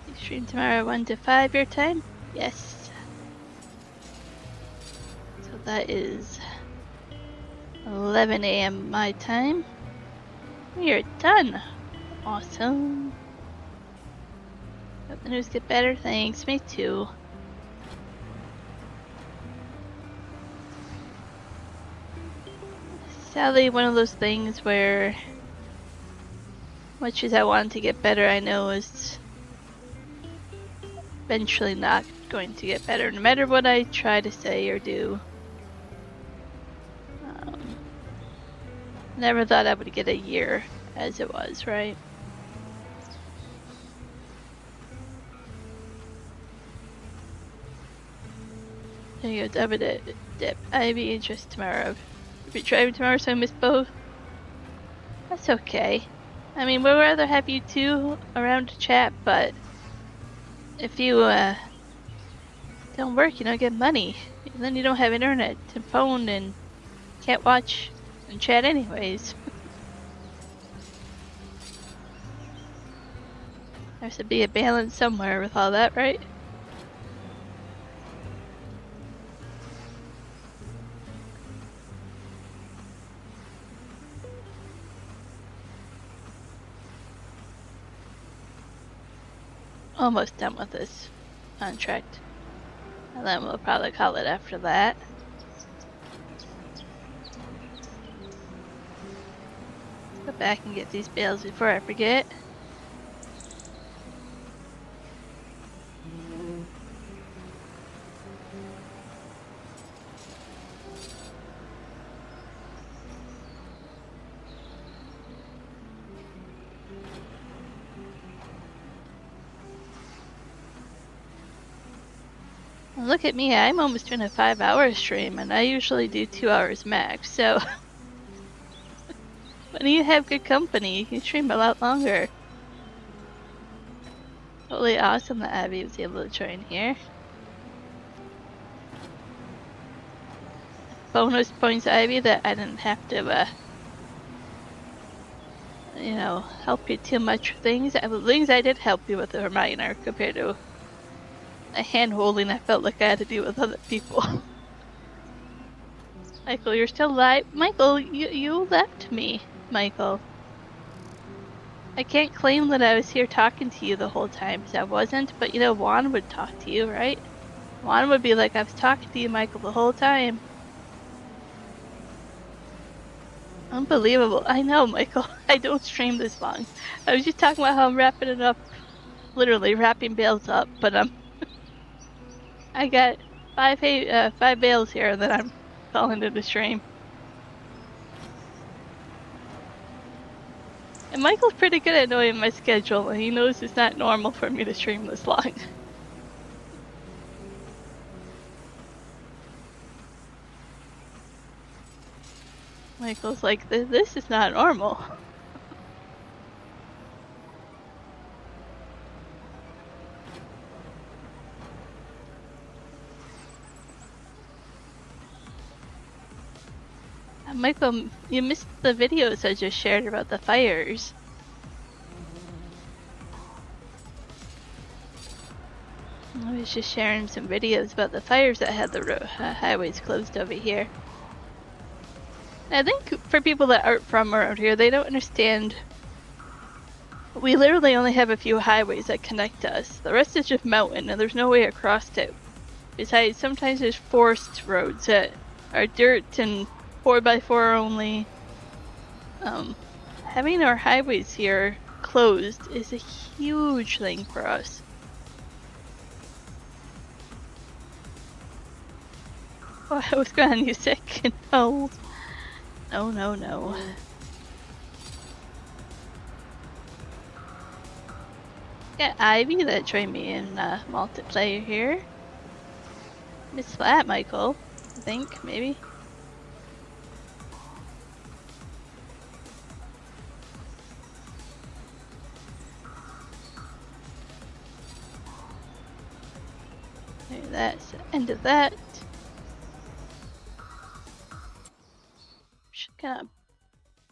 You stream tomorrow 1 to 5 your time? Yes. So that is 11 a.m. my time. We are done. Awesome. Hope the news get better. Thanks. Me too. Sadly, one of those things where, much as I want to get better, I know is eventually not going to get better, no matter what I try to say or do. Never thought I would get a year as it was, right? There you go, double dip. Ivy just tomorrow. If you're driving tomorrow, so I missed both. That's okay. I mean, we'd rather have you two around to chat, but if you don't work, you don't get money. And then you don't have internet and phone and can't watch and chat anyways. There should be a balance somewhere with all that, right? Almost done with this contract. And then we'll probably call it after that. Let's go back and get these bales before I forget. Look at me, I'm almost doing a 5-hour stream and I usually do 2 hours max, so when you have good company, you stream a lot longer. Totally awesome that Abby was able to join here. Bonus points, Ivy, that I didn't have to, you know, help you too much with things. The things I did help you with are minor compared to the hand holding I felt like I had to do with other people. Michael, you're still alive? Michael, you left me, Michael. I can't claim that I was here talking to you the whole time, because I wasn't, but you know, Juan would talk to you, right? Juan would be like, I was talking to you, Michael, the whole time. Unbelievable. I know, Michael. I don't stream this long. I was just talking about how I'm wrapping it up, literally wrapping bales up, but I got five bales here that I'm calling to the stream. And Michael's pretty good at knowing my schedule, and he knows it's not normal for me to stream this long. Michael's like, this is not normal. Michael, you missed the videos I just shared about the fires. I was just sharing some videos about the fires that had the highways closed over here. I think for people that aren't from around here, they don't understand. We literally only have a few highways that connect us. The rest is just mountain, and there's no way across it. Besides, sometimes there's forest roads that are dirt and 4x4 only. Having our highways here closed is a huge thing for us. Oh, I was going you sick and old. No, no, no. Got Ivy that joined me in multiplayer here. Miss Flat, Michael, I think, maybe. Maybe that's the end of that. Just gonna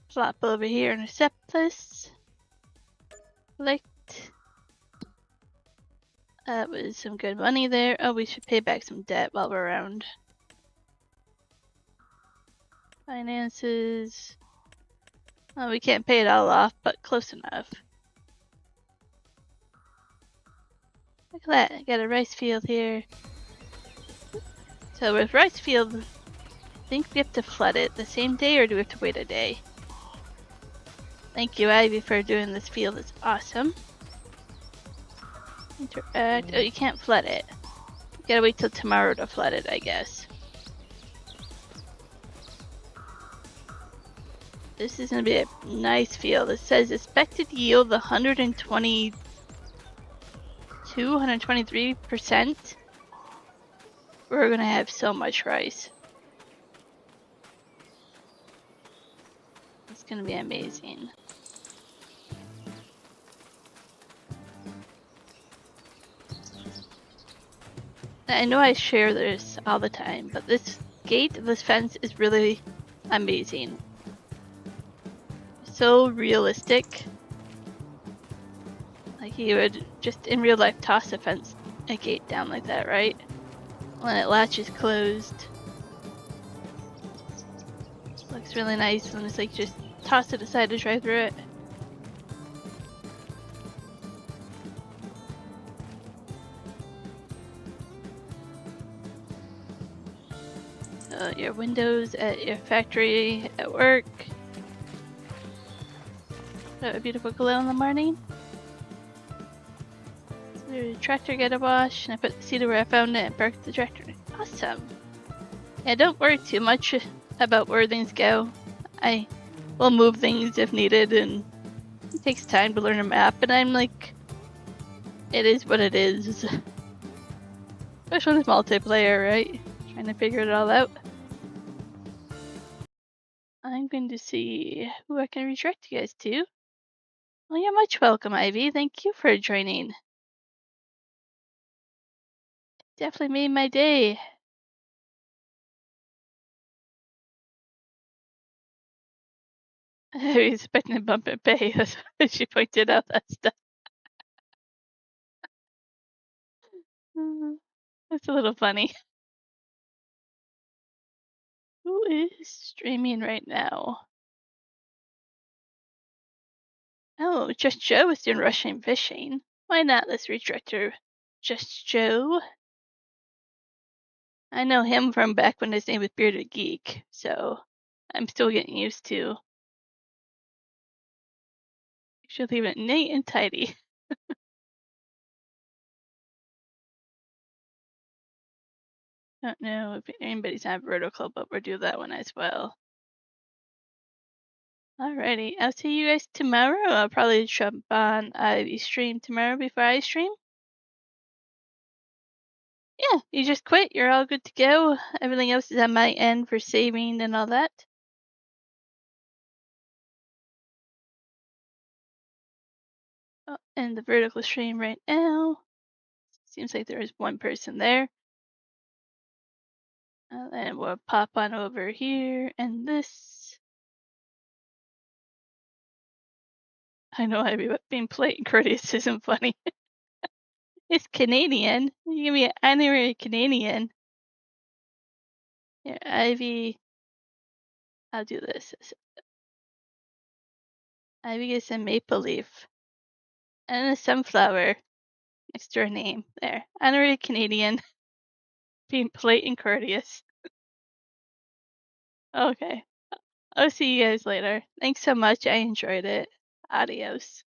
flop over here and accept this. Select. That was some good money there. Oh, we should pay back some debt while we're around. Finances. Oh, we can't pay it all off, but close enough. Look at that, I got a rice field here. So with rice field, I think we have to flood it the same day, or do we have to wait a day? Thank you, Ivy, for doing this field. It's awesome. Interact. Oh, you can't flood it. You gotta wait till tomorrow to flood it, I guess. This is gonna be a nice field. It says expected yield 123%. We're gonna have so much rice. It's gonna be amazing. I know I share this all the time, but this gate, this fence is really amazing. So realistic. Like you would just in real life toss a gate down like that, right? When it latches closed. Looks really nice when it's like just toss it aside to drive through it. Your windows at your factory at work. A beautiful glow in the morning. The tractor got a wash, and I put the seat where I found it and parked the tractor. Awesome. Yeah, don't worry too much about where things go. I will move things if needed, and it takes time to learn a map, and I'm like, it is what it is. Especially with multiplayer, right? Trying to figure it all out. I'm going to see who I can redirect you guys to. Well, you're much welcome, Ivy. Thank you for joining. Definitely made my day. I was expecting a bump in pay. She pointed out that stuff. That's a little funny. Who is streaming right now? Oh, Just Joe is doing Russian fishing. Why not? Let's redirect her. Just Joe. I know him from back when his name was Bearded Geek, so I'm still getting used to. Should leave it neat and tidy. Don't know if anybody's on vertical, but we'll do that one as well. Alrighty, I'll see you guys tomorrow. I'll probably jump on Ivy's stream tomorrow before I stream. Yeah, you just quit. You're all good to go. Everything else is on my end for saving and all that. Oh, and the vertical stream right now. Seems like there is one person there. And we'll pop on over here and this. I know Ivy, but being polite and courteous isn't funny. It's Canadian. You give me an honorary Canadian. Here, Ivy. I'll do this. Ivy gets a maple leaf. And a sunflower next to her name. There. Honorary Canadian. Being polite and courteous. Okay. I'll see you guys later. Thanks so much. I enjoyed it. Adios.